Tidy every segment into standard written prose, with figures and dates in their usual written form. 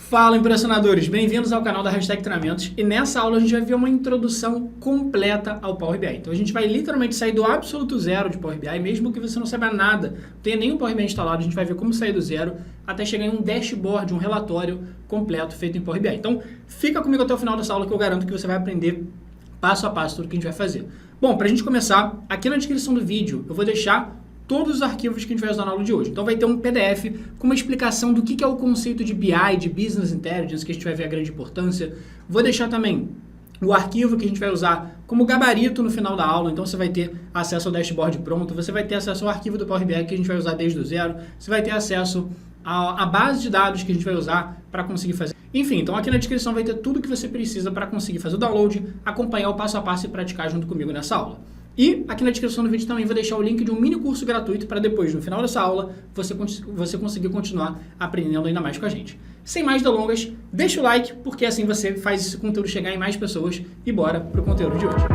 Fala, impressionadores! Bem-vindos ao canal da Hashtag Treinamentos, e nessa aula a gente vai ver uma introdução completa ao Power BI. Então a gente vai literalmente sair do absoluto zero de Power BI, mesmo que você não saiba nada, não tenha nenhum Power BI instalado, a gente vai ver como sair do zero até chegar em um dashboard, um relatório completo feito em Power BI. Então fica comigo até o final dessa aula que eu garanto que você vai aprender passo a passo tudo que a gente vai fazer. Bom, para a gente começar, aqui na descrição do vídeo eu vou deixar todos os arquivos que a gente vai usar na aula de hoje. Então vai ter um PDF com uma explicação do que é o conceito de BI, de Business Intelligence, que a gente vai ver a grande importância. Vou deixar também o arquivo que a gente vai usar como gabarito no final da aula, então você vai ter acesso ao dashboard pronto, você vai ter acesso ao arquivo do Power BI que a gente vai usar desde o zero, você vai ter acesso à base de dados que a gente vai usar para conseguir fazer. Enfim, então aqui na descrição vai ter tudo que você precisa para conseguir fazer o download, acompanhar o passo a passo e praticar junto comigo nessa aula. E aqui na descrição do vídeo também vou deixar o link de um mini curso gratuito para depois, no final dessa aula, você conseguir continuar aprendendo ainda mais com a gente. Sem mais delongas, deixa o like, porque assim você faz esse conteúdo chegar em mais pessoas e bora pro conteúdo de hoje.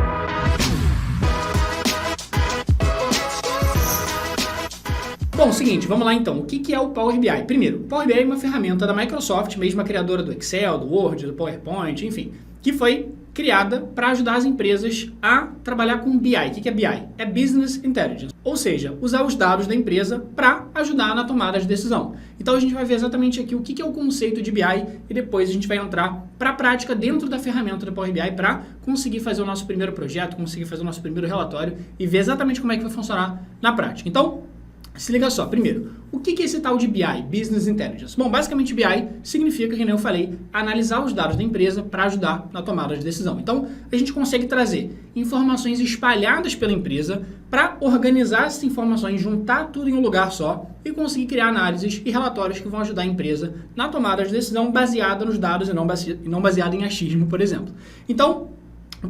Bom, seguinte, vamos lá então. O que é o Power BI? Primeiro, o Power BI é uma ferramenta da Microsoft, mesmo a criadora do Excel, do Word, do PowerPoint, enfim, que foi criada para ajudar as empresas a trabalhar com BI. O que é BI? É Business Intelligence, ou seja, usar os dados da empresa para ajudar na tomada de decisão. Então a gente vai ver exatamente aqui o que é o conceito de BI e depois a gente vai entrar para a prática dentro da ferramenta do Power BI para conseguir fazer o nosso primeiro projeto, conseguir fazer o nosso primeiro relatório e ver exatamente como é que vai funcionar na prática. Então, se liga só, primeiro, o que é esse tal de BI, Business Intelligence? Bom, basicamente BI significa, que nem eu falei, analisar os dados da empresa para ajudar na tomada de decisão. Então, a gente consegue trazer informações espalhadas pela empresa para organizar essas informações, juntar tudo em um lugar só e conseguir criar análises e relatórios que vão ajudar a empresa na tomada de decisão baseada nos dados e não baseada em achismo, por exemplo. Então,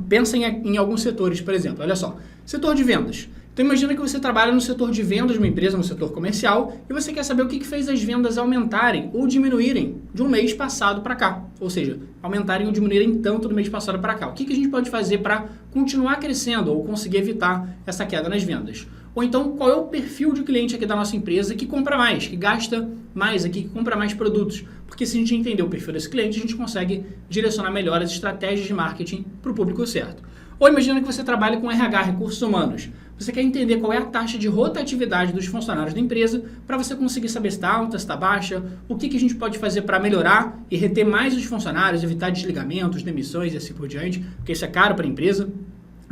pensa em alguns setores, por exemplo, olha só, setor de vendas. Então imagina que você trabalha no setor de vendas de uma empresa, no setor comercial, e você quer saber o que fez as vendas aumentarem ou diminuírem de um mês passado para cá. Ou seja, aumentarem ou diminuírem tanto do mês passado para cá. O que a gente pode fazer para continuar crescendo ou conseguir evitar essa queda nas vendas? Ou então, qual é o perfil de cliente aqui da nossa empresa que compra mais, que gasta mais aqui, que compra mais produtos? Porque se a gente entender o perfil desse cliente, a gente consegue direcionar melhor as estratégias de marketing para o público certo. Ou imagina que você trabalha com RH, recursos humanos. Você quer entender qual é a taxa de rotatividade dos funcionários da empresa para você conseguir saber se está alta, se está baixa, o que a gente pode fazer para melhorar e reter mais os funcionários, evitar desligamentos, demissões e assim por diante, porque isso é caro para a empresa.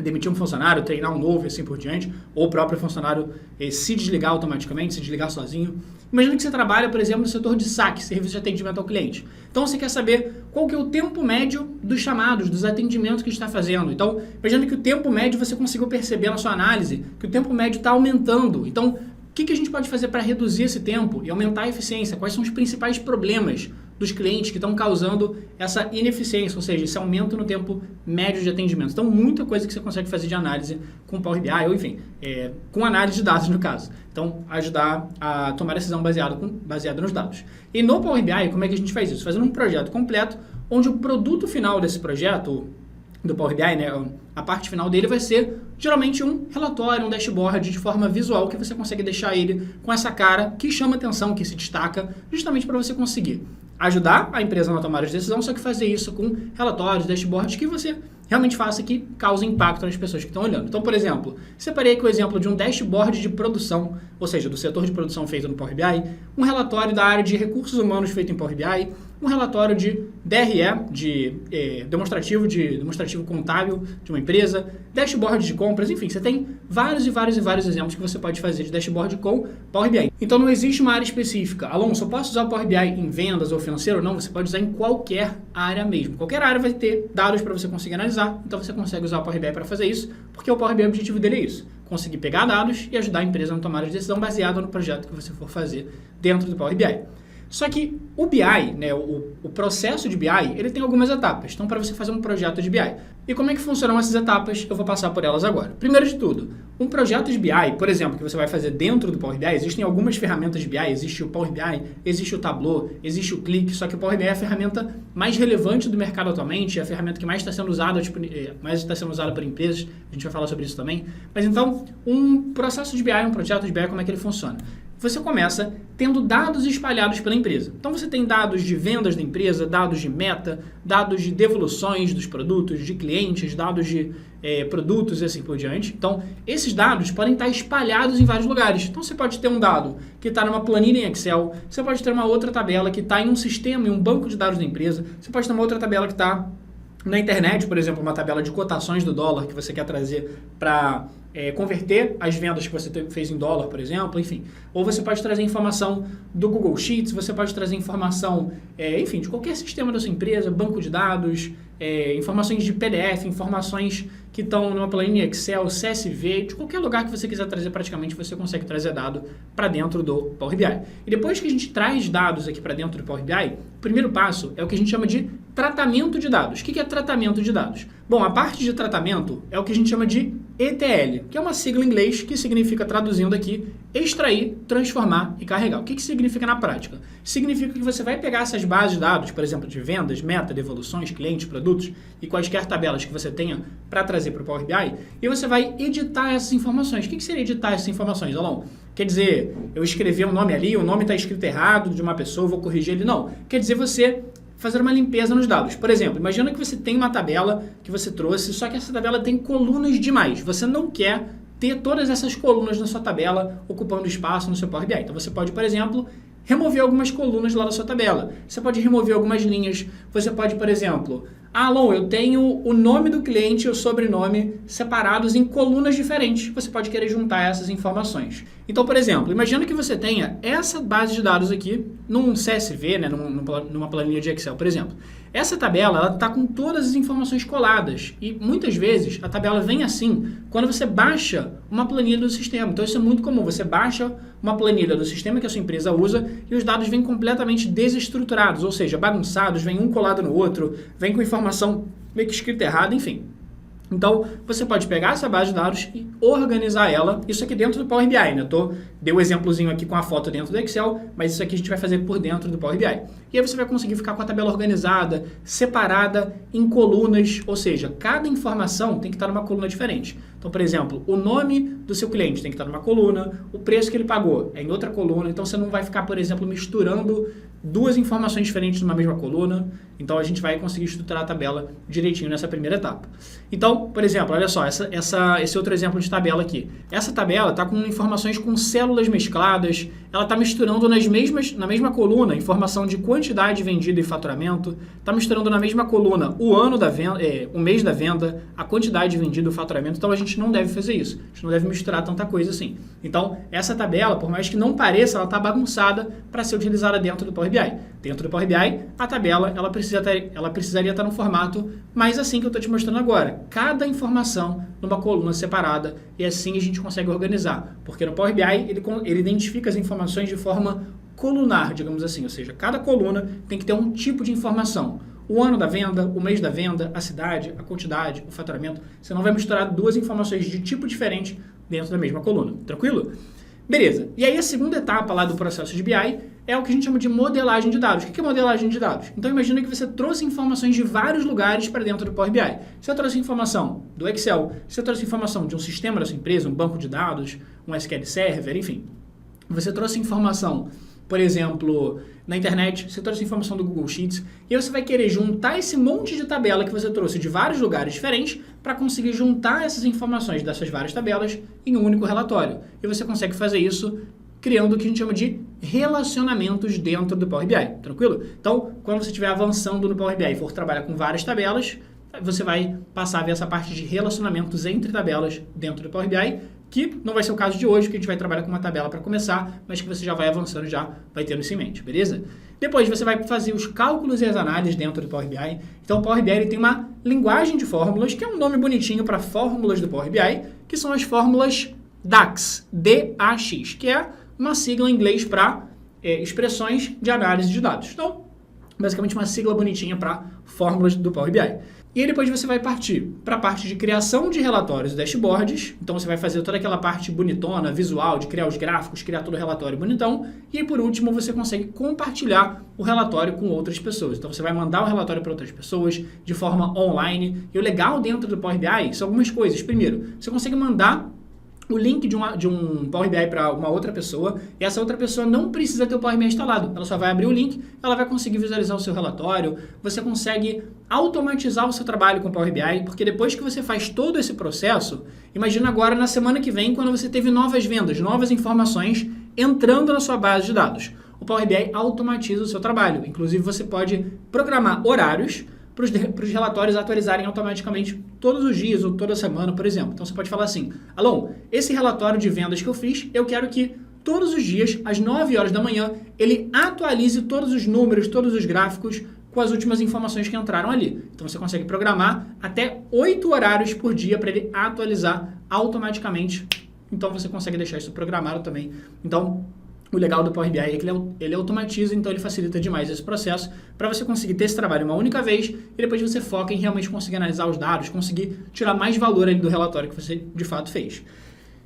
Demitir um funcionário, treinar um novo e assim por diante, ou o próprio funcionário se desligar automaticamente, se desligar sozinho. Imagina que você trabalha, por exemplo, no setor de saque, serviço de atendimento ao cliente. Então você quer saber qual que é o tempo médio dos chamados, dos atendimentos que está fazendo. Então, imagina que o tempo médio você conseguiu perceber na sua análise que o tempo médio está aumentando. Então, o que a gente pode fazer para reduzir esse tempo e aumentar a eficiência? Quais são os principais problemas dos clientes que estão causando essa ineficiência, ou seja, esse aumento no tempo médio de atendimento? Então, muita coisa que você consegue fazer de análise com Power BI, ou enfim, com análise de dados no caso. Então, ajudar a tomar decisão baseada nos dados. E no Power BI, como é que a gente faz isso? Fazendo um projeto completo, onde o produto final desse projeto, do Power BI, né, a parte final dele vai ser geralmente um relatório, um dashboard de forma visual que você consegue deixar ele com essa cara que chama atenção, que se destaca, justamente para você conseguir ajudar a empresa na tomada de decisão, só que fazer isso com relatórios, dashboards que você realmente faça que cause impacto nas pessoas que estão olhando. Então, por exemplo, separei aqui o exemplo de um dashboard de produção, ou seja, do setor de produção feito no Power BI, um relatório da área de recursos humanos feito em Power BI, um relatório de DRE, de demonstrativo contábil de uma empresa, dashboard de compras, enfim, você tem vários exemplos que você pode fazer de dashboard com Power BI. Então não existe uma área específica. Alonso, eu posso usar o Power BI em vendas ou financeiro? Não, você pode usar em qualquer área mesmo. Qualquer área vai ter dados para você conseguir analisar, então você consegue usar o Power BI para fazer isso, porque o Power BI, o objetivo dele é isso, conseguir pegar dados e ajudar a empresa na tomada de decisão baseado no projeto que você for fazer dentro do Power BI. Só que o BI, né, o processo de BI, ele tem algumas etapas. Então, para você fazer um projeto de BI. E como é que funcionam essas etapas? Eu vou passar por elas agora. Primeiro de tudo, um projeto de BI, por exemplo, que você vai fazer dentro do Power BI, existem algumas ferramentas de BI, existe o Power BI, existe o Tableau, existe o Qlik, só que o Power BI é a ferramenta mais relevante do mercado atualmente, é a ferramenta que mais está sendo usada, por empresas, a gente vai falar sobre isso também. Mas então, um processo de BI, um projeto de BI, como é que ele funciona? você começa tendo dados espalhados pela empresa. Então você tem dados de vendas da empresa, dados de meta, dados de devoluções dos produtos, de clientes, dados de produtos e assim por diante. Então esses dados podem estar espalhados em vários lugares. Então você pode ter um dado que está numa planilha em Excel, você pode ter uma outra tabela que está em um sistema, em um banco de dados da empresa, você pode ter uma outra tabela que está na internet, por exemplo, uma tabela de cotações do dólar que você quer trazer para converter as vendas que você fez em dólar, por exemplo, enfim. Ou você pode trazer informação do Google Sheets, você pode trazer informação, enfim, de qualquer sistema da sua empresa, banco de dados, informações de PDF, informações que estão numa planilha Excel, CSV, de qualquer lugar que você quiser trazer, praticamente você consegue trazer dado para dentro do Power BI. E depois que a gente traz dados aqui para dentro do Power BI, o primeiro passo é o que a gente chama de tratamento de dados. O que é tratamento de dados? Bom, a parte de tratamento é o que a gente chama de ETL, que é uma sigla em inglês que significa, traduzindo aqui, extrair, transformar e carregar. O que significa na prática? Significa que você vai pegar essas bases de dados, por exemplo, de vendas, meta, devoluções, clientes, produtos e quaisquer tabelas que você tenha para trazer para o Power BI e você vai editar essas informações. O que seria editar essas informações, Alon? Quer dizer, eu escrevi um nome ali, o nome está escrito errado de uma pessoa, vou corrigir ele. Não. Quer dizer, você fazer uma limpeza nos dados. Por exemplo, imagina que você tem uma tabela que você trouxe, só que essa tabela tem colunas demais. Você não quer ter todas essas colunas na sua tabela ocupando espaço no seu Power BI. Então você pode, por exemplo, remover algumas colunas lá da sua tabela. Você pode remover algumas linhas. Você pode, por exemplo, Alon, eu tenho o nome do cliente e o sobrenome separados em colunas diferentes. Você pode querer juntar essas informações. Então, por exemplo, imagina que você tenha essa base de dados aqui num CSV, né, numa planilha de Excel, por exemplo. Essa tabela está com todas as informações coladas e muitas vezes a tabela vem assim quando você baixa uma planilha do sistema. Então isso é muito comum, você baixa uma planilha do sistema que a sua empresa usa e os dados vêm completamente desestruturados, ou seja, bagunçados, vem um colado no outro, vem com informação meio que escrita errada, enfim. Então, você pode pegar essa base de dados e organizar ela, isso aqui dentro do Power BI, né? Dei um exemplozinho aqui com a foto dentro do Excel, mas isso aqui a gente vai fazer por dentro do Power BI. E aí você vai conseguir ficar com a tabela organizada, separada em colunas, ou seja, cada informação tem que estar numa coluna diferente. Então, por exemplo, o nome do seu cliente tem que estar numa coluna, o preço que ele pagou é em outra coluna, então você não vai ficar, por exemplo, misturando duas informações diferentes numa mesma coluna. Então a gente vai conseguir estruturar a tabela direitinho nessa primeira etapa. Então, por exemplo, olha só, esse outro exemplo de tabela aqui. Essa tabela está com informações com células mescladas, ela está misturando na mesma coluna informação de quantidade vendida e faturamento, está misturando na mesma coluna o ano da venda, o mês da venda, a quantidade vendida e o faturamento. Então a gente não deve fazer isso, a gente não deve misturar tanta coisa assim. Então essa tabela, por mais que não pareça, ela está bagunçada para ser utilizada dentro do Power BI. Dentro do Power BI, a tabela ela precisaria estar no formato mais assim que eu estou te mostrando agora. Cada informação numa coluna separada e assim a gente consegue organizar. Porque no Power BI ele identifica as informações de forma colunar, digamos assim. Ou seja, cada coluna tem que ter um tipo de informação. O ano da venda, o mês da venda, a cidade, a quantidade, o faturamento. Você não vai misturar duas informações de tipo diferente dentro da mesma coluna. Tranquilo? Beleza. E aí a segunda etapa lá do processo de BI é o que a gente chama de modelagem de dados. O que é modelagem de dados? Então imagina que você trouxe informações de vários lugares para dentro do Power BI. Você trouxe informação do Excel, você trouxe informação de um sistema da sua empresa, um banco de dados, um SQL Server, enfim. Você trouxe informação, por exemplo, na internet, você trouxe informação do Google Sheets, e aí você vai querer juntar esse monte de tabela que você trouxe de vários lugares diferentes para conseguir juntar essas informações dessas várias tabelas em um único relatório. E você consegue fazer isso criando o que a gente chama de relacionamentos dentro do Power BI, tranquilo? Então, quando você estiver avançando no Power BI e for trabalhar com várias tabelas, você vai passar a ver essa parte de relacionamentos entre tabelas dentro do Power BI, que não vai ser o caso de hoje, que a gente vai trabalhar com uma tabela para começar, mas que você já vai avançando, já vai tendo isso em mente, beleza? Depois você vai fazer os cálculos e as análises dentro do Power BI. Então o Power BI ele tem uma linguagem de fórmulas, que é um nome bonitinho para fórmulas do Power BI, que são as fórmulas DAX, D-A-X, que é uma sigla em inglês para expressões de análise de dados. Então, basicamente uma sigla bonitinha para fórmulas do Power BI. E aí depois você vai partir para a parte de criação de relatórios e dashboards. Então você vai fazer toda aquela parte bonitona, visual, de criar os gráficos, criar todo o relatório bonitão. E aí por último você consegue compartilhar o relatório com outras pessoas. Então você vai mandar o relatório para outras pessoas de forma online. E o legal dentro do Power BI são algumas coisas. Primeiro, você consegue mandar o link de um Power BI para uma outra pessoa, e essa outra pessoa não precisa ter o Power BI instalado. Ela só vai abrir o link, ela vai conseguir visualizar o seu relatório, você consegue automatizar o seu trabalho com o Power BI, porque depois que você faz todo esse processo, imagina agora na semana que vem, quando você teve novas vendas, novas informações entrando na sua base de dados. O Power BI automatiza o seu trabalho. Inclusive, você pode programar horários para os relatórios atualizarem automaticamente todos os dias ou toda semana, por exemplo. Então, você pode falar assim, Alon, esse relatório de vendas que eu fiz, eu quero que todos os dias, às 9 horas da manhã, ele atualize todos os números, todos os gráficos com as últimas informações que entraram ali. Então, você consegue programar até 8 horários por dia para ele atualizar automaticamente. Então, você consegue deixar isso programado também. Então, o legal do Power BI é que ele automatiza, então ele facilita demais esse processo para você conseguir ter esse trabalho uma única vez e depois você foca em realmente conseguir analisar os dados, conseguir tirar mais valor ali do relatório que você de fato fez.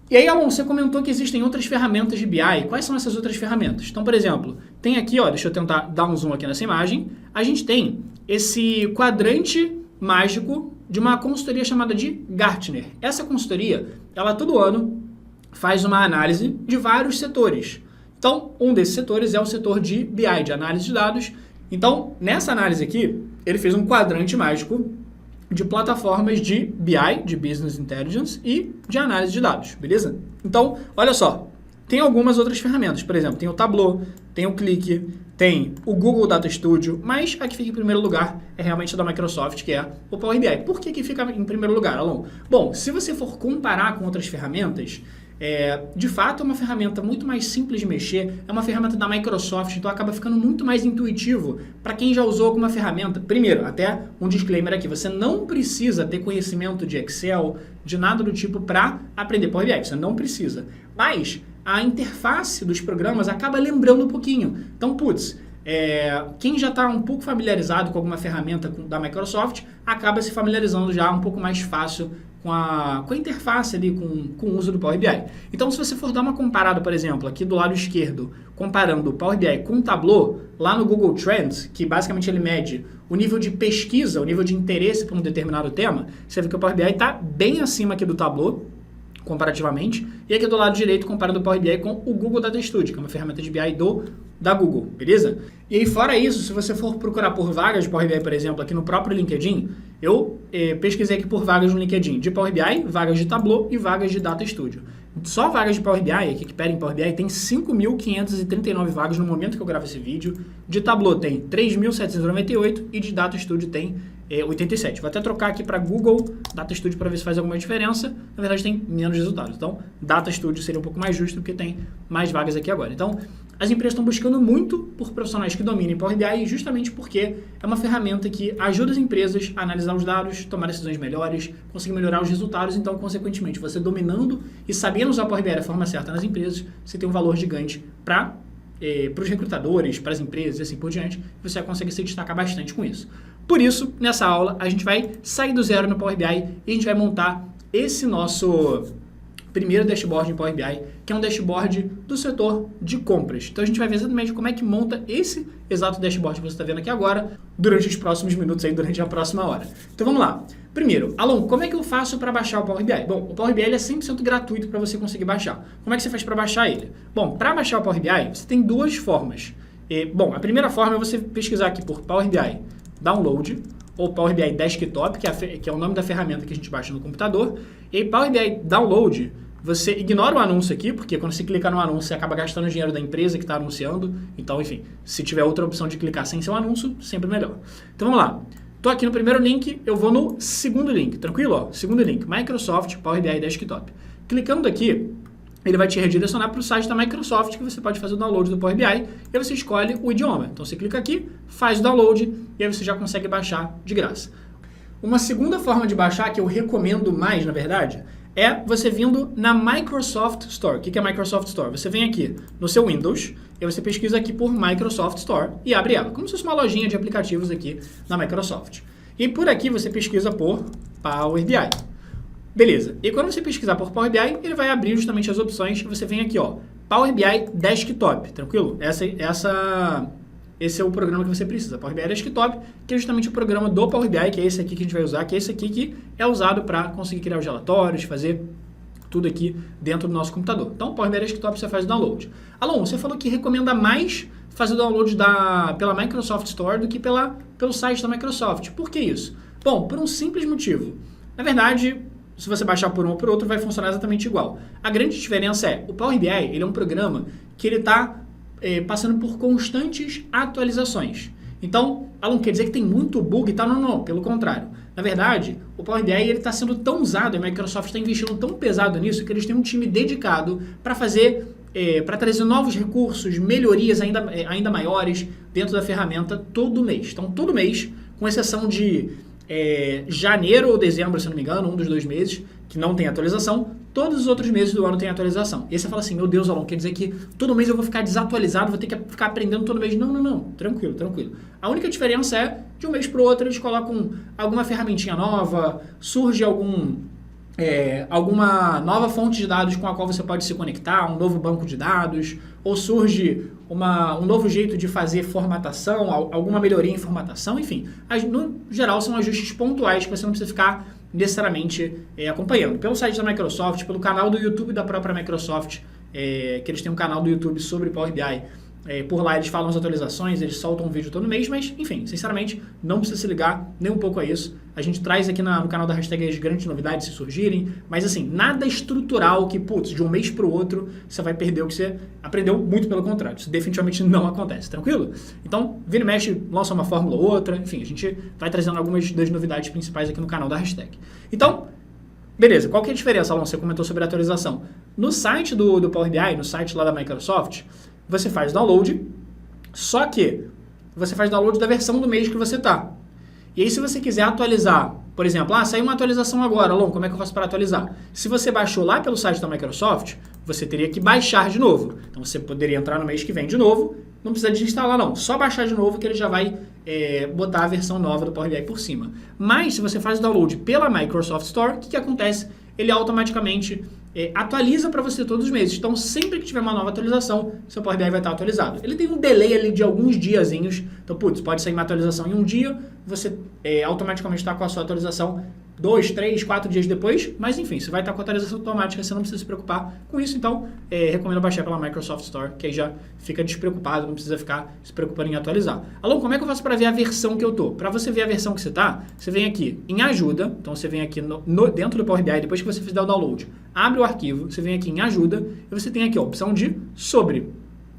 E aí, Alon, você comentou que existem outras ferramentas de BI. Quais são essas outras ferramentas? Então, por exemplo, tem aqui, ó, deixa eu tentar dar um zoom aqui nessa imagem. A gente tem esse quadrante mágico de uma consultoria chamada de Gartner. Essa consultoria, ela todo ano faz uma análise de vários setores. Então, um desses setores é o setor de BI, de análise de dados. Então, nessa análise aqui, ele fez um quadrante mágico de plataformas de BI, de Business Intelligence, e de análise de dados, beleza? Então, olha só, tem algumas outras ferramentas. Por exemplo, tem o Tableau, tem o Qlik, tem o Google Data Studio, mas a que fica em primeiro lugar é realmente a da Microsoft, que é o Power BI. Por que fica em primeiro lugar, Alon? Bom, se você for comparar com outras ferramentas, de fato é uma ferramenta muito mais simples de mexer, é uma ferramenta da Microsoft, então acaba ficando muito mais intuitivo para quem já usou alguma ferramenta. Primeiro, até um disclaimer aqui, você não precisa ter conhecimento de Excel, de nada do tipo para aprender Power BI, você não precisa. Mas a interface dos programas acaba lembrando um pouquinho. Então, quem já está um pouco familiarizado com alguma ferramenta da Microsoft, acaba se familiarizando já um pouco mais fácil com a interface ali, com o uso do Power BI. Então, se você for dar uma comparada, por exemplo, aqui do lado esquerdo, comparando o Power BI com o Tableau, lá no Google Trends, que basicamente ele mede o nível de pesquisa, o nível de interesse por um determinado tema, você vê que o Power BI está bem acima aqui do Tableau, comparativamente, e aqui do lado direito comparando o Power BI com o Google Data Studio, que é uma ferramenta de BI da Google, beleza? E aí, fora isso, se você for procurar por vagas de Power BI, por exemplo, aqui no próprio LinkedIn, eu pesquisei aqui por vagas no LinkedIn de Power BI, vagas de Tableau e vagas de Data Studio. Só vagas de Power BI, aqui que pedem Power BI, tem 5.539 vagas no momento que eu gravo esse vídeo. De Tableau tem 3.798 e de Data Studio tem 87. Vou até trocar aqui para Google Data Studio para ver se faz alguma diferença. Na verdade tem menos resultados. Então, Data Studio seria um pouco mais justo porque tem mais vagas aqui agora. Então, as empresas estão buscando muito por profissionais que dominem Power BI justamente porque é uma ferramenta que ajuda as empresas a analisar os dados, tomar decisões melhores, conseguir melhorar os resultados. Então, consequentemente, você dominando e sabendo usar Power BI da forma certa nas empresas, você tem um valor gigante para os recrutadores, para as empresas e assim por diante. Você consegue se destacar bastante com isso. Por isso, nessa aula, a gente vai sair do zero no Power BI e a gente vai montar esse nosso primeiro dashboard em Power BI, que é um dashboard do setor de compras. Então a gente vai ver exatamente como é que monta esse exato dashboard que você está vendo aqui agora, durante os próximos minutos, aí, durante a próxima hora. Então vamos lá. Primeiro, Alon, como é que eu faço para baixar o Power BI? Bom, o Power BI ele é 100% gratuito para você conseguir baixar. Como é que você faz para baixar ele? Bom, para baixar o Power BI, você tem duas formas. Bom, a primeira forma é você pesquisar aqui por Power BI Download, ou Power BI Desktop, que é o nome da ferramenta que a gente baixa no computador. E Power BI Download, você ignora o anúncio aqui, porque quando você clica no anúncio, você acaba gastando o dinheiro da empresa que está anunciando. Então, enfim, se tiver outra opção de clicar sem ser um anúncio, sempre melhor. Então, vamos lá. Estou aqui no primeiro link, eu vou no segundo link, tranquilo? Ó, segundo link, Microsoft Power BI Desktop. Clicando aqui, ele vai te redirecionar para o site da Microsoft, que você pode fazer o download do Power BI, e aí você escolhe o idioma. Então, você clica aqui, faz o download, e aí você já consegue baixar de graça. Uma segunda forma de baixar, que eu recomendo mais, na verdade, é você vindo na Microsoft Store. O que é a Microsoft Store? Você vem aqui no seu Windows, e você pesquisa aqui por Microsoft Store e abre ela, como se fosse uma lojinha de aplicativos aqui na Microsoft. E por aqui você pesquisa por Power BI. Beleza. E quando você pesquisar por Power BI, ele vai abrir justamente as opções. Você vem aqui, ó, Power BI Desktop, tranquilo? Esse é o programa que você precisa, Power BI Desktop, que é justamente o programa do Power BI, que é esse aqui que a gente vai usar, que é esse aqui que é usado para conseguir criar os relatórios, fazer tudo aqui dentro do nosso computador. Então, Power BI Desktop você faz o download. Alon, você falou que recomenda mais fazer o download pela Microsoft Store do que pelo site da Microsoft. Por que isso? Bom, por um simples motivo. Na verdade, se você baixar por um ou por outro, vai funcionar exatamente igual. A grande diferença é, o Power BI ele é um programa que ele está passando por constantes atualizações. Então, Alon, quer dizer que tem muito bug? Tá? Não, pelo contrário. Na verdade, o Power BI está sendo tão usado, a Microsoft está investindo tão pesado nisso, que eles têm um time dedicado para para trazer novos recursos, melhorias ainda maiores dentro da ferramenta todo mês. Então, todo mês, com exceção de janeiro ou dezembro, se não me engano, um dos 2 meses, que não tem atualização, todos os outros meses do ano tem atualização. E aí você fala assim, meu Deus, Alon, quer dizer que todo mês eu vou ficar desatualizado, vou ter que ficar aprendendo todo mês. Não, tranquilo. A única diferença é, de um mês para o outro, eles colocam alguma ferramentinha nova, surge alguma nova fonte de dados com a qual você pode se conectar, um novo banco de dados, ou surge um novo jeito de fazer formatação, alguma melhoria em formatação, enfim. No geral, são ajustes pontuais que você não precisa ficar necessariamente acompanhando. Pelo site da Microsoft, pelo canal do YouTube da própria Microsoft, que eles têm um canal do YouTube sobre Power BI, por lá eles falam as atualizações, eles soltam um vídeo todo mês, mas, enfim, sinceramente, não precisa se ligar nem um pouco a isso. A gente traz aqui no canal da hashtag as grandes novidades se surgirem, mas, assim, nada estrutural que, de um mês para o outro, você vai perder o que você aprendeu, muito pelo contrário. Isso definitivamente não acontece, tranquilo? Então, vira e mexe, lança uma fórmula ou outra, enfim, a gente vai trazendo algumas das novidades principais aqui no canal da hashtag. Então, beleza, qual que é a diferença, Alon? Você comentou sobre a atualização. No site do Power BI, no site lá da Microsoft, você faz download, só que você faz download da versão do mês que você está. E aí, se você quiser atualizar, por exemplo, saiu uma atualização agora, Alon, como é que eu faço para atualizar? Se você baixou lá pelo site da Microsoft, você teria que baixar de novo. Então, você poderia entrar no mês que vem de novo, não precisa de instalar não, só baixar de novo que ele já vai botar a versão nova do Power BI por cima. Mas, se você faz o download pela Microsoft Store, o que acontece? Ele automaticamente atualiza para você todos os meses. Então, sempre que tiver uma nova atualização, seu Power BI vai estar atualizado. Ele tem um delay ali de alguns diazinhos. Então, pode sair uma atualização em um dia, você automaticamente está com a sua atualização 2, 3, 4 dias depois, mas enfim, você vai estar com a atualização automática, você não precisa se preocupar com isso, então recomendo baixar pela Microsoft Store, que aí já fica despreocupado, não precisa ficar se preocupando em atualizar. Alô, como é que eu faço para ver a versão que eu tô? Para você ver a versão que você tá, você vem aqui em ajuda, então você vem aqui dentro do Power BI, depois que você fizer o download, abre o arquivo, você vem aqui em ajuda, e você tem aqui a opção de sobre.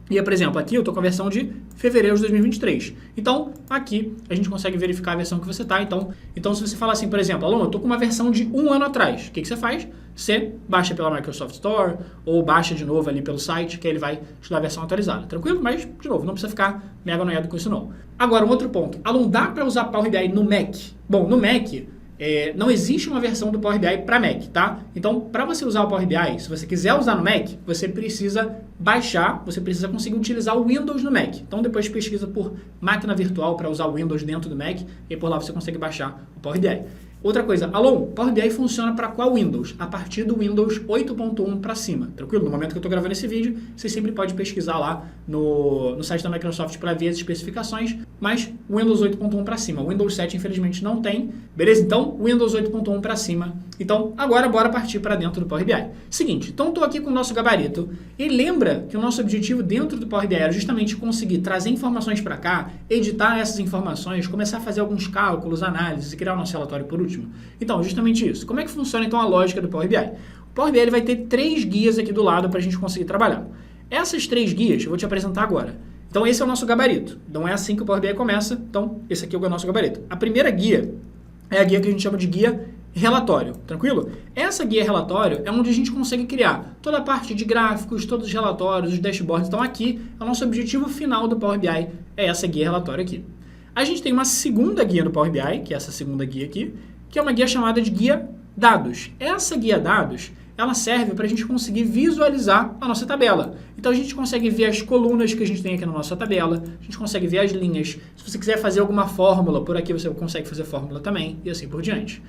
E, por exemplo, aqui eu estou com a versão de fevereiro de 2023. Então, aqui a gente consegue verificar a versão que você está. Então, se você falar assim, por exemplo, Alô, eu estou com uma versão de 1 ano atrás. O que você faz? Você baixa pela Microsoft Store ou baixa de novo ali pelo site, que ele vai te dar a versão atualizada. Tranquilo? Mas, de novo, não precisa ficar mega noiado com isso não. Agora, um outro ponto. Alô, dá para usar Power BI no Mac? Bom, no Mac... não existe uma versão do Power BI para Mac, tá? Então, para você usar o Power BI, se você quiser usar no Mac, você precisa baixar, você precisa conseguir utilizar o Windows no Mac. Então, depois pesquisa por máquina virtual para usar o Windows dentro do Mac e por lá você consegue baixar o Power BI. Outra coisa, Alô, Power BI funciona para qual Windows? A partir do Windows 8.1 para cima, tranquilo? No momento que eu estou gravando esse vídeo, você sempre pode pesquisar lá no site da Microsoft para ver as especificações, mas Windows 8.1 para cima. O Windows 7, infelizmente, não tem. Beleza? Então, Windows 8.1 para cima. Então, agora bora partir para dentro do Power BI. Seguinte, então estou aqui com o nosso gabarito e lembra que o nosso objetivo dentro do Power BI era justamente conseguir trazer informações para cá, editar essas informações, começar a fazer alguns cálculos, análises e criar o nosso relatório por último. Então, justamente isso. Como é que funciona então a lógica do Power BI? O Power BI ele vai ter 3 guias aqui do lado para a gente conseguir trabalhar. Essas 3 guias eu vou te apresentar agora. Então, esse é o nosso gabarito. Não é assim que o Power BI começa. Então, esse aqui é o nosso gabarito. A primeira guia é a guia que a gente chama de guia relatório, tranquilo? Essa guia relatório é onde a gente consegue criar toda a parte de gráficos, todos os relatórios, os dashboards. Então, aqui, o nosso objetivo final do Power BI é essa guia relatório aqui. A gente tem uma segunda guia do Power BI, que é essa segunda guia aqui, que é uma guia chamada de guia dados. Essa guia dados, ela serve para a gente conseguir visualizar a nossa tabela. Então, a gente consegue ver as colunas que a gente tem aqui na nossa tabela, a gente consegue ver as linhas. Se você quiser fazer alguma fórmula, por aqui você consegue fazer fórmula também, e assim por diante.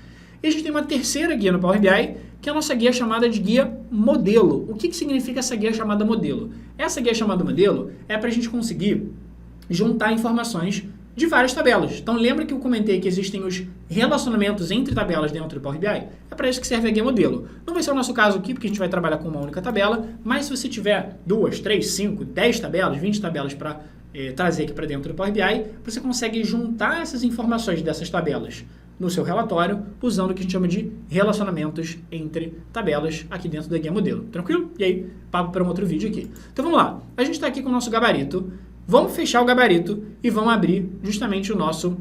E a gente tem uma terceira guia no Power BI, que é a nossa guia chamada de guia modelo. O que significa essa guia chamada modelo? Essa guia chamada modelo é para a gente conseguir juntar informações de várias tabelas. Então lembra que eu comentei que existem os relacionamentos entre tabelas dentro do Power BI? É para isso que serve a guia modelo. Não vai ser o nosso caso aqui, porque a gente vai trabalhar com uma única tabela, mas se você tiver 2, 3, 5, 10 tabelas, 20 tabelas para trazer aqui para dentro do Power BI, você consegue juntar essas informações dessas tabelas no seu relatório, usando o que a gente chama de relacionamentos entre tabelas aqui dentro da guia modelo. Tranquilo? E aí, papo para um outro vídeo aqui. Então vamos lá. A gente está aqui com o nosso gabarito. Vamos fechar o gabarito e vamos abrir justamente o nosso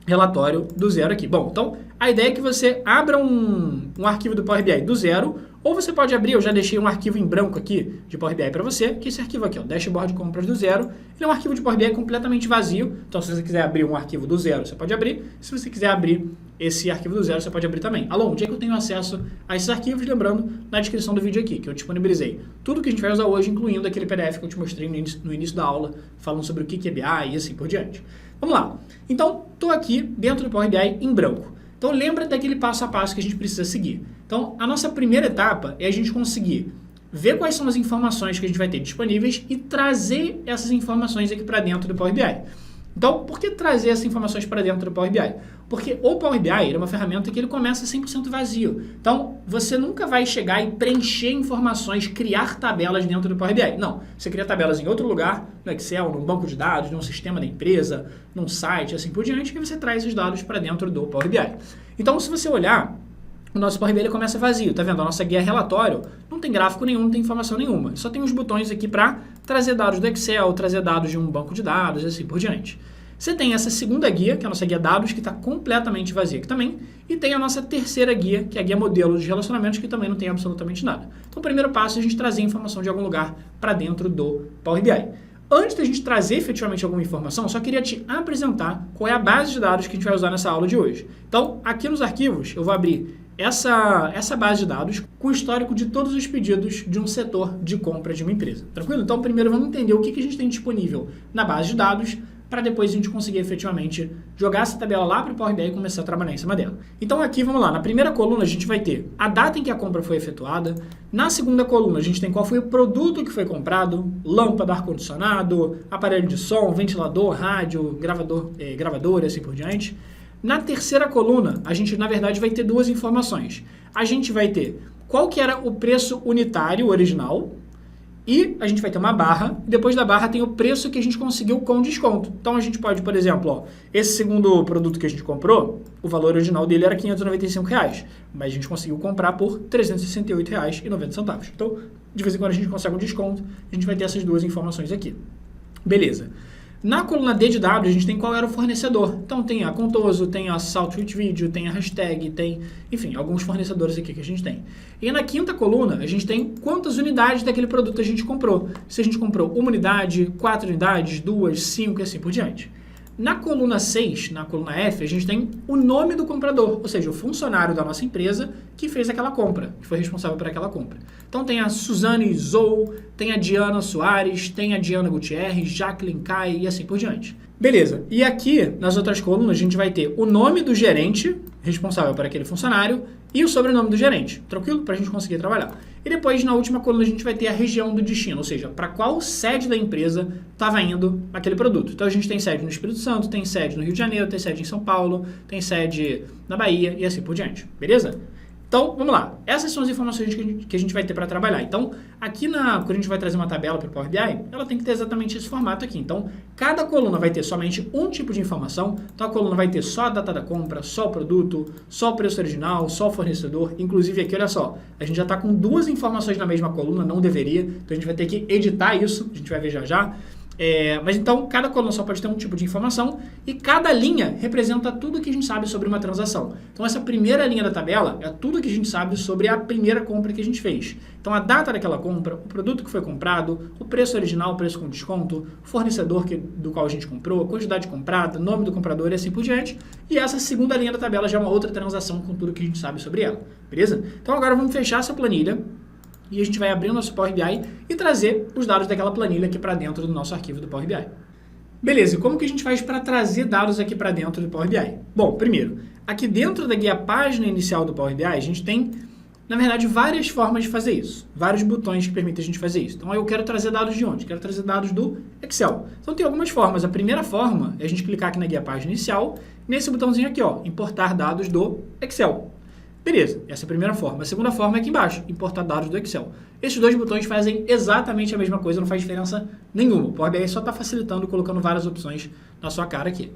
relatório do zero aqui. Bom, então a ideia é que você abra um arquivo do Power BI do zero, ou você pode abrir, eu já deixei um arquivo em branco aqui de Power BI para você, que é esse arquivo aqui, ó, Dashboard Compras do zero. Ele é um arquivo de Power BI completamente vazio, então se você quiser abrir um arquivo do zero, você pode abrir. Se você quiser abrir esse arquivo do zero, você pode abrir também. Alô, onde é que eu tenho acesso a esses arquivos? Lembrando, na descrição do vídeo aqui, que eu disponibilizei tudo que a gente vai usar hoje, incluindo aquele PDF que eu te mostrei no início da aula, falando sobre o que é BI e assim por diante. Vamos lá. Então, estou aqui dentro do Power BI em branco. Então, lembra daquele passo a passo que a gente precisa seguir. Então, a nossa primeira etapa é a gente conseguir ver quais são as informações que a gente vai ter disponíveis e trazer essas informações aqui para dentro do Power BI. Então, por que trazer essas informações para dentro do Power BI? Porque o Power BI é uma ferramenta que ele começa 100% vazio. Então, você nunca vai chegar e preencher informações, criar tabelas dentro do Power BI. Não, você cria tabelas em outro lugar, no Excel, num banco de dados, num sistema da empresa, num site, assim por diante, e você traz esses dados para dentro do Power BI. Então, se você olhar, o nosso Power BI ele começa vazio, tá vendo? A nossa guia relatório não tem gráfico nenhum, não tem informação nenhuma. Só tem os botões aqui para trazer dados do Excel, trazer dados de um banco de dados e assim por diante. Você tem essa segunda guia, que é a nossa guia dados, que está completamente vazia aqui também, e tem a nossa terceira guia, que é a guia modelo de relacionamentos, que também não tem absolutamente nada. Então o primeiro passo é a gente trazer informação de algum lugar para dentro do Power BI. Antes da gente trazer efetivamente alguma informação, eu só queria te apresentar qual é a base de dados que a gente vai usar nessa aula de hoje. Então, aqui nos arquivos, eu vou abrir essa base de dados com o histórico de todos os pedidos de um setor de compra de uma empresa. Tranquilo? Então, primeiro vamos entender o que a gente tem disponível na base de dados, para depois a gente conseguir efetivamente jogar essa tabela lá para o Power BI e começar a trabalhar em cima dela. Então aqui, vamos lá, na primeira coluna a gente vai ter a data em que a compra foi efetuada, na segunda coluna a gente tem qual foi o produto que foi comprado, lâmpada, ar-condicionado, aparelho de som, ventilador, rádio, gravador e assim por diante. Na terceira coluna, a gente na verdade vai ter duas informações. A gente vai ter qual que era o preço unitário original, e a gente vai ter uma barra, e depois da barra tem o preço que a gente conseguiu com desconto. Então a gente pode, por exemplo, ó, esse segundo produto que a gente comprou, o valor original dele era R$ 595, mas a gente conseguiu comprar por R$ 368,90. Então, de vez em quando a gente consegue um desconto, a gente vai ter essas duas informações aqui. Beleza. Na coluna D de dados, a gente tem qual era o fornecedor. Então tem a Contoso, tem a Saltwitch Video, tem a Hashtag, tem, enfim, alguns fornecedores aqui que a gente tem. E na quinta coluna, a gente tem quantas unidades daquele produto a gente comprou. Se a gente comprou uma unidade, 4 unidades, 2, 5 e assim por diante. Na coluna 6, na coluna F, a gente tem o nome do comprador, ou seja, o funcionário da nossa empresa que fez aquela compra, que foi responsável por aquela compra. Então tem a Suzane Zou, tem a Diana Soares, tem a Diana Gutierrez, Jacqueline Kai e assim por diante. Beleza, e aqui nas outras colunas a gente vai ter o nome do gerente responsável por aquele funcionário e o sobrenome do gerente, tranquilo? Para a gente conseguir trabalhar. E depois, na última coluna, a gente vai ter a região do destino, ou seja, para qual sede da empresa estava indo aquele produto. Então, a gente tem sede no Espírito Santo, tem sede no Rio de Janeiro, tem sede em São Paulo, tem sede na Bahia e assim por diante, beleza? Então, vamos lá. Essas são as informações que a gente vai ter para trabalhar. Então, aqui quando a gente vai trazer uma tabela para o Power BI, ela tem que ter exatamente esse formato aqui. Então, cada coluna vai ter somente um tipo de informação. Então, a coluna vai ter só a data da compra, só o produto, só o preço original, só o fornecedor. Inclusive, aqui, olha só, a gente já está com duas informações na mesma coluna, não deveria. Então, a gente vai ter que editar isso, a gente vai ver já já. Mas então, cada coluna só pode ter um tipo de informação e cada linha representa tudo que a gente sabe sobre uma transação. Então, essa primeira linha da tabela é tudo que a gente sabe sobre a primeira compra que a gente fez. Então, a data daquela compra, o produto que foi comprado, o preço original, o preço com desconto, o fornecedor do qual a gente comprou, a quantidade comprada, nome do comprador e assim por diante. E essa segunda linha da tabela já é uma outra transação com tudo que a gente sabe sobre ela. Beleza? Então, agora vamos fechar essa planilha. E a gente vai abrir o nosso Power BI e trazer os dados daquela planilha aqui para dentro do nosso arquivo do Power BI. Beleza, e como que a gente faz para trazer dados aqui para dentro do Power BI? Bom, primeiro, aqui dentro da guia página inicial do Power BI, a gente tem na verdade, várias formas de fazer isso. Vários botões que permitem a gente fazer isso. Então, eu quero trazer dados de onde? Quero trazer dados do Excel. Então, tem algumas formas. A primeira forma é a gente clicar aqui na guia página inicial, nesse botãozinho aqui, ó, importar dados do Excel. Beleza, essa é a primeira forma. A segunda forma é aqui embaixo, importar dados do Excel. Esses dois botões fazem exatamente a mesma coisa, não faz diferença nenhuma. O Power BI só está facilitando, colocando várias opções na sua cara aqui.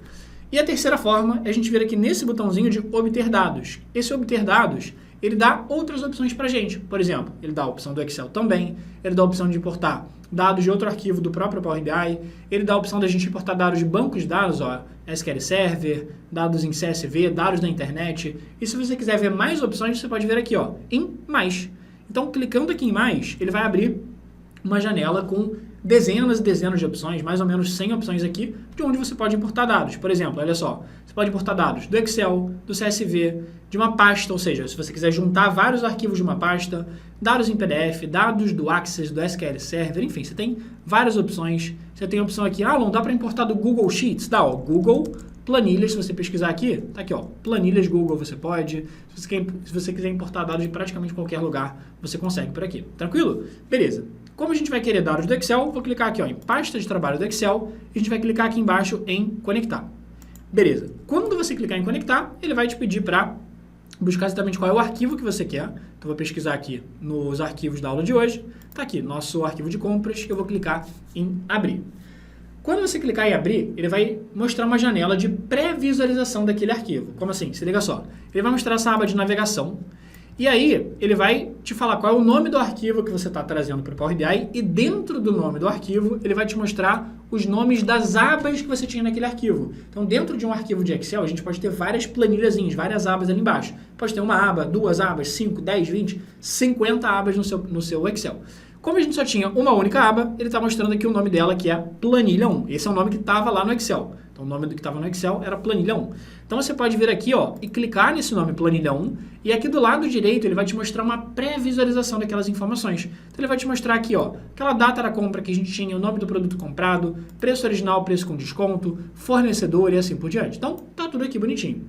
E a terceira forma é a gente vir aqui nesse botãozinho de obter dados. Esse obter dados, ele dá outras opções para a gente. Por exemplo, ele dá a opção do Excel também, ele dá a opção de importar dados de outro arquivo do próprio Power BI, ele dá a opção da gente importar dados de bancos de dados, ó, SQL Server, dados em CSV, dados da internet. E se você quiser ver mais opções, você pode ver aqui, ó, em mais. Então, clicando aqui em mais, ele vai abrir uma janela com dezenas e dezenas de opções, mais ou menos 100 opções aqui, de onde você pode importar dados. Por exemplo, olha só, você pode importar dados do Excel, do CSV, de uma pasta, ou seja, se você quiser juntar vários arquivos de uma pasta, dados em PDF, dados do Access, do SQL Server, enfim, você tem várias opções. Você tem a opção aqui, não dá para importar do Google Sheets, dá, ó, Google Planilhas, se você pesquisar aqui, tá aqui, ó, Planilhas Google você pode, se você quiser importar dados de praticamente qualquer lugar, você consegue por aqui, tranquilo? Beleza. Como a gente vai querer dados do Excel, vou clicar aqui, ó, em pasta de trabalho do Excel e a gente vai clicar aqui embaixo em conectar. Beleza. Quando você clicar em conectar, ele vai te pedir para buscar exatamente qual é o arquivo que você quer. Então, vou pesquisar aqui nos arquivos da aula de hoje. Tá aqui, nosso arquivo de compras, eu vou clicar em abrir. Quando você clicar em abrir, ele vai mostrar uma janela de pré-visualização daquele arquivo. Como assim? Se liga só. Ele vai mostrar essa aba de navegação. E aí, ele vai te falar qual é o nome do arquivo que você está trazendo para o Power BI e dentro do nome do arquivo, ele vai te mostrar os nomes das abas que você tinha naquele arquivo. Então, dentro de um arquivo de Excel, a gente pode ter várias planilhazinhas, várias abas ali embaixo. Pode ter uma aba, duas abas, 5, 10, 20, 50 abas no seu Excel. Como a gente só tinha uma única aba, ele está mostrando aqui o nome dela, que é Planilha 1. Esse é o nome que estava lá no Excel. Então, o nome do que estava no Excel era Planilha 1. Então, você pode vir aqui, ó, e clicar nesse nome Planilha 1, e aqui do lado direito ele vai te mostrar uma pré-visualização daquelas informações. Então, ele vai te mostrar aqui, ó, aquela data da compra que a gente tinha, o nome do produto comprado, preço original, preço com desconto, fornecedor e assim por diante. Então, tá tudo aqui bonitinho.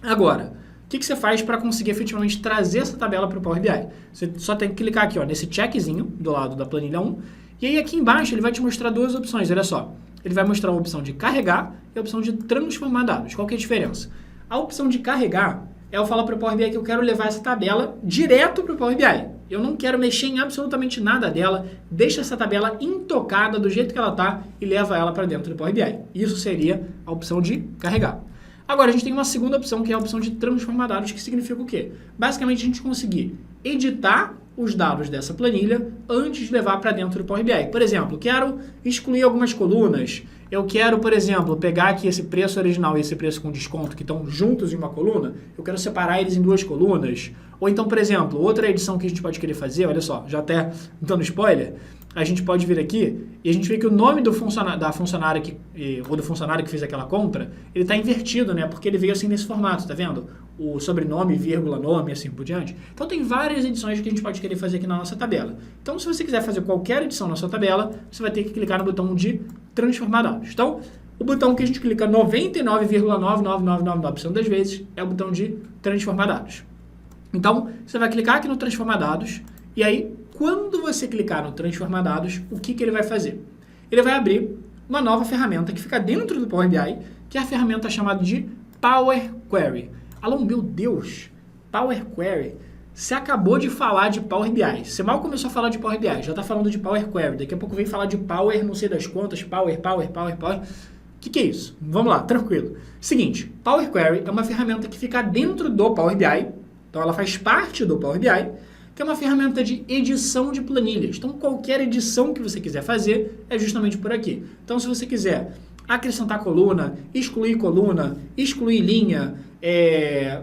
Agora, o que você faz para conseguir efetivamente trazer essa tabela para o Power BI? Você só tem que clicar aqui, ó, nesse checkzinho do lado da planilha 1, e aí aqui embaixo ele vai te mostrar duas opções, olha só. Ele vai mostrar a opção de carregar e a opção de transformar dados. Qual que é a diferença? A opção de carregar é eu falar para o Power BI que eu quero levar essa tabela direto para o Power BI. Eu não quero mexer em absolutamente nada dela, deixa essa tabela intocada do jeito que ela está e leva ela para dentro do Power BI. Isso seria a opção de carregar. Agora, a gente tem uma segunda opção, que é a opção de transformar dados, que significa o quê? Basicamente, a gente conseguir editar os dados dessa planilha antes de levar para dentro do Power BI. Por exemplo, quero excluir algumas colunas. Eu quero, por exemplo, pegar aqui esse preço original e esse preço com desconto que estão juntos em uma coluna. Eu quero separar eles em duas colunas. Ou então, por exemplo, outra edição que a gente pode querer fazer, olha só, já até dando spoiler, a gente pode vir aqui e a gente vê que o nome do funcionário que fez aquela compra, ele está invertido, né? Porque ele veio assim nesse formato, tá vendo? O sobrenome, vírgula, nome, assim por diante. Então tem várias edições que a gente pode querer fazer aqui na nossa tabela. Então se você quiser fazer qualquer edição na sua tabela, você vai ter que clicar no botão de transformar dados. Então, o botão que a gente clica 99,99999% das vezes é o botão de transformar dados. Então, você vai clicar aqui no transformar dados e aí, quando você clicar no transformar dados, o que ele vai fazer? Ele vai abrir uma nova ferramenta que fica dentro do Power BI, que é a ferramenta chamada de Power Query. Alô, meu Deus, Power Query. Você acabou de falar de Power BI. Você mal começou a falar de Power BI, já está falando de Power Query. Daqui a pouco vem falar de Power, não sei das quantas, Power. O que é isso? Vamos lá, tranquilo. Seguinte, Power Query é uma ferramenta que fica dentro do Power BI, então ela faz parte do Power BI, que é uma ferramenta de edição de planilhas. Então, qualquer edição que você quiser fazer é justamente por aqui. Então, se você quiser acrescentar coluna, excluir linha,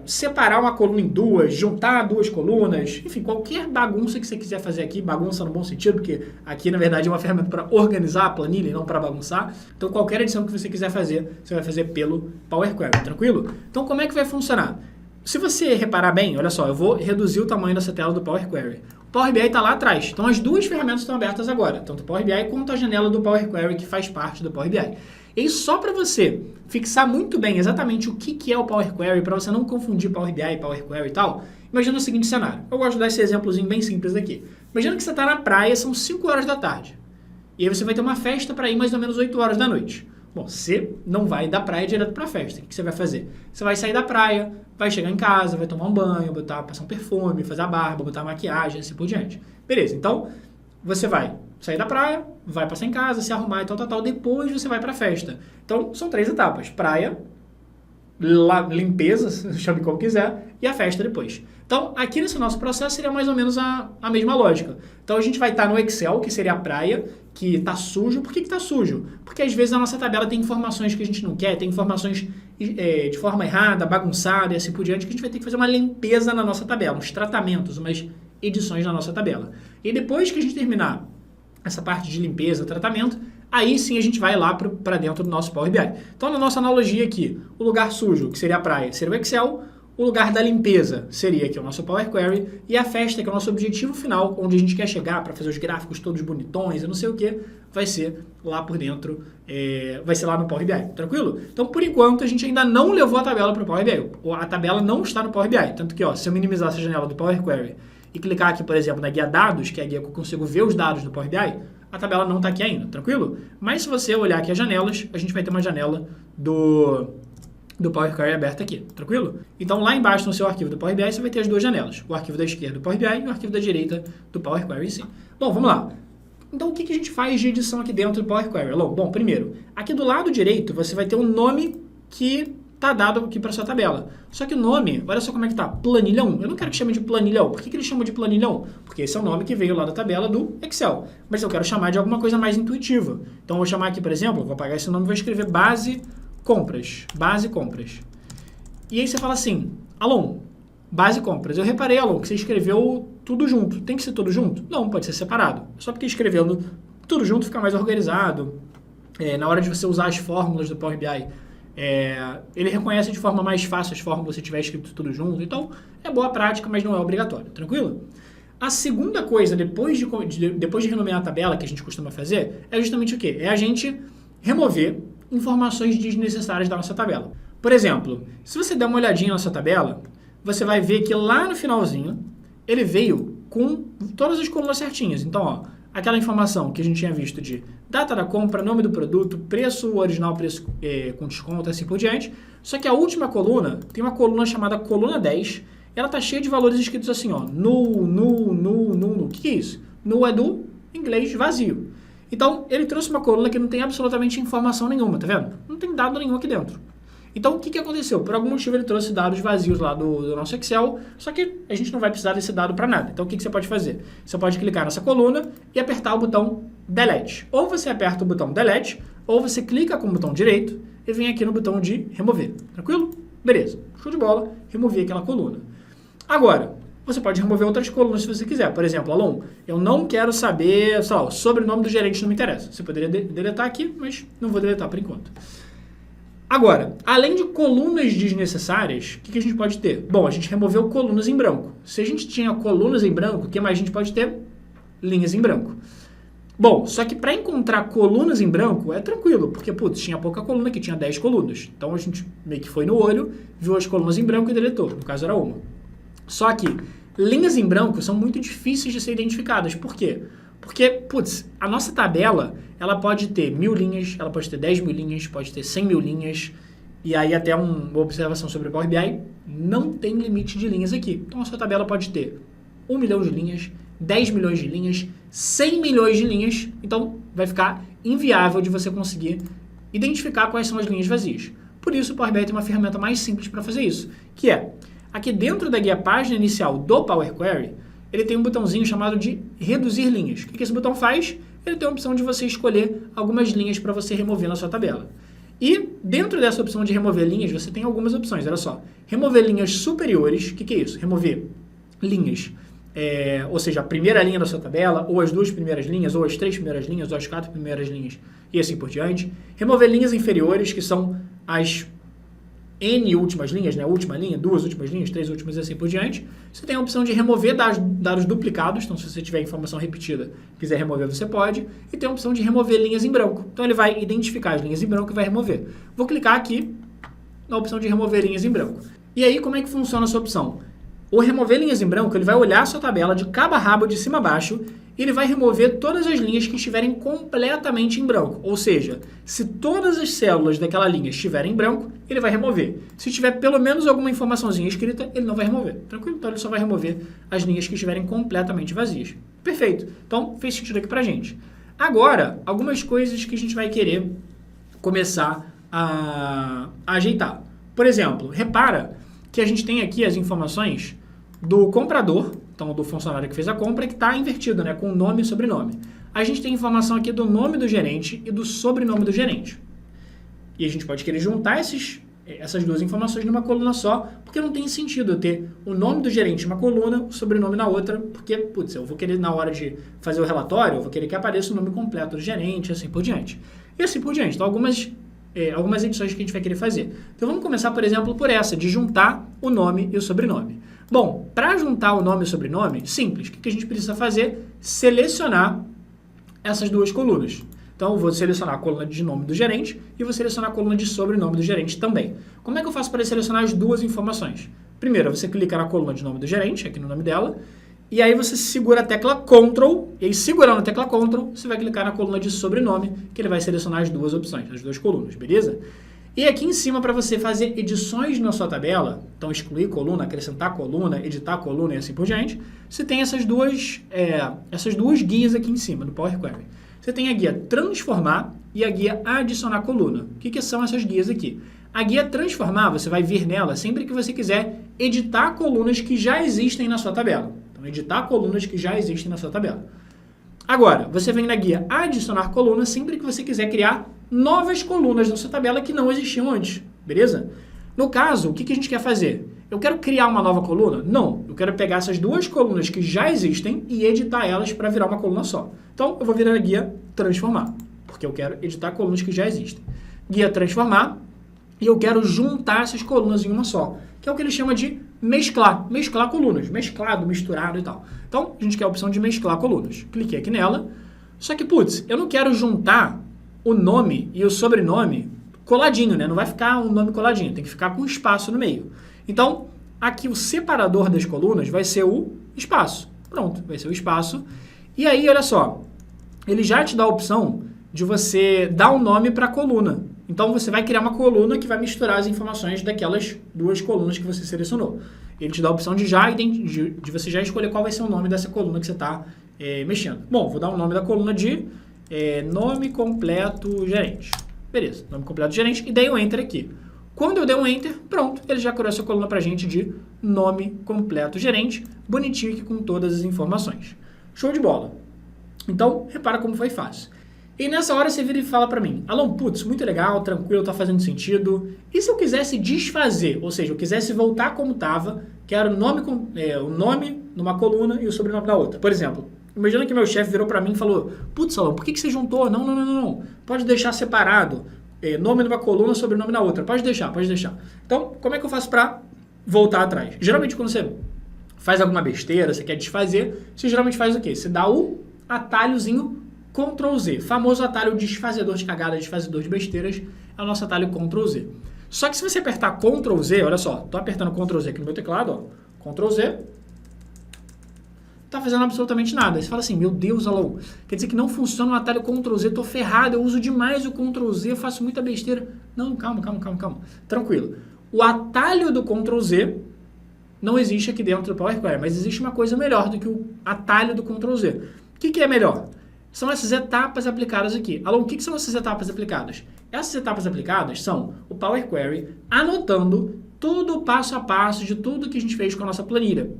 separar uma coluna em duas, juntar duas colunas, enfim, qualquer bagunça que você quiser fazer aqui, bagunça no bom sentido, porque aqui, na verdade, é uma ferramenta para organizar a planilha e não para bagunçar. Então, qualquer edição que você quiser fazer, você vai fazer pelo Power Query, tranquilo? Então, como é que vai funcionar? Se você reparar bem, olha só, eu vou reduzir o tamanho dessa tela do Power Query. O Power BI está lá atrás, então as duas ferramentas estão abertas agora, tanto o Power BI quanto a janela do Power Query que faz parte do Power BI. E aí, só para você fixar muito bem exatamente o que é o Power Query, para você não confundir Power BI, Power Query e tal, imagina o seguinte cenário. Eu gosto de dar esse exemplozinho bem simples aqui. Imagina que você está na praia, são 5 horas da tarde. E aí você vai ter uma festa para ir mais ou menos 8 horas da noite. Bom, você não vai da praia direto para a festa. O que você vai fazer? Você vai sair da praia, vai chegar em casa, vai tomar um banho, passar um perfume, fazer a barba, botar a maquiagem, assim por diante. Beleza, então você vai sair da praia, vai passar em casa, se arrumar e tal. Depois você vai para a festa. Então, são 3 etapas. Praia, limpeza, chame como quiser, e a festa depois. Então, aqui nesse nosso processo seria mais ou menos a mesma lógica. Então, a gente vai estar no Excel, que seria a praia, que está sujo. Por que está sujo? Porque às vezes a nossa tabela tem informações que a gente não quer, tem informações de forma errada, bagunçada e assim por diante, que a gente vai ter que fazer uma limpeza na nossa tabela, uns tratamentos, umas edições na nossa tabela. E depois que a gente terminar essa parte de limpeza, tratamento, aí sim a gente vai lá para dentro do nosso Power BI. Então, na nossa analogia aqui, o lugar sujo, que seria a praia, seria o Excel, o lugar da limpeza seria aqui o nosso Power Query, e a festa, que é o nosso objetivo final, onde a gente quer chegar para fazer os gráficos todos bonitões e não sei o que, vai ser lá por dentro, vai ser lá no Power BI, tranquilo? Então, por enquanto, a gente ainda não levou a tabela para o Power BI. A tabela não está no Power BI, tanto que, ó, se eu minimizar essa janela do Power Query e clicar aqui, por exemplo, na guia dados, que é a guia que eu consigo ver os dados do Power BI, a tabela não está aqui ainda, tranquilo? Mas se você olhar aqui as janelas, a gente vai ter uma janela do Power Query aberta aqui, tranquilo? Então, lá embaixo no seu arquivo do Power BI, você vai ter as 2 janelas, o arquivo da esquerda do Power BI e o arquivo da direita do Power Query em si. Bom, vamos lá. Então, o que a gente faz de edição aqui dentro do Power Query? Bom, primeiro, aqui do lado direito, você vai ter um nome que está dado aqui para sua tabela. Só que o nome, olha só como é que tá, planilhão. Eu não quero que chame de planilhão. Por que ele chama de planilhão? Porque esse é o nome que veio lá da tabela do Excel. Mas eu quero chamar de alguma coisa mais intuitiva. Então, eu vou chamar aqui, por exemplo, vou apagar esse nome e vou escrever base compras. Base compras. E aí você fala assim, Alon, base compras. Eu reparei, Alon, que você escreveu tudo junto. Tem que ser tudo junto? Não, pode ser separado. Só porque escrevendo tudo junto fica mais organizado. Na hora de você usar as fórmulas do Power BI, ele reconhece de forma mais fácil as fórmulas se tiver escrito tudo junto. Então, é boa prática, mas não é obrigatório. Tranquilo? A segunda coisa, depois de renomear a tabela, que a gente costuma fazer, é justamente o quê? É a gente remover informações desnecessárias da nossa tabela. Por exemplo, se você der uma olhadinha na sua tabela, você vai ver que lá no finalzinho, ele veio com todas as colunas certinhas. Então, ó, aquela informação que a gente tinha visto de data da compra, nome do produto, preço original, preço com desconto, assim por diante. Só que a última coluna, tem uma coluna chamada coluna 10, ela tá cheia de valores escritos assim, ó, null. O que é isso? Null é do inglês vazio. Então, ele trouxe uma coluna que não tem absolutamente informação nenhuma, tá vendo? Não tem dado nenhum aqui dentro. Então, o que aconteceu? Por algum motivo, ele trouxe dados vazios lá do nosso Excel, só que a gente não vai precisar desse dado para nada. Então, o que você pode fazer? Você pode clicar nessa coluna e apertar o botão Delete. Ou você aperta o botão Delete, ou você clica com o botão direito e vem aqui no botão de remover. Tranquilo? Beleza. Show de bola. Removi aquela coluna. Agora, você pode remover outras colunas se você quiser. Por exemplo, Alon, eu não quero saber, sei lá, o sobrenome do gerente não me interessa. Você poderia deletar aqui, mas não vou deletar por enquanto. Agora, além de colunas desnecessárias, o que a gente pode ter? Bom, a gente removeu colunas em branco. Se a gente tinha colunas em branco, o que mais a gente pode ter? Linhas em branco. Bom, só que para encontrar colunas em branco é tranquilo, porque, putz, tinha pouca coluna aqui, tinha 10 colunas. Então a gente meio que foi no olho, viu as colunas em branco e deletou. No caso era uma. Só que linhas em branco são muito difíceis de ser identificadas. Por quê? Porque, putz, a nossa tabela, ela pode ter 1000 linhas, ela pode ter 10.000 linhas, pode ter 100.000 linhas, e aí até uma observação sobre o Power BI, não tem limite de linhas aqui. Então a sua tabela pode ter 1 milhão de linhas, 10 milhões de linhas, 100 milhões de linhas, então vai ficar inviável de você conseguir identificar quais são as linhas vazias. Por isso o Power BI tem uma ferramenta mais simples para fazer isso, que é, aqui dentro da guia página inicial do Power Query, ele tem um botãozinho chamado de reduzir linhas. O que esse botão faz? Ele tem a opção de você escolher algumas linhas para você remover na sua tabela. E dentro dessa opção de remover linhas, você tem algumas opções. Olha só, remover linhas superiores. O que é isso? Remover linhas, ou seja, a primeira linha da sua tabela, ou as 2 primeiras linhas, ou as 3 primeiras linhas, ou as 4 primeiras linhas, e assim por diante. Remover linhas inferiores, que são as N últimas linhas, né? Última linha, 2 últimas linhas, 3 últimas e assim por diante. Você tem a opção de remover dados duplicados, então se você tiver informação repetida, quiser remover, você pode. E tem a opção de remover linhas em branco. Então ele vai identificar as linhas em branco e vai remover. Vou clicar aqui na opção de remover linhas em branco. E aí, como é que funciona essa opção? O remover linhas em branco, ele vai olhar a sua tabela de cabo a rabo, de cima a baixo, e ele vai remover todas as linhas que estiverem completamente em branco. Ou seja, se todas as células daquela linha estiverem em branco, ele vai remover. Se tiver pelo menos alguma informaçãozinha escrita, ele não vai remover. Tranquilo? Então ele só vai remover as linhas que estiverem completamente vazias. Perfeito. Então fez sentido aqui pra gente. Agora, algumas coisas que a gente vai querer começar a ajeitar. Por exemplo, repara que a gente tem aqui as informações do comprador, então do funcionário que fez a compra, que está invertido, né, com nome e sobrenome. A gente tem informação aqui do nome do gerente e do sobrenome do gerente. E a gente pode querer juntar essas duas informações numa coluna só, porque não tem sentido eu ter o nome do gerente em uma coluna, o sobrenome na outra, porque, putz, eu vou querer, na hora de fazer o relatório, eu vou querer que apareça o nome completo do gerente, assim por diante. E assim por diante. Então, algumas edições que a gente vai querer fazer. Então vamos começar, por exemplo, por essa, de juntar o nome e o sobrenome. Bom, para juntar o nome e o sobrenome, simples. O que a gente precisa fazer? Selecionar essas duas colunas. Então eu vou selecionar a coluna de nome do gerente e vou selecionar a coluna de sobrenome do gerente também. Como é que eu faço para selecionar as duas informações? Primeiro, você clica na coluna de nome do gerente, aqui no nome dela, e aí você segura a tecla Ctrl, e aí segurando a tecla Ctrl, você vai clicar na coluna de sobrenome, que ele vai selecionar as duas opções, as duas colunas, beleza? E aqui em cima, para você fazer edições na sua tabela, então excluir coluna, acrescentar coluna, editar coluna e assim por diante, você tem essas duas guias aqui em cima, no Power Query. Você tem a guia transformar e a guia adicionar coluna. O que são essas guias aqui? A guia transformar, você vai vir nela sempre que você quiser editar colunas que já existem na sua tabela. Então, editar colunas que já existem na sua tabela. Agora, você vem na guia adicionar coluna sempre que você quiser criar novas colunas na sua tabela que não existiam antes, beleza? No caso, o que a gente quer fazer? Eu quero criar uma nova coluna? Não, eu quero pegar essas duas colunas que já existem e editar elas para virar uma coluna só. Então, eu vou virar a guia transformar, porque eu quero editar colunas que já existem. Guia transformar, e eu quero juntar essas colunas em uma só, que é o que ele chama de mesclar colunas, mesclado, misturado e tal. Então, a gente quer a opção de mesclar colunas. Cliquei aqui nela, só que, putz, eu não quero juntar o nome e o sobrenome coladinho, né? Não vai ficar um nome coladinho, tem que ficar com espaço no meio. Então, aqui o separador das colunas vai ser o espaço. Pronto, vai ser o espaço. E aí, olha só, ele já te dá a opção de você dar um nome para a coluna. Então, você vai criar uma coluna que vai misturar as informações daquelas duas colunas que você selecionou. Ele te dá a opção de você já escolher qual vai ser o nome dessa coluna que você está mexendo. Bom, vou dar o nome da coluna de nome completo gerente. Beleza, nome completo gerente, e dei um Enter aqui. Quando eu der um Enter, pronto, ele já criou essa coluna pra gente de nome completo gerente, bonitinho aqui com todas as informações. Show de bola. Então, repara como foi fácil. E nessa hora você vira e fala pra mim, Alan, putz, muito legal, tranquilo, tá fazendo sentido. E se eu quisesse desfazer, ou seja, eu quisesse voltar como tava, que era o nome numa coluna e o sobrenome na outra. Por exemplo, imagina que meu chefe virou pra mim e falou, putz, Alan, por que você juntou? Não. Pode deixar separado. Nome numa coluna, sobrenome na outra. Pode deixar. Então, como é que eu faço para voltar atrás? Geralmente, quando você faz alguma besteira, você quer desfazer, você geralmente faz o quê? Você dá o atalhozinho Ctrl Z. Famoso atalho desfazedor de cagada, desfazedor de besteiras, é o nosso atalho Ctrl Z. Só que se você apertar Ctrl Z, olha só, tô apertando Ctrl Z aqui no meu teclado, ó, Ctrl Z, tá fazendo absolutamente nada. Aí você fala assim, meu Deus, Alô, quer dizer que não funciona o atalho Ctrl Z, tô ferrado, eu uso demais o Ctrl Z, eu faço muita besteira. Não, calma. Tranquilo. O atalho do Ctrl Z não existe aqui dentro do Power Query, mas existe uma coisa melhor do que o atalho do Ctrl Z. O que é melhor? São essas etapas aplicadas aqui. Alô, o que são essas etapas aplicadas? Essas etapas aplicadas são o Power Query anotando tudo passo a passo de tudo que a gente fez com a nossa planilha.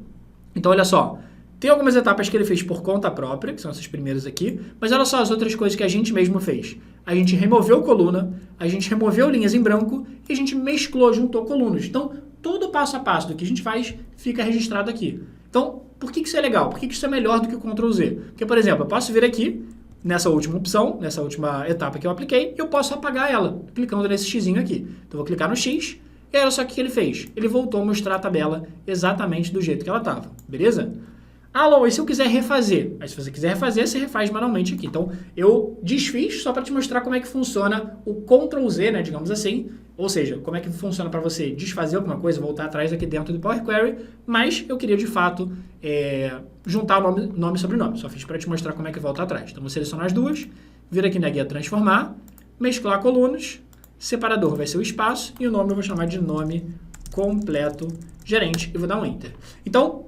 Então, olha só, tem algumas etapas que ele fez por conta própria, que são essas primeiras aqui, mas olha só as outras coisas que a gente mesmo fez. A gente removeu coluna, a gente removeu linhas em branco e a gente mesclou, juntou colunas. Então, todo passo a passo do que a gente faz fica registrado aqui. Então, por que isso é legal? Por que isso é melhor do que o Ctrl Z? Porque, por exemplo, eu posso vir aqui, nessa última opção, nessa última etapa que eu apliquei, eu posso apagar ela, clicando nesse xizinho aqui. Então, eu vou clicar no X, E aí, olha só o que ele fez. Ele voltou a mostrar a tabela exatamente do jeito que ela estava, beleza? Alô, e se eu quiser refazer? Aí se você quiser refazer, você refaz manualmente aqui. Então, eu desfiz só para te mostrar como é que funciona o Ctrl Z, né, digamos assim. Ou seja, como é que funciona para você desfazer alguma coisa, voltar atrás aqui dentro do Power Query. Mas eu queria, de fato, juntar nome e sobrenome. Só fiz para te mostrar como é que volta atrás. Então, vou selecionar as duas, vir aqui na guia Transformar, mesclar colunas, separador vai ser o espaço e o nome eu vou chamar de nome completo gerente e vou dar um Enter. Então,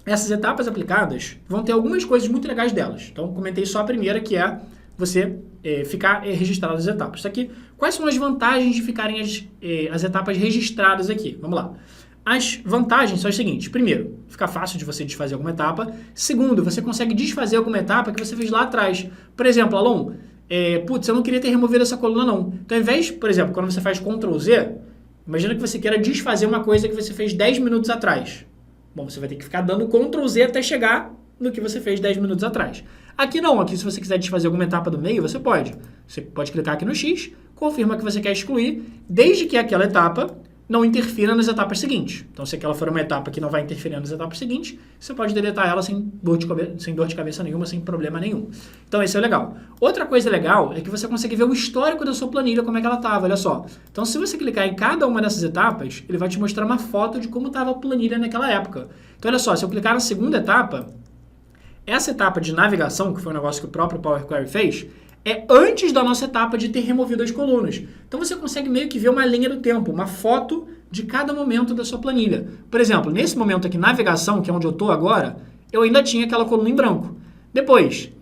essas etapas aplicadas vão ter algumas coisas muito legais delas. Então, comentei só a primeira, que é você ficar registrado as etapas. Isso aqui, quais são as vantagens de ficarem as etapas registradas aqui? Vamos lá. As vantagens são as seguintes. Primeiro, fica fácil de você desfazer alguma etapa. Segundo, você consegue desfazer alguma etapa que você fez lá atrás. Por exemplo, Alon, putz, eu não queria ter removido essa coluna não. Então, ao invés, por exemplo, quando você faz Ctrl Z, imagina que você queira desfazer uma coisa que você fez 10 minutos atrás. Bom, você vai ter que ficar dando Ctrl Z até chegar no que você fez 10 minutos atrás. Aqui não, aqui se você quiser desfazer alguma etapa do meio, você pode. Você pode clicar aqui no X, confirma que você quer excluir, desde que aquela etapa não interfira nas etapas seguintes. Então, se aquela for uma etapa que não vai interferir nas etapas seguintes, você pode deletar ela sem dor de cabeça nenhuma, sem problema nenhum. Então, esse é legal. Outra coisa legal é que você consegue ver o histórico da sua planilha, como é que ela estava, olha só. Então, se você clicar em cada uma dessas etapas, ele vai te mostrar uma foto de como estava a planilha naquela época. Então, olha só, se eu clicar na segunda etapa, essa etapa de navegação, que foi um negócio que o próprio Power Query fez, é antes da nossa etapa de ter removido as colunas. Então você consegue meio que ver uma linha do tempo, uma foto de cada momento da sua planilha. Por exemplo, nesse momento aqui, navegação, que é onde eu estou agora, eu ainda tinha aquela coluna em branco. Depois,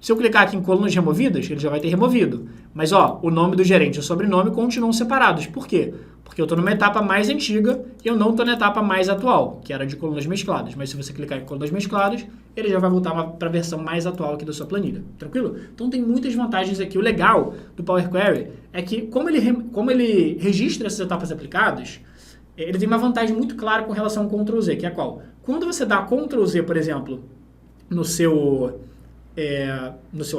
se eu clicar aqui em colunas removidas, ele já vai ter removido. Mas ó, o nome do gerente e o sobrenome continuam separados. Por quê? Porque eu estou numa etapa mais antiga e eu não estou na etapa mais atual, que era de colunas mescladas. Mas se você clicar em colunas mescladas, ele já vai voltar para a versão mais atual aqui da sua planilha. Tranquilo? Então tem muitas vantagens aqui. O legal do Power Query é que, como ele registra essas etapas aplicadas, ele tem uma vantagem muito clara com relação ao Ctrl Z, que é qual? Quando você dá Ctrl Z, por exemplo, no seu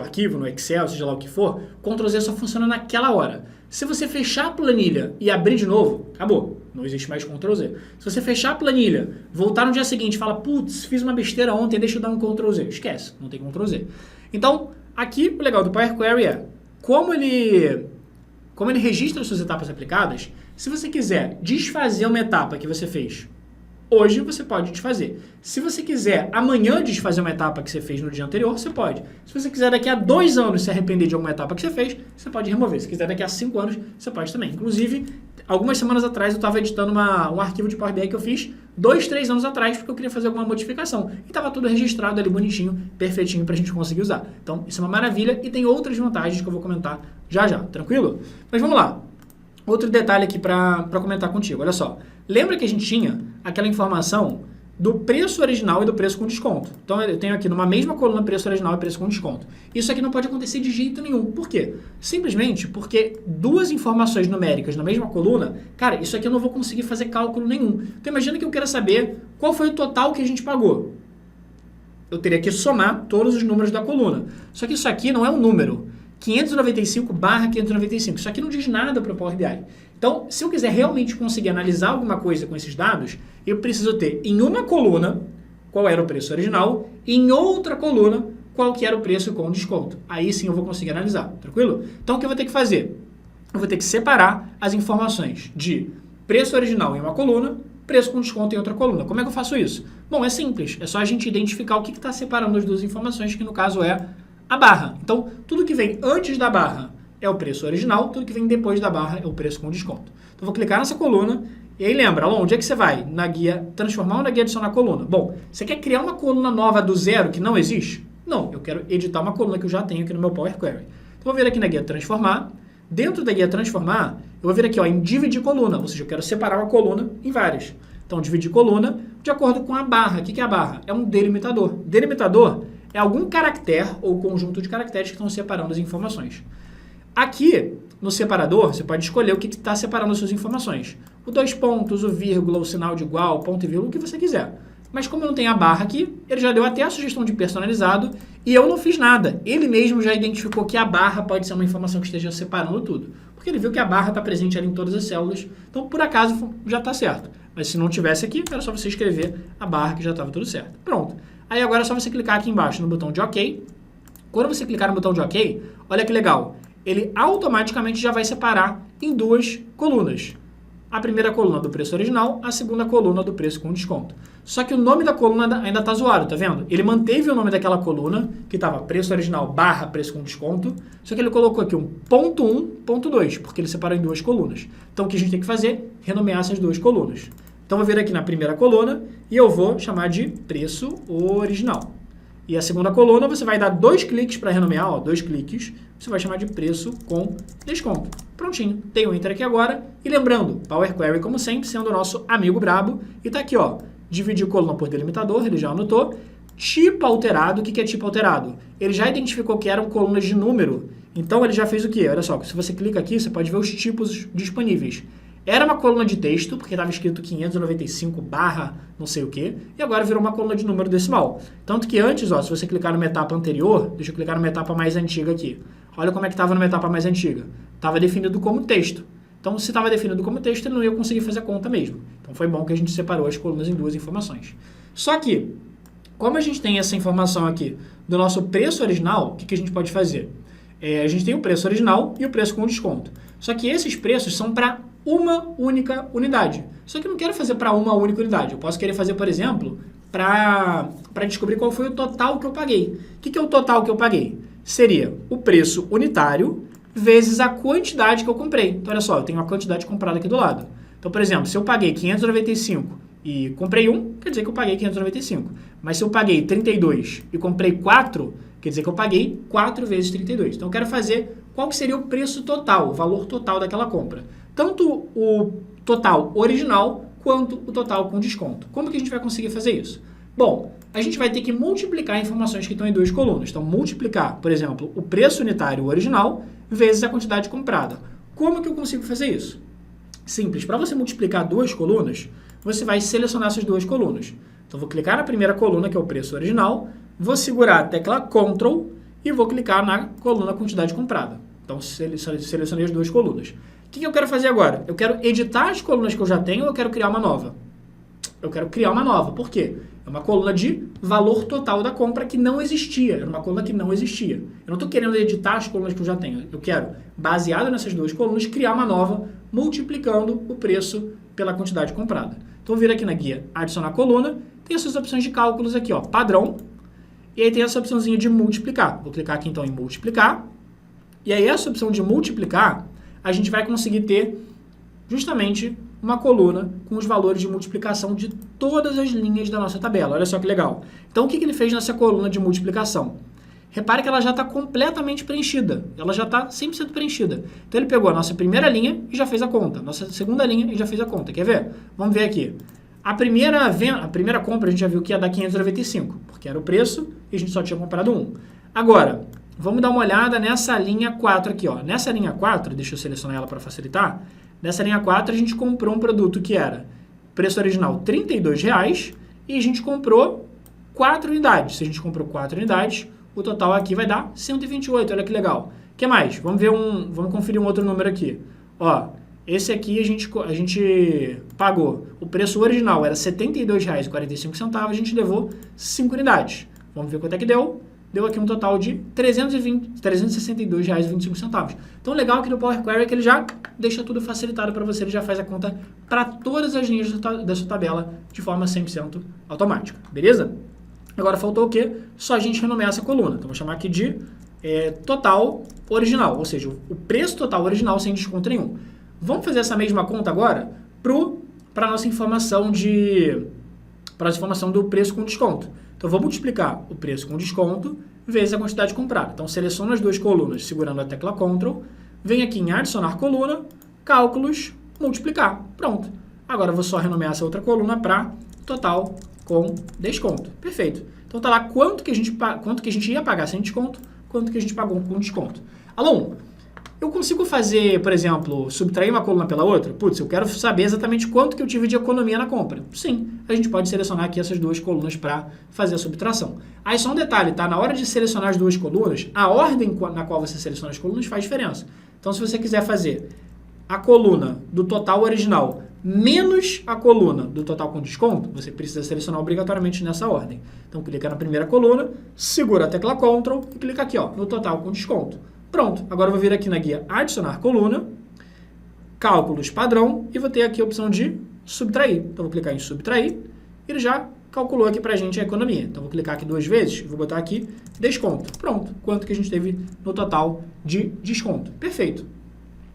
arquivo, no Excel, seja lá o que for, Ctrl Z só funciona naquela hora. Se você fechar a planilha e abrir de novo, acabou. Não existe mais Ctrl Z. Se você fechar a planilha, voltar no dia seguinte e falar, putz, fiz uma besteira ontem, deixa eu dar um Ctrl Z. Esquece, não tem Ctrl Z. Então, aqui o legal do Power Query é, como ele registra as suas etapas aplicadas, se você quiser desfazer uma etapa que você fez hoje, você pode desfazer. Se você quiser amanhã desfazer uma etapa que você fez no dia anterior, você pode. Se você quiser daqui a 2 anos se arrepender de alguma etapa que você fez, você pode remover. Se quiser daqui a 5 anos, você pode também. Inclusive, algumas semanas atrás eu estava editando um arquivo de Power BI que eu fiz 2, 3 anos atrás, porque eu queria fazer alguma modificação. E estava tudo registrado ali bonitinho, perfeitinho, para a gente conseguir usar. Então, isso é uma maravilha e tem outras vantagens que eu vou comentar já já. Tranquilo? Mas vamos lá. Outro detalhe aqui para comentar contigo. Olha só. Lembra que a gente tinha aquela informação do preço original e do preço com desconto? Então, eu tenho aqui numa mesma coluna preço original e preço com desconto. Isso aqui não pode acontecer de jeito nenhum. Por quê? Simplesmente porque duas informações numéricas na mesma coluna, cara, isso aqui eu não vou conseguir fazer cálculo nenhum. Então, imagina que eu queira saber qual foi o total que a gente pagou. Eu teria que somar todos os números da coluna. Só que isso aqui não é um número. 595/595. Isso aqui não diz nada para o Power BI. Então, se eu quiser realmente conseguir analisar alguma coisa com esses dados, eu preciso ter em uma coluna qual era o preço original e em outra coluna qual que era o preço com desconto. Aí sim eu vou conseguir analisar, tranquilo? Então, o que eu vou ter que fazer? Eu vou ter que separar as informações de preço original em uma coluna, preço com desconto em outra coluna. Como é que eu faço isso? Bom, é simples. É só a gente identificar o que está separando as duas informações, que no caso é a barra. Então, tudo que vem antes da barra é o preço original, tudo que vem depois da barra é o preço com desconto. Então, vou clicar nessa coluna e aí lembra, onde é que você vai? Na guia transformar ou na guia adicionar coluna? Bom, você quer criar uma coluna nova do zero que não existe? Não, eu quero editar uma coluna que eu já tenho aqui no meu Power Query. Então, vou vir aqui na guia transformar. Dentro da guia transformar, eu vou vir aqui em dividir coluna, ou seja, eu quero separar uma coluna em várias. Então, dividir coluna de acordo com a barra. O que é a barra? É um delimitador. Delimitador é algum caractere ou conjunto de caracteres que estão separando as informações. Aqui, no separador, você pode escolher o que está separando as suas informações. O 2 pontos, o vírgula, o sinal de igual, ponto e vírgula, o que você quiser. Mas como eu não tenho a barra aqui, ele já deu até a sugestão de personalizado e eu não fiz nada. Ele mesmo já identificou que a barra pode ser uma informação que esteja separando tudo. Por porque ele viu que a barra está presente ali em todas as células. Então, por acaso, já está certo. Mas se não tivesse aqui, era só você escrever a barra que já estava tudo certo. Pronto. Aí agora é só você clicar aqui embaixo no botão de OK. Quando você clicar no botão de OK, olha que legal. Ele automaticamente já vai separar em duas colunas. A primeira coluna do preço original, a segunda coluna do preço com desconto. Só que o nome da coluna ainda está zoado, tá vendo? Ele manteve o nome daquela coluna, que estava preço original barra preço com desconto, só que ele colocou aqui um ponto 1, ponto 2, porque ele separou em duas colunas. Então o que a gente tem que fazer? Renomear essas duas colunas. Então eu vou vir aqui na primeira coluna e eu vou chamar de preço original. E a segunda coluna você vai dar 2 cliques para renomear, ó, 2 cliques, você vai chamar de preço com desconto. Prontinho, dei um Enter aqui agora. E lembrando, Power Query, como sempre, sendo o nosso amigo brabo. E tá aqui, ó, dividir coluna por delimitador, ele já anotou. Tipo alterado, o que é tipo alterado? Ele já identificou que eram colunas de número, então ele já fez o quê? Olha só, se você clica aqui, você pode ver os tipos disponíveis. Era uma coluna de texto, porque estava escrito 595 barra não sei o quê, e agora virou uma coluna de número decimal. Tanto que antes, ó, se você clicar numa etapa anterior, deixa eu clicar numa etapa mais antiga aqui. Olha como é que estava numa etapa mais antiga. Estava definido como texto. Então, se estava definido como texto, ele não ia conseguir fazer a conta mesmo. Então, foi bom que a gente separou as colunas em duas informações. Só que, como a gente tem essa informação aqui do nosso preço original, o que a gente pode fazer? A gente tem o preço original e o preço com desconto. Só que esses preços são para uma única unidade. Só que eu não quero fazer para uma única unidade. Eu posso querer fazer, por exemplo, para descobrir qual foi o total que eu paguei. O que é o total que eu paguei? Seria o preço unitário vezes a quantidade que eu comprei. Então, olha só, eu tenho a quantidade comprada aqui do lado. Então, por exemplo, se eu paguei 595 e comprei um, quer dizer que eu paguei 595. Mas se eu paguei 32 e comprei 4, quer dizer que eu paguei 4 vezes 32. Então, eu quero fazer qual que seria o preço total, o valor total daquela compra. Tanto o total original quanto o total com desconto. Como que a gente vai conseguir fazer isso? Bom, a gente vai ter que multiplicar informações que estão em duas colunas. Então, multiplicar, por exemplo, o preço unitário original vezes a quantidade comprada. Como que eu consigo fazer isso? Simples. Para você multiplicar duas colunas, você vai selecionar essas duas colunas. Então, vou clicar na primeira coluna, que é o preço original, vou segurar a tecla Ctrl e vou clicar na coluna quantidade comprada. Então, selecionei as duas colunas. O que eu quero fazer agora? Eu quero editar as colunas que eu já tenho ou eu quero criar uma nova? Eu quero criar uma nova. Por quê? É uma coluna de valor total da compra que não existia. Era uma coluna que não existia. Eu não estou querendo editar as colunas que eu já tenho. Eu quero, baseado nessas duas colunas, criar uma nova, multiplicando o preço pela quantidade comprada. Então, eu vou vir aqui na guia adicionar coluna. Tem essas opções de cálculos aqui, ó, padrão. E aí tem essa opçãozinha de multiplicar. Vou clicar aqui, então, em multiplicar. E aí, essa opção de multiplicar, a gente vai conseguir ter justamente uma coluna com os valores de multiplicação de todas as linhas da nossa tabela. Olha só que legal. Então, o que ele fez nessa coluna de multiplicação? Repare que ela já está completamente preenchida. Ela já está 100% preenchida. Então, ele pegou a nossa primeira linha e já fez a conta. Nossa segunda linha e já fez a conta. Quer ver? Vamos ver aqui. A primeira compra a gente já viu que ia dar 595, porque era o preço e a gente só tinha comprado um. Agora, vamos dar uma olhada nessa linha 4 aqui, ó. Nessa linha 4, deixa eu selecionar ela para facilitar. Nessa linha 4, a gente comprou um produto que era preço original R$ 32,00 e a gente comprou 4 unidades. Se a gente comprou 4 unidades, o total aqui vai dar 128. Olha que legal. O que mais? Vamos conferir um outro número aqui. Ó, esse aqui a gente pagou. O preço original era R$ 72,45, a gente levou 5 unidades. Vamos ver quanto é que deu. Deu aqui um total de R$ 362,25. Então, o legal aqui do Power Query é que ele já deixa tudo facilitado para você, ele já faz a conta para todas as linhas da sua tabela de forma 100% automática, beleza? Agora faltou o quê? Só a gente renomear essa coluna. Então, vou chamar aqui de total original, ou seja, o preço total original sem desconto nenhum. Vamos fazer essa mesma conta agora para a nossa informação do preço com desconto. Então, eu vou multiplicar o preço com desconto vezes a quantidade comprada. Então, seleciono as duas colunas segurando a tecla Ctrl, venho aqui em adicionar coluna, cálculos, multiplicar. Pronto. Agora, eu vou só renomear essa outra coluna para total com desconto. Perfeito. Então, tá lá quanto que a gente ia pagar sem desconto, quanto que a gente pagou com desconto. Aluno, eu consigo fazer, por exemplo, subtrair uma coluna pela outra? Putz, eu quero saber exatamente quanto que eu tive de economia na compra. Sim, a gente pode selecionar aqui essas duas colunas para fazer a subtração. Aí só um detalhe, tá? Na hora de selecionar as duas colunas, a ordem na qual você seleciona as colunas faz diferença. Então, se você quiser fazer a coluna do total original menos a coluna do total com desconto, você precisa selecionar obrigatoriamente nessa ordem. Então, clica na primeira coluna, segura a tecla Ctrl e clica aqui, ó, no total com desconto. Pronto, agora eu vou vir aqui na guia adicionar coluna, cálculos padrão e vou ter aqui a opção de subtrair. Então, vou clicar em subtrair e ele já calculou aqui pra gente a economia. Então, vou clicar aqui 2 vezes e vou botar aqui desconto. Pronto, quanto que a gente teve no total de desconto. Perfeito.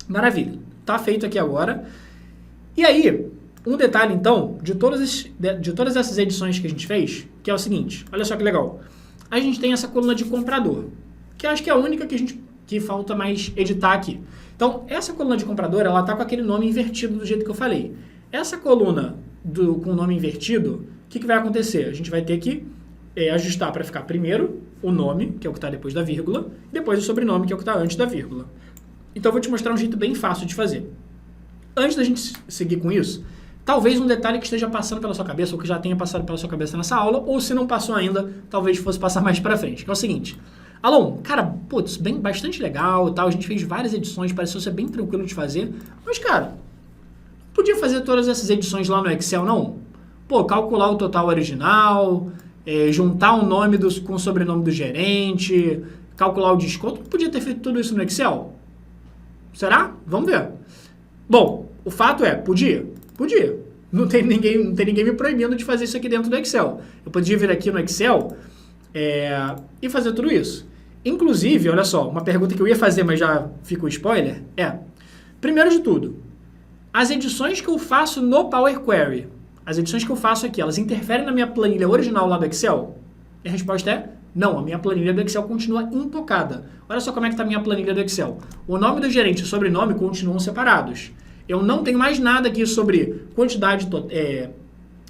Maravilha. Tá feito aqui agora. E aí, um detalhe então, de todas essas edições que a gente fez, que é o seguinte, olha só que legal. A gente tem essa coluna de comprador, que acho que é a única que falta mais editar aqui. Então, essa coluna de comprador, ela tá com aquele nome invertido do jeito que eu falei. Essa coluna com o nome invertido, o que vai acontecer? A gente vai ter que ajustar para ficar primeiro o nome, que é o que está depois da vírgula, e depois o sobrenome, que é o que está antes da vírgula. Então, eu vou te mostrar um jeito bem fácil de fazer. Antes da gente seguir com isso, talvez um detalhe que esteja passando pela sua cabeça, ou que já tenha passado pela sua cabeça nessa aula, ou se não passou ainda, talvez fosse passar mais para frente, que é o seguinte. Alon, cara, putz, bastante legal e tal, a gente fez várias edições, pareceu ser bem tranquilo de fazer, mas, cara, não podia fazer todas essas edições lá no Excel, não? Pô, calcular o total original, juntar o nome com o sobrenome do gerente, calcular o desconto, não podia ter feito tudo isso no Excel? Será? Vamos ver. Bom, o fato é, podia? Podia. Não tem ninguém me proibindo de fazer isso aqui dentro do Excel. Eu podia vir aqui no Excel e fazer tudo isso. Inclusive, olha só, uma pergunta que eu ia fazer, mas já ficou spoiler, primeiro de tudo, as edições que eu faço no Power Query, as edições que eu faço aqui, elas interferem na minha planilha original lá do Excel? E a resposta é não, a minha planilha do Excel continua intocada. Olha só como é que está a minha planilha do Excel. O nome do gerente e o sobrenome continuam separados. Eu não tenho mais nada aqui sobre quantidade,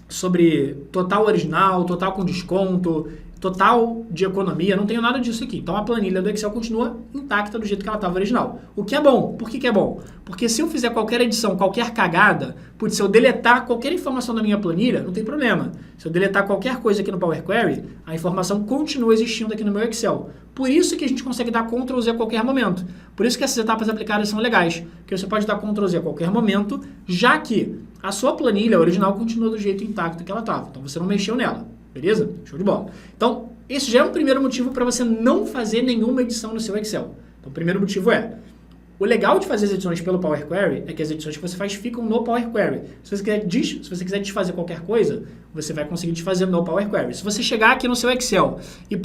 sobre total original, total com desconto, total de economia, não tenho nada disso aqui. Então a planilha do Excel continua intacta do jeito que ela estava original. O que é bom. Por que é bom? Porque se eu fizer qualquer edição, qualquer cagada, se eu deletar qualquer informação da minha planilha, não tem problema. Se eu deletar qualquer coisa aqui no Power Query, a informação continua existindo aqui no meu Excel. Por isso que a gente consegue dar Ctrl Z a qualquer momento. Por isso que essas etapas aplicadas são legais. Porque você pode dar Ctrl Z a qualquer momento, já que a sua planilha original continua do jeito intacto que ela estava. Então você não mexeu nela. Beleza? Show de bola. Então, esse já é um primeiro motivo para você não fazer nenhuma edição no seu Excel. Então, o primeiro motivo o legal de fazer as edições pelo Power Query é que as edições que você faz ficam no Power Query. Se você quiser desfazer qualquer coisa, você vai conseguir desfazer no Power Query. Se você chegar aqui no seu Excel e,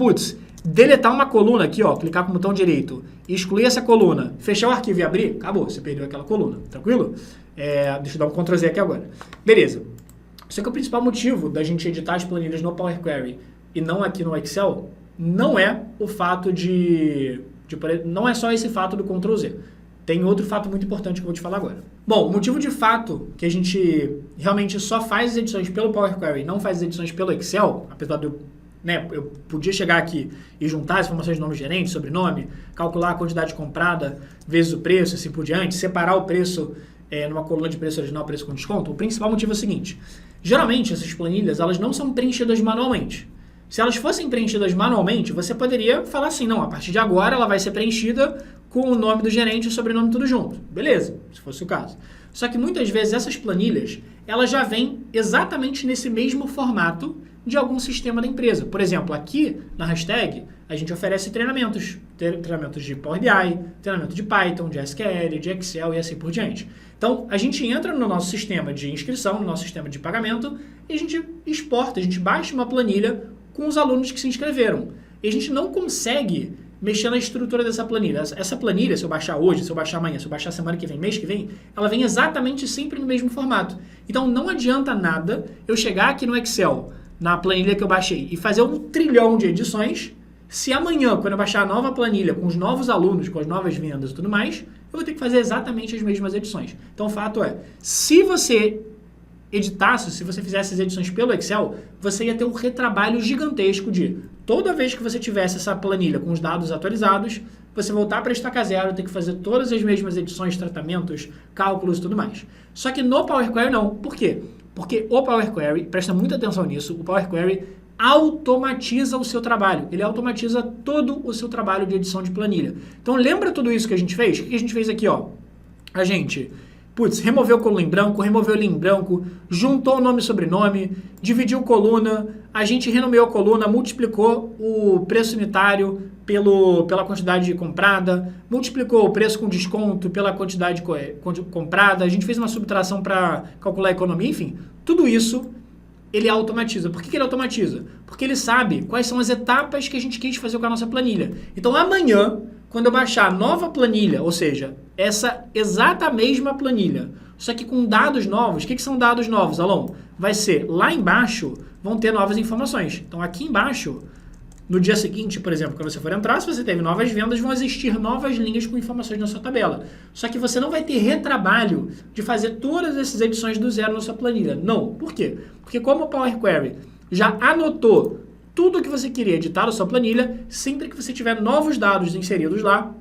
deletar uma coluna aqui, ó, clicar com o botão direito e excluir essa coluna, fechar o arquivo e abrir, acabou, você perdeu aquela coluna. Tranquilo? Deixa eu dar um Ctrl Z aqui agora. Beleza. Só que o principal motivo da gente editar as planilhas no Power Query e não aqui no Excel não é o fato não é só esse fato do Ctrl Z. Tem outro fato muito importante que eu vou te falar agora. Bom, o motivo de fato que a gente realmente só faz as edições pelo Power Query e não faz as edições pelo Excel, apesar de eu podia chegar aqui e juntar as informações de nome do gerente, sobrenome, calcular a quantidade comprada vezes o preço, assim por diante, separar o preço numa coluna de preço original, preço com desconto. O principal motivo é o seguinte: geralmente essas planilhas elas não são preenchidas manualmente. Se elas fossem preenchidas manualmente, você poderia falar assim, não, a partir de agora ela vai ser preenchida com o nome do gerente e o sobrenome tudo junto. Beleza, se fosse o caso. Só que muitas vezes essas planilhas, elas já vêm exatamente nesse mesmo formato de algum sistema da empresa. Por exemplo, aqui na hashtag, a gente oferece treinamentos de Power BI, treinamento de Python, de SQL, de Excel e assim por diante. Então, a gente entra no nosso sistema de inscrição, no nosso sistema de pagamento, e a gente exporta, a gente baixa uma planilha com os alunos que se inscreveram. E a gente não consegue mexer na estrutura dessa planilha. Essa planilha, se eu baixar hoje, se eu baixar amanhã, se eu baixar semana que vem, mês que vem, ela vem exatamente sempre no mesmo formato. Então, não adianta nada eu chegar aqui no Excel, na planilha que eu baixei, e fazer 1 trilhão de edições, se amanhã, quando eu baixar a nova planilha, com os novos alunos, com as novas vendas e tudo mais, eu vou ter que fazer exatamente as mesmas edições. Então, o fato se você editasse, se você fizesse as edições pelo Excel, você ia ter um retrabalho gigantesco de toda vez que você tivesse essa planilha com os dados atualizados, você voltar para a estaca zero, ter que fazer todas as mesmas edições, tratamentos, cálculos e tudo mais. Só que no Power Query não. Por quê? Porque o Power Query, presta muita atenção nisso, o Power Query automatiza o seu trabalho. Ele automatiza todo o seu trabalho de edição de planilha. Então lembra tudo isso que a gente fez? O que a gente fez aqui, ó? A gente, removeu coluna em branco, removeu linha em branco, juntou o nome e sobrenome, dividiu coluna, a gente renomeou a coluna, multiplicou o preço unitário pela quantidade comprada, multiplicou o preço com desconto pela quantidade comprada, a gente fez uma subtração para calcular a economia, enfim, tudo isso ele automatiza. Por que ele automatiza? Porque ele sabe quais são as etapas que a gente quis fazer com a nossa planilha. Então amanhã, quando eu baixar a nova planilha, ou seja, essa exata mesma planilha, só que com dados novos, o que são dados novos, Alon? Vai ser lá embaixo, vão ter novas informações. Então aqui embaixo, no dia seguinte, por exemplo, quando você for entrar, se você teve novas vendas, vão existir novas linhas com informações na sua tabela. Só que você não vai ter retrabalho de fazer todas essas edições do zero na sua planilha. Não. Por quê? Porque como o Power Query já anotou tudo o que você queria editar na sua planilha, sempre que você tiver novos dados inseridos lá,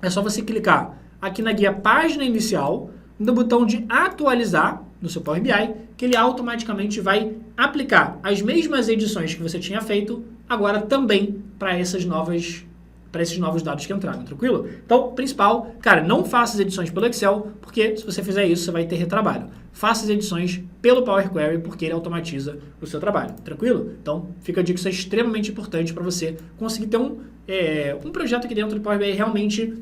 é só você clicar aqui na guia página inicial, no botão de atualizar no seu Power BI, que ele automaticamente vai aplicar as mesmas edições que você tinha feito, agora também para esses novos dados que entraram, tranquilo? Então, principal, cara, não faça as edições pelo Excel, porque se você fizer isso, você vai ter retrabalho. Faça as edições pelo Power Query, porque ele automatiza o seu trabalho, tranquilo? Então, fica a dica, isso é extremamente importante para você conseguir ter um projeto aqui dentro do Power BI realmente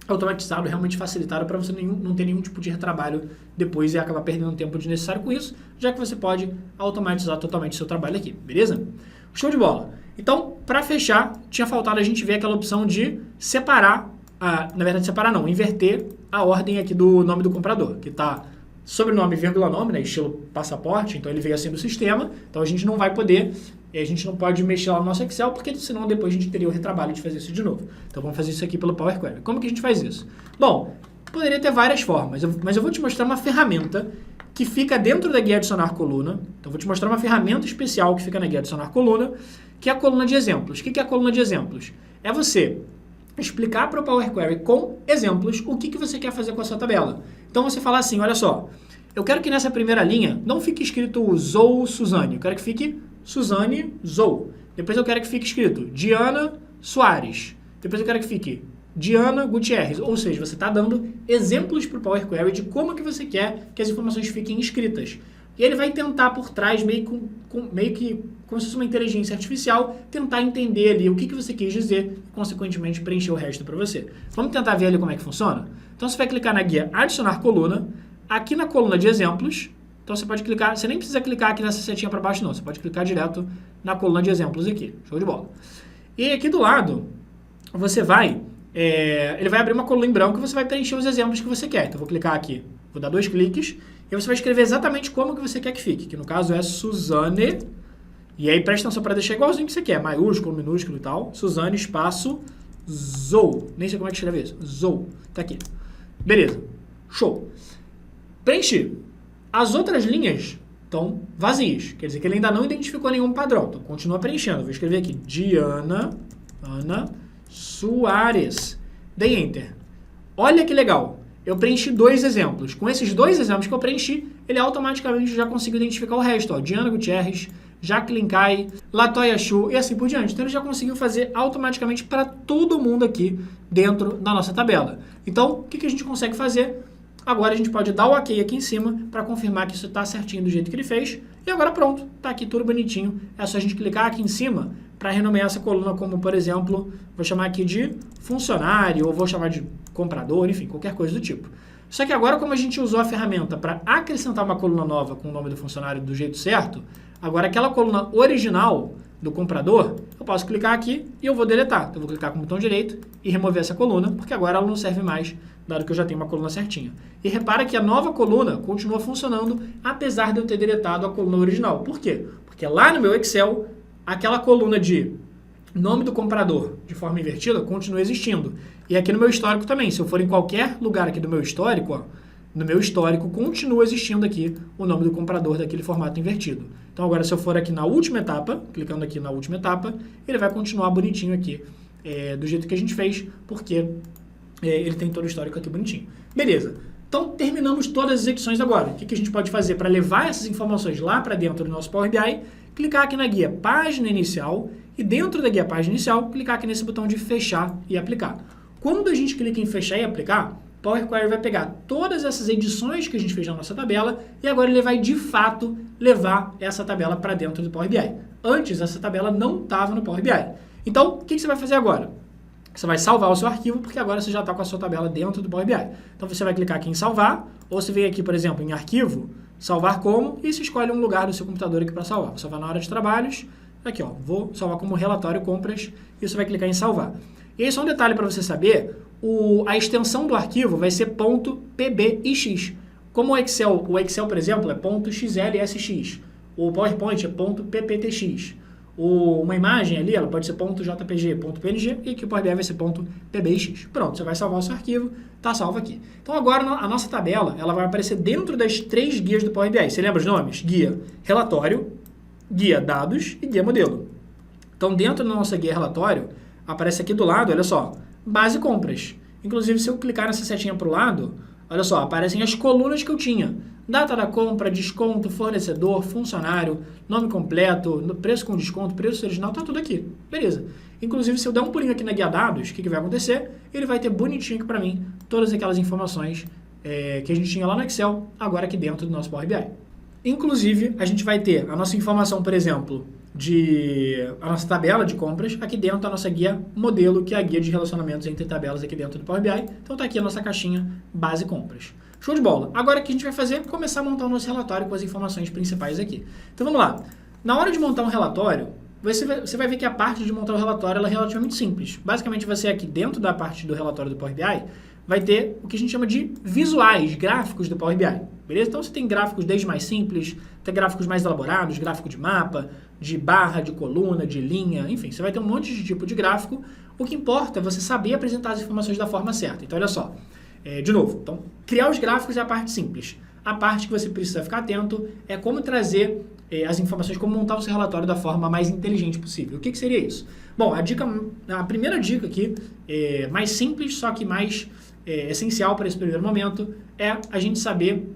automatizado, realmente facilitado, para você não ter nenhum tipo de retrabalho depois e acabar perdendo tempo desnecessário com isso, já que você pode automatizar totalmente o seu trabalho aqui, beleza? Show de bola! Então, para fechar, tinha faltado a gente ver aquela opção de separar, na verdade separar não, inverter a ordem aqui do nome do comprador, que está sobrenome, vírgula nome, né, estilo passaporte, então ele veio assim do sistema, então a gente não vai poder, a gente não pode mexer lá no nosso Excel, porque senão depois a gente teria o retrabalho de fazer isso de novo. Então vamos fazer isso aqui pelo Power Query. Como que a gente faz isso? Bom, poderia ter várias formas, mas eu vou te mostrar uma ferramenta que fica dentro da guia adicionar coluna. Então eu vou te mostrar uma ferramenta especial que fica na guia adicionar coluna, que é a coluna de exemplos. O que é a coluna de exemplos? É você explicar para o Power Query com exemplos o que você quer fazer com a sua tabela. Então você fala assim, olha só, eu quero que nessa primeira linha não fique escrito Zou Suzane, eu quero que fique Suzane Zou. Depois eu quero que fique escrito Diana Soares. Depois eu quero que fique Diana Gutierrez. Ou seja, você está dando exemplos para o Power Query de como que você quer que as informações fiquem escritas. E ele vai tentar por trás, meio que como se fosse uma inteligência artificial, tentar entender ali o que você quis dizer e, consequentemente, preencher o resto para você. Vamos tentar ver ali como é que funciona? Então, você vai clicar na guia Adicionar coluna, aqui na coluna de exemplos. Então, você pode clicar, você nem precisa clicar aqui nessa setinha para baixo, não. Você pode clicar direto na coluna de exemplos aqui. Show de bola. E aqui do lado, você vai... ele vai abrir uma coluna em branco e você vai preencher os exemplos que você quer. Então, eu vou clicar aqui, vou dar 2 cliques, e você vai escrever exatamente como que você quer que fique, que no caso é Suzane, e aí presta atenção para deixar igualzinho que você quer, maiúsculo, minúsculo e tal, Suzane, espaço, Zou, nem sei como é que escreve isso, Zou, tá aqui. Beleza, show. Preenchi. As outras linhas estão vazias, quer dizer que ele ainda não identificou nenhum padrão, então continua preenchendo. Vou escrever aqui, Diana, Ana, Soares, dei Enter. Olha que legal. Eu preenchi 2 exemplos. Com esses 2 exemplos que eu preenchi, ele automaticamente já conseguiu identificar o resto. Ó, Diana Gutierrez, Jacqueline Kai, Latoya Chu e assim por diante. Então ele já conseguiu fazer automaticamente para todo mundo aqui dentro da nossa tabela. Então, o que a gente consegue fazer? Agora a gente pode dar o OK aqui em cima para confirmar que isso está certinho do jeito que ele fez. E agora pronto, está aqui tudo bonitinho. É só a gente clicar aqui em cima para renomear essa coluna como, por exemplo, vou chamar aqui de funcionário ou vou chamar de comprador, enfim, qualquer coisa do tipo. Só que agora, como a gente usou a ferramenta para acrescentar uma coluna nova com o nome do funcionário do jeito certo, agora aquela coluna original do comprador, eu posso clicar aqui e eu vou deletar. Então, eu vou clicar com o botão direito e remover essa coluna, porque agora ela não serve mais, dado que eu já tenho uma coluna certinha. E repara que a nova coluna continua funcionando, apesar de eu ter deletado a coluna original. Por quê? Porque lá no meu Excel, aquela coluna de nome do comprador de forma invertida continua existindo. E aqui no meu histórico também, se eu for em qualquer lugar aqui do meu histórico, ó, no meu histórico continua existindo aqui o nome do comprador daquele formato invertido. Então agora se eu for aqui na última etapa, clicando aqui na última etapa, ele vai continuar bonitinho aqui, do jeito que a gente fez, porque ele tem todo o histórico aqui bonitinho. Beleza. Então terminamos todas as edições agora. O que a gente pode fazer para levar essas informações lá para dentro do nosso Power BI? clicar aqui na guia Página Inicial e dentro da guia Página Inicial, clicar aqui nesse botão de fechar e aplicar. Quando a gente clica em fechar e aplicar, Power Query vai pegar todas essas edições que a gente fez na nossa tabela e agora ele vai, de fato, levar essa tabela para dentro do Power BI. Antes, essa tabela não estava no Power BI. Então, o que você vai fazer agora? Você vai salvar o seu arquivo, porque agora você já está com a sua tabela dentro do Power BI. Então, você vai clicar aqui em salvar, ou você vem aqui, por exemplo, em arquivo, salvar como, e você escolhe um lugar do seu computador aqui para salvar. Vou salvar na área de trabalhos, aqui ó, vou salvar como relatório compras, e você vai clicar em salvar. E aí, só um detalhe para você saber, a extensão do arquivo vai ser .pbix. Como o Excel, por exemplo, é .xlsx, o PowerPoint é .pptx. Uma imagem ali, ela pode ser .jpg, .png, e aqui o Power BI vai ser .pbix. Pronto, você vai salvar o seu arquivo, tá salvo aqui. Então agora a nossa tabela, ela vai aparecer dentro das 3 guias do Power BI. Você lembra os nomes? Guia relatório, guia dados e guia modelo. Então dentro da nossa guia relatório, aparece aqui do lado, olha só, base compras. Inclusive, se eu clicar nessa setinha para o lado, olha só, aparecem as colunas que eu tinha. Data da compra, desconto, fornecedor, funcionário, nome completo, preço com desconto, preço original, tá tudo aqui. Beleza. Inclusive, se eu der um pulinho aqui na guia dados, o que vai acontecer? Ele vai ter bonitinho aqui para mim todas aquelas informações que a gente tinha lá no Excel, agora aqui dentro do nosso Power BI. Inclusive, a gente vai ter a nossa informação, por exemplo, a nossa tabela de compras aqui dentro da nossa guia modelo, que é a guia de relacionamentos entre tabelas aqui dentro do Power BI. Então tá aqui a nossa caixinha base compras. Show de bola. Agora o que a gente vai fazer é começar a montar o nosso relatório com as informações principais aqui. Então vamos lá. Na hora de montar um relatório, você vai ver que a parte de montar o relatório ela é relativamente simples. Basicamente você aqui dentro da parte do relatório do Power BI vai ter o que a gente chama de visuais, gráficos do Power BI. Beleza? Então você tem gráficos desde mais simples, até gráficos mais elaborados, gráfico de mapa, de barra, de coluna, de linha, enfim, você vai ter um monte de tipo de gráfico. O que importa é você saber apresentar as informações da forma certa. Então olha só, de novo, então, criar os gráficos é a parte simples. A parte que você precisa ficar atento é como trazer as informações, como montar o seu relatório da forma mais inteligente possível. O que seria isso? Bom, a primeira dica aqui, mais simples, só que mais essencial para esse primeiro momento, é a gente saber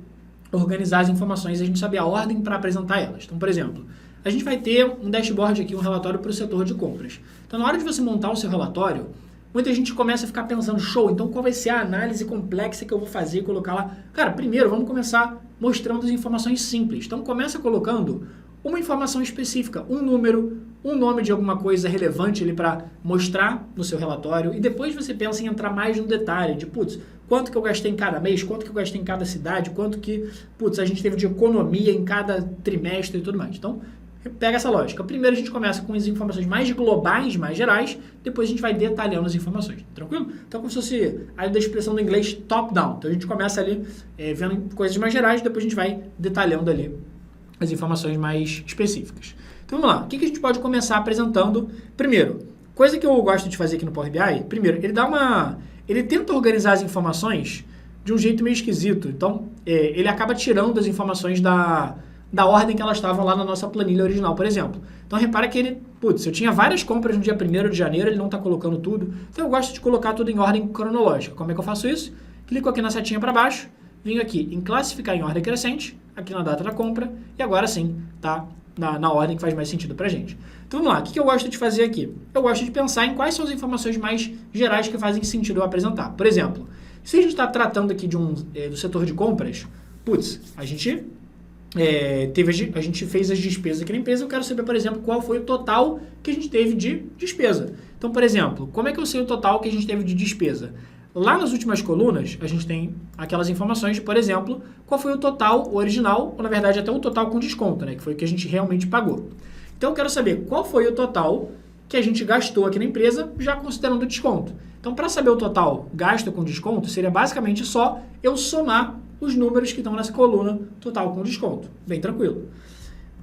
organizar as informações, a gente saber a ordem para apresentar elas. Então, por exemplo, a gente vai ter um dashboard aqui, um relatório para o setor de compras. Então, na hora de você montar o seu relatório, muita gente começa a ficar pensando, show, então qual vai ser a análise complexa que eu vou fazer e colocar lá? Cara, primeiro vamos começar mostrando as informações simples. Então começa colocando uma informação específica, um número, um nome de alguma coisa relevante ali para mostrar no seu relatório e depois você pensa em entrar mais no detalhe de, putz, quanto que eu gastei em cada mês, quanto que eu gastei em cada cidade, quanto que, putz, a gente teve de economia em cada trimestre e tudo mais. Então, pega essa lógica. Primeiro a gente começa com as informações mais globais, mais gerais, depois a gente vai detalhando as informações. Tranquilo? Então, como se fosse a da expressão do inglês top-down. Então, a gente começa ali vendo coisas mais gerais, depois a gente vai detalhando ali as informações mais específicas. Então, vamos lá. O que a gente pode começar apresentando? Primeiro, coisa que eu gosto de fazer aqui no Power BI, primeiro, ele tenta organizar as informações de um jeito meio esquisito. Então, ele acaba tirando as informações da ordem que elas estavam lá na nossa planilha original, por exemplo. Então, repara que eu tinha várias compras no dia 1º de janeiro, ele não está colocando tudo. Então, eu gosto de colocar tudo em ordem cronológica. Como é que eu faço isso? Clico aqui na setinha para baixo, venho aqui em classificar em ordem crescente, aqui na data da compra, e agora sim, tá na ordem que faz mais sentido para a gente. Então, vamos lá. O que eu gosto de fazer aqui? Eu gosto de pensar em quais são as informações mais gerais que fazem sentido eu apresentar. Por exemplo, se a gente está tratando aqui do setor de compras, a gente fez as despesas aqui na empresa, eu quero saber, por exemplo, qual foi o total que a gente teve de despesa. Então, por exemplo, como é que eu sei o total que a gente teve de despesa? Lá nas últimas colunas, a gente tem aquelas informações de, por exemplo, qual foi o total original, ou na verdade até o total com desconto, né, que foi o que a gente realmente pagou. Então, eu quero saber qual foi o total que a gente gastou aqui na empresa, já considerando o desconto. Então, para saber o total gasto com desconto, seria basicamente só eu somar os números que estão nessa coluna total com desconto. Bem tranquilo.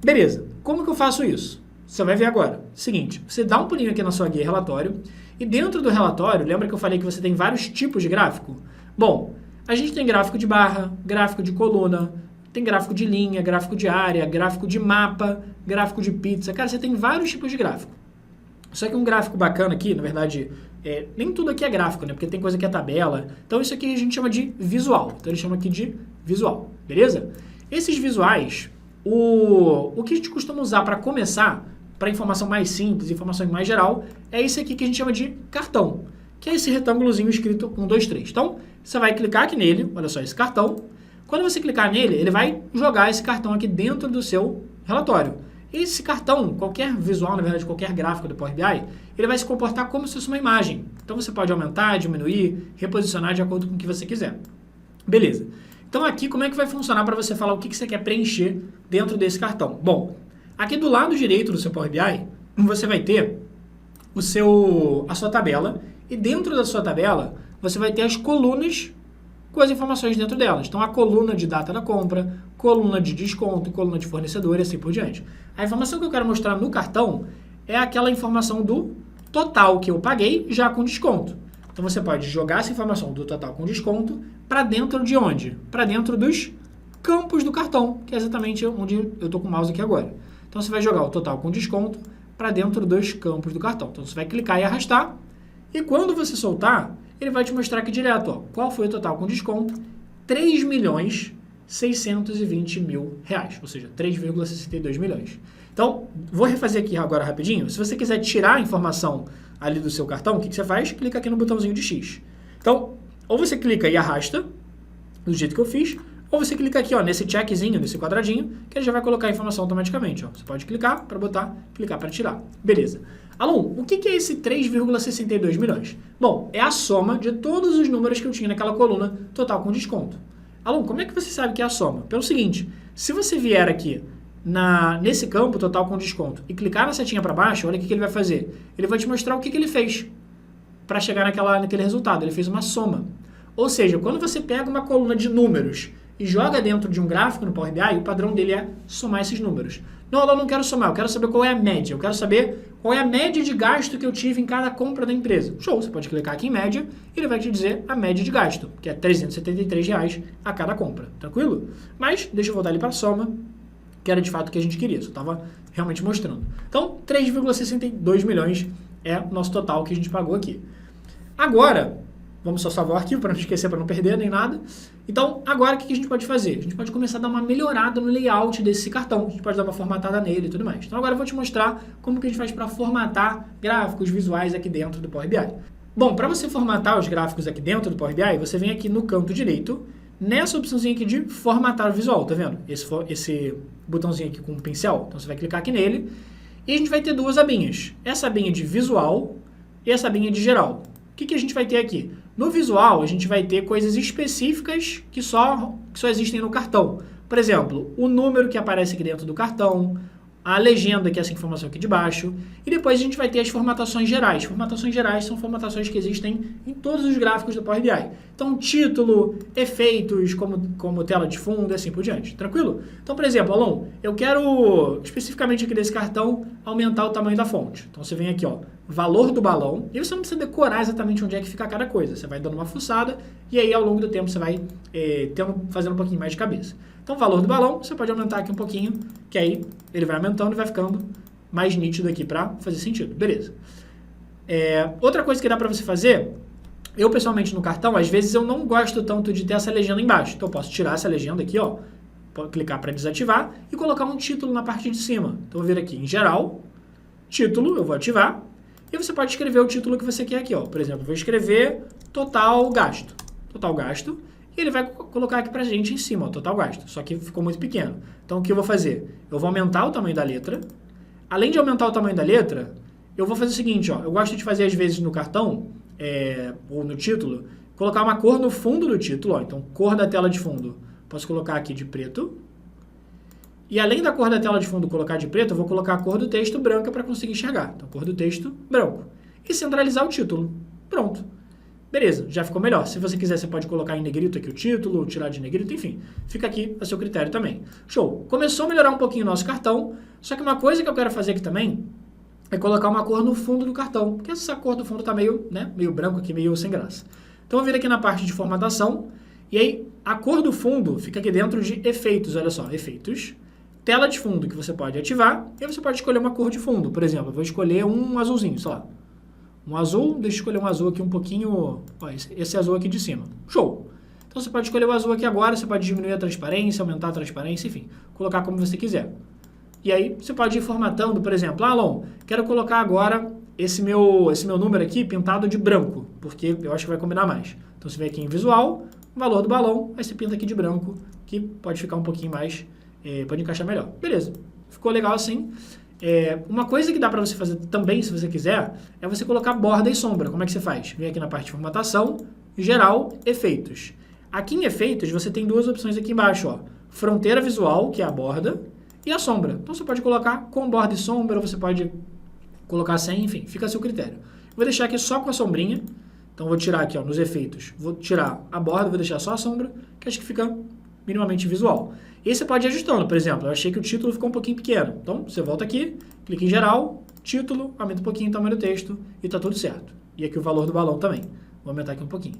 Beleza. Como que eu faço isso? Você vai ver agora. Seguinte, você dá um pulinho aqui na sua guia relatório e dentro do relatório, lembra que eu falei que você tem vários tipos de gráfico? Bom, a gente tem gráfico de barra, gráfico de coluna, tem gráfico de linha, gráfico de área, gráfico de mapa, gráfico de pizza. Cara, você tem vários tipos de gráfico. Só que um gráfico bacana aqui, na verdade, nem tudo aqui é gráfico, né? Porque tem coisa que é tabela. Então, isso aqui a gente chama de visual. Então, ele chama aqui de visual, beleza? Esses visuais, O que a gente costuma usar para começar, para informação mais simples, informação mais geral, é esse aqui que a gente chama de cartão, que é esse retângulozinho escrito 1, 2, 3. Então, você vai clicar aqui nele, olha só, esse cartão. Quando você clicar nele, ele vai jogar esse cartão aqui dentro do seu relatório. Esse cartão, qualquer visual, na verdade, qualquer gráfico do Power BI, ele vai se comportar como se fosse uma imagem. Então, você pode aumentar, diminuir, reposicionar de acordo com o que você quiser. Beleza. Então, aqui, como é que vai funcionar para você falar o que você quer preencher dentro desse cartão? Bom, aqui do lado direito do seu Power BI, você vai ter a sua tabela, e dentro da sua tabela, você vai ter as colunas com as informações dentro delas. Então, a coluna de data da compra, coluna de desconto, coluna de fornecedor e assim por diante. A informação que eu quero mostrar no cartão é aquela informação do total que eu paguei já com desconto. Então, você pode jogar essa informação do total com desconto para dentro de onde? Para dentro dos campos do cartão, que é exatamente onde eu estou com o mouse aqui agora. Então, você vai jogar o total com desconto para dentro dos campos do cartão. Então, você vai clicar e arrastar, e quando você soltar, ele vai te mostrar aqui direto, ó, qual foi o total com desconto, R$3.620.000, ou seja, 3,62 milhões. Então, vou refazer aqui agora rapidinho. Se você quiser tirar a informação ali do seu cartão, o que você faz? Clica aqui no botãozinho de X. Então, ou você clica e arrasta, do jeito que eu fiz, ou você clica aqui, ó, nesse checkzinho, nesse quadradinho, que ele já vai colocar a informação automaticamente. Ó. Você pode clicar para botar, clicar para tirar. Beleza. Aluno, o que é esse 3,62 milhões? Bom, é a soma de todos os números que eu tinha naquela coluna total com desconto. Aluno, como é que você sabe que é a soma? Pelo seguinte, se você vier aqui nesse campo total com desconto e clicar na setinha para baixo, olha o que ele vai fazer. Ele vai te mostrar o que ele fez para chegar naquele resultado. Ele fez uma soma. Ou seja, quando você pega uma coluna de números e joga dentro de um gráfico no Power BI, o padrão dele é somar esses números. Não, eu não quero somar, eu quero saber qual é a média. Eu quero saber qual é a média de gasto que eu tive em cada compra da empresa. Show, você pode clicar aqui em média e ele vai te dizer a média de gasto, que é R$373 a cada compra. Tranquilo? Mas, deixa eu voltar ali para a soma, que era de fato o que a gente queria. Só estava realmente mostrando. Então, 3,62 milhões é o nosso total que a gente pagou aqui. Agora, vamos só salvar o arquivo para não esquecer, para não perder nem nada. Então, agora o que a gente pode fazer? A gente pode começar a dar uma melhorada no layout desse cartão. A gente pode dar uma formatada nele e tudo mais. Então, agora eu vou te mostrar como que a gente faz para formatar gráficos visuais aqui dentro do Power BI. Bom, para você formatar os gráficos aqui dentro do Power BI, você vem aqui no canto direito, nessa opçãozinha aqui de formatar o visual, tá vendo? Esse botãozinho aqui com um pincel. Então, você vai clicar aqui nele e a gente vai ter duas abinhas. Essa abinha de visual e essa abinha de geral. O que a gente vai ter aqui? No visual, a gente vai ter coisas específicas que só existem no cartão. Por exemplo, o número que aparece aqui dentro do cartão, a legenda, que é essa informação aqui de baixo, e depois a gente vai ter as formatações gerais. Formatações gerais são formatações que existem em todos os gráficos do Power BI. Então, título, efeitos, como tela de fundo e assim por diante. Tranquilo? Então, por exemplo, Alon, eu quero, especificamente aqui desse cartão, aumentar o tamanho da fonte. Então, você vem aqui, ó, valor do balão, e você não precisa decorar exatamente onde é que fica cada coisa. Você vai dando uma fuçada, e aí, ao longo do tempo, você vai fazendo um pouquinho mais de cabeça. Então, o valor do balão, você pode aumentar aqui um pouquinho, que aí ele vai aumentando e vai ficando mais nítido aqui para fazer sentido. Beleza. Outra coisa que dá para você fazer, eu pessoalmente no cartão, às vezes eu não gosto tanto de ter essa legenda embaixo. Então, eu posso tirar essa legenda aqui, ó, clicar para desativar e colocar um título na parte de cima. Então, eu vou vir aqui em geral, título, eu vou ativar, e você pode escrever o título que você quer aqui, ó. Por exemplo, eu vou escrever total gasto. Total gasto. E ele vai colocar aqui pra gente em cima, ó, total gasto. Só que ficou muito pequeno. Então, o que eu vou fazer? Eu vou aumentar o tamanho da letra. Além de aumentar o tamanho da letra, eu vou fazer o seguinte, ó. Eu gosto de fazer, às vezes, no cartão, ou no título, colocar uma cor no fundo do título, ó. Então, cor da tela de fundo. Posso colocar aqui de preto. E além da cor da tela de fundo colocar de preto, eu vou colocar a cor do texto branca para conseguir enxergar. Então, cor do texto branco. E centralizar o título. Pronto. Beleza, já ficou melhor. Se você quiser, você pode colocar em negrito aqui o título, ou tirar de negrito, enfim. Fica aqui a seu critério também. Show! Começou a melhorar um pouquinho o nosso cartão, só que uma coisa que eu quero fazer aqui também é colocar uma cor no fundo do cartão, porque essa cor do fundo está meio branco aqui, meio sem graça. Então, eu vou vir aqui na parte de formatação, e aí a cor do fundo fica aqui dentro de efeitos, olha só, efeitos. Tela de fundo que você pode ativar, e aí você pode escolher uma cor de fundo. Por exemplo, eu vou escolher um azulzinho, sei lá. Um azul, deixa eu escolher um azul aqui um pouquinho, ó, esse azul aqui de cima. Show! Então você pode escolher o azul aqui agora, você pode diminuir a transparência, aumentar a transparência, enfim, colocar como você quiser. E aí você pode ir formatando, por exemplo, Alon, quero colocar agora esse meu número aqui pintado de branco, porque eu acho que vai combinar mais. Então você vem aqui em visual, valor do balão, aí você pinta aqui de branco, que pode ficar um pouquinho mais, pode encaixar melhor. Beleza, ficou legal assim. Uma coisa que dá para você fazer também, se você quiser, é você colocar borda e sombra. Como é que você faz? Vem aqui na parte de formatação, geral, efeitos. Aqui em efeitos, você tem duas opções aqui embaixo, ó. Fronteira visual, que é a borda, e a sombra. Então você pode colocar com borda e sombra, você pode colocar sem, enfim, fica a seu critério. Vou deixar aqui só com a sombrinha. Então vou tirar aqui, ó, nos efeitos, vou tirar a borda, vou deixar só a sombra, que acho que fica minimamente visual. E aí você pode ir ajustando, por exemplo, eu achei que o título ficou um pouquinho pequeno. Então você volta aqui, clica em geral, título, aumenta um pouquinho o tamanho do texto e tá tudo certo. E aqui o valor do balão também. Vou aumentar aqui um pouquinho.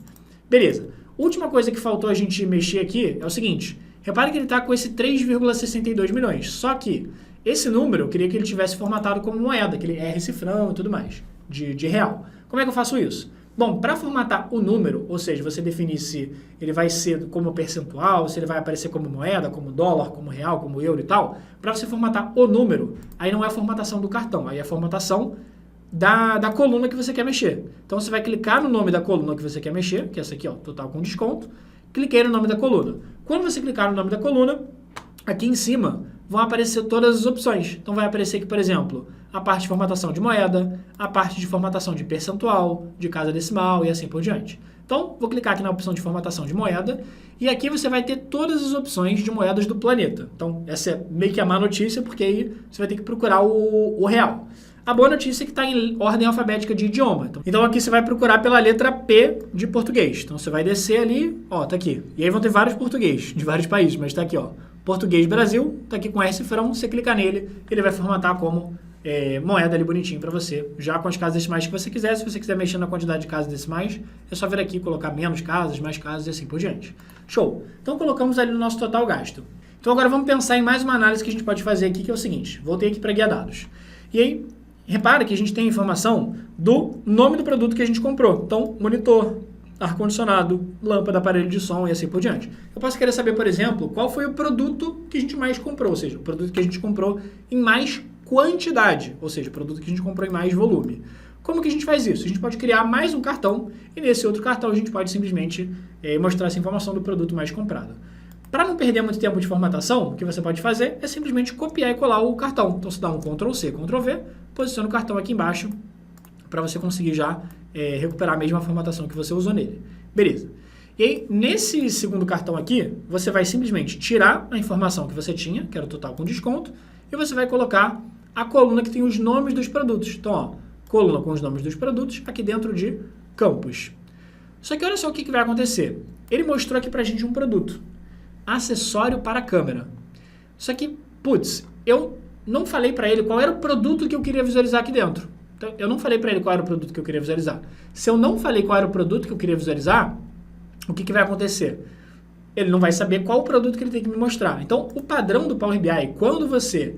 Beleza. Última coisa que faltou a gente mexer aqui é o seguinte. Repare que ele está com esse 3,62 milhões. Só que esse número eu queria que ele tivesse formatado como moeda, que ele R cifrão e tudo mais, de real. Como é que eu faço isso? Bom, para formatar o número, ou seja, você definir se ele vai ser como percentual, se ele vai aparecer como moeda, como dólar, como real, como euro e tal, para você formatar o número, aí não é a formatação do cartão, aí é a formatação da coluna que você quer mexer. Então você vai clicar no nome da coluna que você quer mexer, que é essa aqui, ó, total com desconto, cliquei no nome da coluna. Quando você clicar no nome da coluna, aqui em cima vão aparecer todas as opções. Então vai aparecer aqui, por exemplo, a parte de formatação de moeda, a parte de formatação de percentual, de casa decimal e assim por diante. Então, vou clicar aqui na opção de formatação de moeda e aqui você vai ter todas as opções de moedas do planeta. Então, essa é meio que a má notícia, porque aí você vai ter que procurar o real. A boa notícia é que está em ordem alfabética de idioma. Então, aqui você vai procurar pela letra P de português. Então, você vai descer ali, ó, tá aqui. E aí vão ter vários português de vários países, mas tá aqui, ó. Português Brasil, tá aqui com R cifrão, você clica nele, ele vai formatar como moeda ali bonitinho para você, já com as casas decimais que você quiser. Se você quiser mexer na quantidade de casas decimais, é só vir aqui colocar menos casas, mais casas e assim por diante. Show! Então colocamos ali no nosso total gasto. Então agora vamos pensar em mais uma análise que a gente pode fazer aqui, que é o seguinte. Voltei aqui para guia dados. E aí, repara que a gente tem a informação do nome do produto que a gente comprou. Então, monitor, ar-condicionado, lâmpada, aparelho de som e assim por diante. Eu posso querer saber, por exemplo, qual foi o produto que a gente mais comprou, ou seja, o produto que a gente comprou em mais quantidade, ou seja, o produto que a gente comprou em mais volume. Como que a gente faz isso? A gente pode criar mais um cartão e nesse outro cartão a gente pode simplesmente mostrar essa informação do produto mais comprado. Para não perder muito tempo de formatação, o que você pode fazer é simplesmente copiar e colar o cartão. Então você dá um Ctrl+C, Ctrl+V, posiciona o cartão aqui embaixo para você conseguir já recuperar a mesma formatação que você usou nele. Beleza. E aí, nesse segundo cartão aqui, você vai simplesmente tirar a informação que você tinha, que era o total com desconto, e você vai colocar a coluna que tem os nomes dos produtos. Então, ó, coluna com os nomes dos produtos, aqui dentro de campos. Só que olha só o que vai acontecer. Ele mostrou aqui pra gente um produto. Acessório para a câmera. Só que, putz, eu não falei para ele qual era o produto que eu queria visualizar aqui dentro. Então, eu não falei para ele qual era o produto que eu queria visualizar. Se eu não falei qual era o produto que eu queria visualizar, o que vai acontecer? Ele não vai saber qual o produto que ele tem que me mostrar. Então, o padrão do Power BI, quando você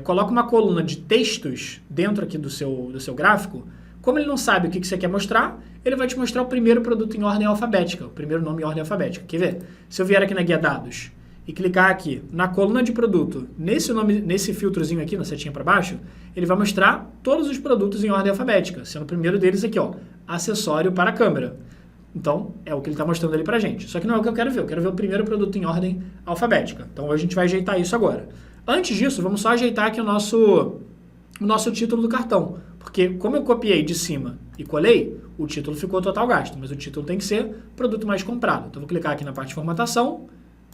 coloca uma coluna de textos dentro aqui do seu gráfico, como ele não sabe o que você quer mostrar, ele vai te mostrar o primeiro produto em ordem alfabética, o primeiro nome em ordem alfabética. Quer ver? Se eu vier aqui na guia dados e clicar aqui na coluna de produto, nesse filtrozinho aqui, na setinha para baixo, ele vai mostrar todos os produtos em ordem alfabética, sendo o primeiro deles aqui, ó, acessório para a câmera. Então, é o que ele está mostrando ali para a gente. Só que não é o que eu quero ver. Eu quero ver o primeiro produto em ordem alfabética. Então, a gente vai ajeitar isso agora. Antes disso, vamos só ajeitar aqui o nosso título do cartão. Porque, como eu copiei de cima e colei, o título ficou total gasto. Mas o título tem que ser produto mais comprado. Então, vou clicar aqui na parte de formatação,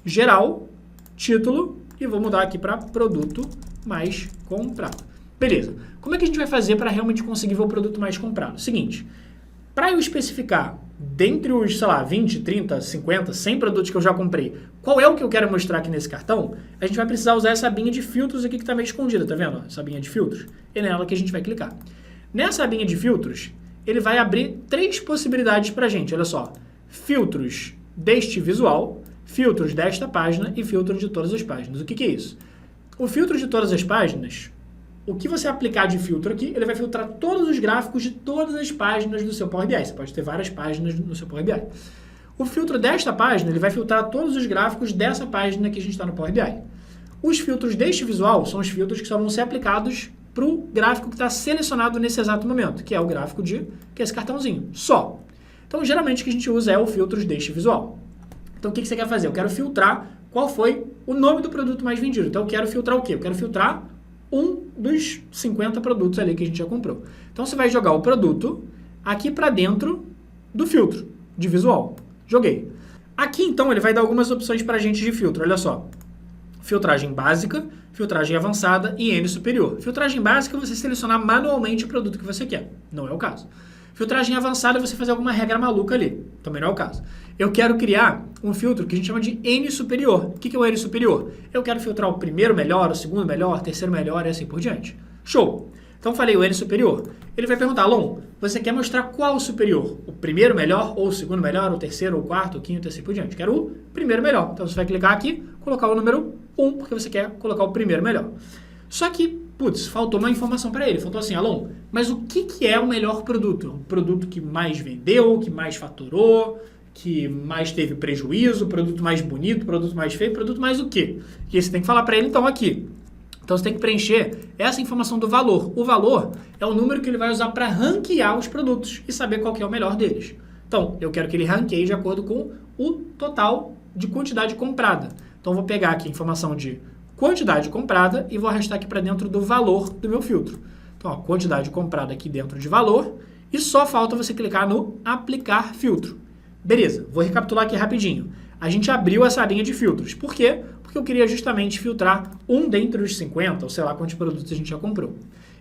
geral, título, e vou mudar aqui para produto mais comprado. Beleza. Como é que a gente vai fazer para realmente conseguir ver o produto mais comprado? Seguinte, para eu especificar dentre os, sei lá, 20, 30, 50, 100 produtos que eu já comprei, qual é o que eu quero mostrar aqui nesse cartão, a gente vai precisar usar essa abinha de filtros aqui que está meio escondida, tá vendo? Essa abinha de filtros. É nela que a gente vai clicar. Nessa abinha de filtros, ele vai abrir 3 possibilidades para a gente, olha só. Filtros deste visual, filtros desta página e filtros de todas as páginas. O que é isso? O filtro de todas as páginas, o que você aplicar de filtro aqui, ele vai filtrar todos os gráficos de todas as páginas do seu Power BI. Você pode ter várias páginas no seu Power BI. O filtro desta página ele vai filtrar todos os gráficos dessa página que a gente está no Power BI. Os filtros deste visual são os filtros que só vão ser aplicados para o gráfico que está selecionado nesse exato momento, que é o gráfico que é esse cartãozinho, só. Então, geralmente, o que a gente usa é o filtro deste visual. Então, o que você quer fazer? Eu quero filtrar qual foi o nome do produto mais vendido. Então, eu quero filtrar o quê? Eu quero filtrar um dos 50 produtos ali que a gente já comprou. Então, você vai jogar o produto aqui para dentro do filtro de visual. Joguei. Aqui, então, ele vai dar algumas opções para a gente de filtro. Olha só. Filtragem básica, filtragem avançada e N superior. Filtragem básica é você selecionar manualmente o produto que você quer. Não é o caso. Filtragem avançada é você fazer alguma regra maluca ali. Também não é o caso. Eu quero criar um filtro que a gente chama de N superior. O que é o N superior? Eu quero filtrar o primeiro melhor, o segundo melhor, o terceiro melhor e assim por diante. Show! Então falei o N superior. Ele vai perguntar, Alon, você quer mostrar qual o superior? O primeiro melhor, ou o segundo melhor, o terceiro, ou o quarto, o quinto e assim por diante. Quero o primeiro melhor. Então você vai clicar aqui, colocar o número 1, porque você quer colocar o primeiro melhor. Só que, putz, faltou uma informação para ele. Faltou assim, Alon, mas o que é o melhor produto? O produto que mais vendeu, que mais faturou, que mais teve prejuízo, produto mais bonito, produto mais feio, produto mais o quê? E você tem que falar para ele, então, aqui. Então, você tem que preencher essa informação do valor. O valor é o número que ele vai usar para ranquear os produtos e saber qual que é o melhor deles. Então, eu quero que ele ranqueie de acordo com o total de quantidade comprada. Então, vou pegar aqui a informação de quantidade comprada e vou arrastar aqui para dentro do valor do meu filtro. Então, ó, quantidade comprada aqui dentro de valor e só falta você clicar no aplicar filtro. Beleza, vou recapitular aqui rapidinho. A gente abriu essa linha de filtros. Por quê? Porque eu queria justamente filtrar um dentre os 50, ou sei lá quantos produtos a gente já comprou.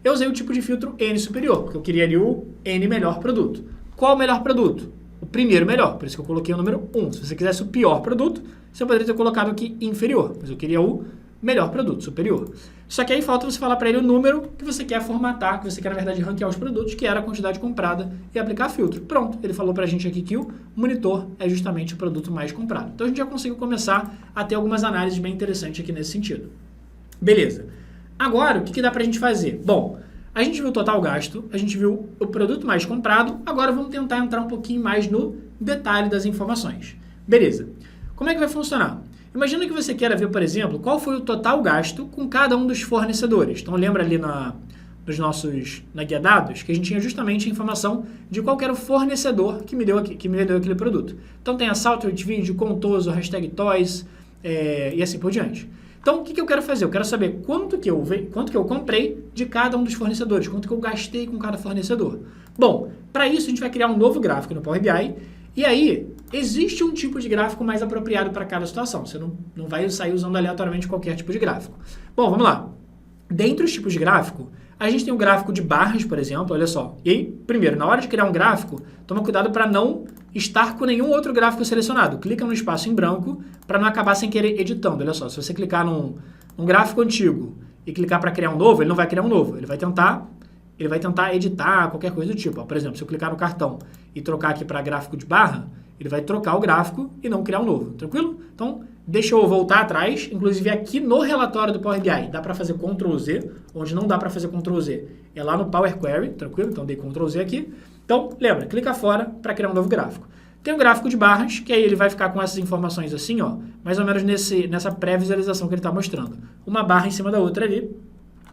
Eu usei o tipo de filtro N superior, porque eu queria ali o N melhor produto. Qual o melhor produto? O primeiro melhor, por isso que eu coloquei o número 1. Se você quisesse o pior produto, você poderia ter colocado aqui inferior, mas eu queria o melhor produto, superior. Só que aí falta você falar para ele o número que você quer formatar, que você quer, na verdade, ranquear os produtos, que era a quantidade comprada, e aplicar filtro. Pronto, ele falou para a gente aqui que o monitor é justamente o produto mais comprado. Então, a gente já conseguiu começar a ter algumas análises bem interessantes aqui nesse sentido. Beleza. Agora, o que dá para a gente fazer? Bom, a gente viu o total gasto, a gente viu o produto mais comprado, agora vamos tentar entrar um pouquinho mais no detalhe das informações. Beleza. Como é que vai funcionar? Imagina que você queira ver, por exemplo, qual foi o total gasto com cada um dos fornecedores. Então, lembra ali na guia dados que a gente tinha justamente a informação de qual era o fornecedor que me deu aquele produto. Então, tem a Saltwitch Video, Contoso, hashtag Toys e assim por diante. Então, o que eu quero fazer? Eu quero saber quanto que eu comprei de cada um dos fornecedores, quanto que eu gastei com cada fornecedor. Bom, para isso a gente vai criar um novo gráfico no Power BI. E aí, existe um tipo de gráfico mais apropriado para cada situação. Você não vai sair usando aleatoriamente qualquer tipo de gráfico. Bom, vamos lá. Dentre os tipos de gráfico, a gente tem o gráfico de barras, por exemplo, olha só. E aí, primeiro, na hora de criar um gráfico, toma cuidado para não estar com nenhum outro gráfico selecionado. Clica no espaço em branco para não acabar sem querer editando. Olha só, se você clicar num gráfico antigo e clicar para criar um novo, ele não vai criar um novo. Ele vai tentar editar qualquer coisa do tipo. Ó, por exemplo, se eu clicar no cartão e trocar aqui para gráfico de barra, ele vai trocar o gráfico e não criar um novo. Tranquilo? Então, deixa eu voltar atrás. Inclusive, aqui no relatório do Power BI, dá para fazer Ctrl Z. Onde não dá para fazer Ctrl Z é lá no Power Query. Tranquilo? Então, dei Ctrl Z aqui. Então, lembra, clica fora para criar um novo gráfico. Tem um gráfico de barras, que aí ele vai ficar com essas informações assim, ó, mais ou menos nessa pré-visualização que ele está mostrando. Uma barra em cima da outra ali.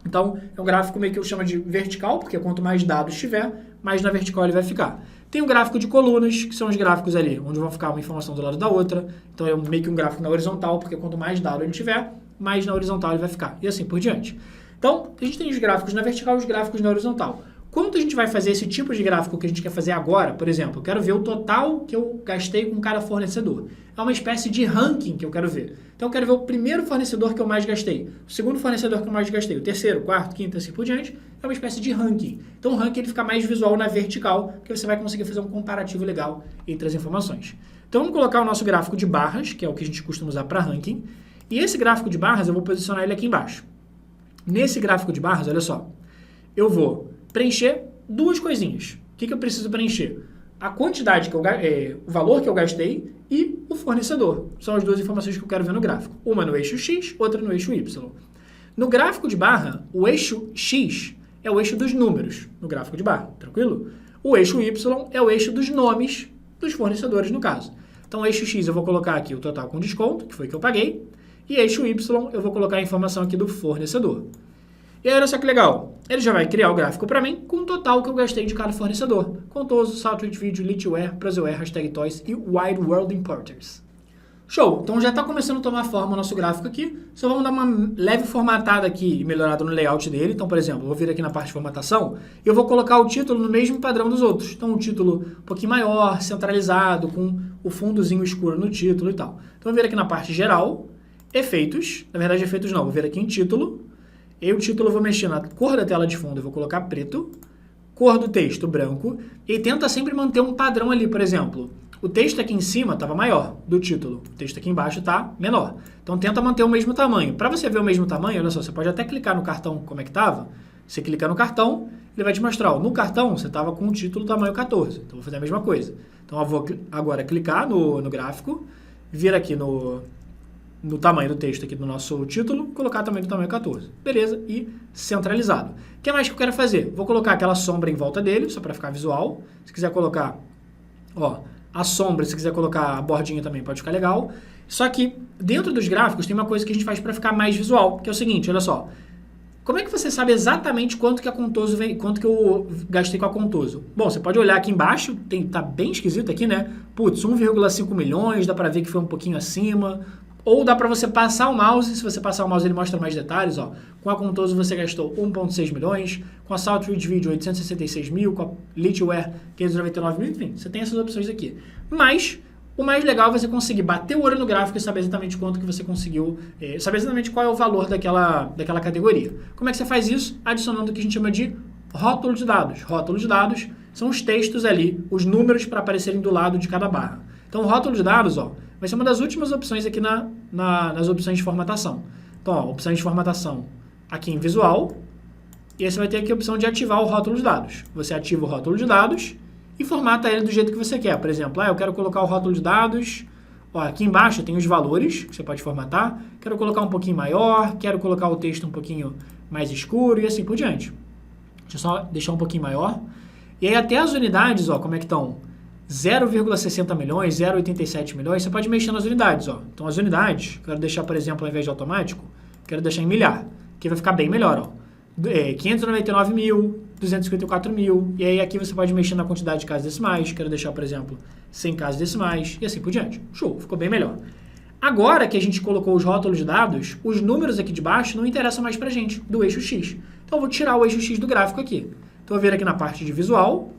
Então, é um gráfico meio que eu chamo de vertical, porque quanto mais dados tiver, mais na vertical ele vai ficar. Tem um gráfico de colunas, que são os gráficos ali, onde vão ficar uma informação do lado da outra. Então, é meio que um gráfico na horizontal, porque quanto mais dado ele tiver, mais na horizontal ele vai ficar. E assim por diante. Então, a gente tem os gráficos na vertical e os gráficos na horizontal. Quando a gente vai fazer esse tipo de gráfico que a gente quer fazer agora, por exemplo, eu quero ver o total que eu gastei com cada fornecedor. É uma espécie de ranking que eu quero ver. Então, eu quero ver o primeiro fornecedor que eu mais gastei, o segundo fornecedor que eu mais gastei, o terceiro, quarto, quinto, assim por diante. É uma espécie de ranking. Então, o ranking ele fica mais visual na vertical, porque você vai conseguir fazer um comparativo legal entre as informações. Então, vamos colocar o nosso gráfico de barras, que é o que a gente costuma usar para ranking. E esse gráfico de barras, eu vou posicionar ele aqui embaixo. Nesse gráfico de barras, olha só, eu vou preencher duas coisinhas. O que eu preciso preencher? A quantidade, o valor que eu gastei e o fornecedor. São as duas informações que eu quero ver no gráfico. Uma no eixo X, outra no eixo Y. No gráfico de barra, o eixo X é o eixo dos números no gráfico de barra, tranquilo? O eixo Y é o eixo dos nomes dos fornecedores, no caso. Então, eixo X eu vou colocar aqui o total com desconto, que foi que eu paguei, e eixo Y eu vou colocar a informação aqui do fornecedor. E aí, olha só que legal, ele já vai criar o gráfico para mim com o total que eu gastei de cada fornecedor. Contoso, Saltwidth Video, Litware, Prozeware, Hashtag Toys e Wide World Importers. Show! Então já está começando a tomar forma o nosso gráfico aqui. Só vamos dar uma leve formatada aqui e melhorada no layout dele. Então, por exemplo, eu vou vir aqui na parte de formatação e eu vou colocar o título no mesmo padrão dos outros. Então, um título um pouquinho maior, centralizado, com o fundozinho escuro no título e tal. Então, eu vou vir aqui na parte geral, efeitos. Na verdade, efeitos não. Vou vir aqui em título. E o título eu vou mexer na cor da tela de fundo, eu vou colocar preto. Cor do texto, branco. E tenta sempre manter um padrão ali, por exemplo. O texto aqui em cima estava maior do título, o texto aqui embaixo está menor. Então tenta manter o mesmo tamanho. Para você ver o mesmo tamanho, olha só, você pode até clicar no cartão como é que estava. Você clica no cartão, ele vai te mostrar. Ó, no cartão você estava com o título tamanho 14, então vou fazer a mesma coisa. Então eu vou agora clicar no gráfico, vir aqui no tamanho do texto aqui do nosso título, colocar também do tamanho 14. Beleza? E centralizado. O que mais que eu quero fazer? Vou colocar aquela sombra em volta dele, só para ficar visual. Se quiser colocar, ó, a sombra, se quiser colocar a bordinha também pode ficar legal. Só que dentro dos gráficos tem uma coisa que a gente faz para ficar mais visual, que é o seguinte, olha só. Como é que você sabe exatamente quanto que a Contoso vem, quanto que eu gastei com a Contoso? Bom, você pode olhar aqui embaixo, tá bem esquisito aqui, né? Putz, 1,5 milhões, dá para ver que foi um pouquinho acima. Ou dá para você passar o mouse, se você passar o mouse ele mostra mais detalhes, ó. Com a Contoso você gastou 1,6 milhões, com a Saltwidth Video 866 mil, com a Litware 599 mil, enfim, você tem essas opções aqui. Mas o mais legal é você conseguir bater o olho no gráfico e saber exatamente quanto que você conseguiu, saber exatamente qual é o valor daquela categoria. Como é que você faz isso? Adicionando o que a gente chama de rótulo de dados. Rótulo de dados são os textos ali, os números para aparecerem do lado de cada barra. Então o rótulo de dados, ó, vai ser uma das últimas opções aqui nas opções de formatação. Então, ó, opções de formatação aqui em visual, e aí você vai ter aqui a opção de ativar o rótulo de dados. Você ativa o rótulo de dados e formata ele do jeito que você quer. Por exemplo, eu quero colocar o rótulo de dados, ó, aqui embaixo tem os valores que você pode formatar, quero colocar um pouquinho maior, quero colocar o texto um pouquinho mais escuro e assim por diante. Deixa eu só deixar um pouquinho maior. E aí até as unidades, ó, como é que estão? 0,60 milhões, 0,87 milhões, você pode mexer nas unidades, ó. Então as unidades, quero deixar, por exemplo, ao invés de automático, quero deixar em milhar, que vai ficar bem melhor, ó. 599 mil, 254 mil, e aí aqui você pode mexer na quantidade de casas decimais, quero deixar, por exemplo, 100 casas decimais, e assim por diante. Show, ficou bem melhor. Agora que a gente colocou os rótulos de dados, os números aqui de baixo não interessam mais pra gente, do eixo X. Então eu vou tirar o eixo X do gráfico aqui. Então eu vou vir aqui na parte de visual,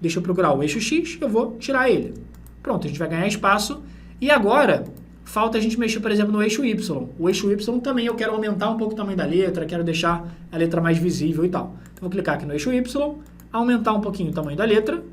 deixa eu procurar o eixo X, eu vou tirar ele. Pronto, a gente vai ganhar espaço. E agora, falta a gente mexer, por exemplo, no eixo Y. O eixo Y também eu quero aumentar um pouco o tamanho da letra, quero deixar a letra mais visível e tal. Então, vou clicar aqui no eixo Y, aumentar um pouquinho o tamanho da letra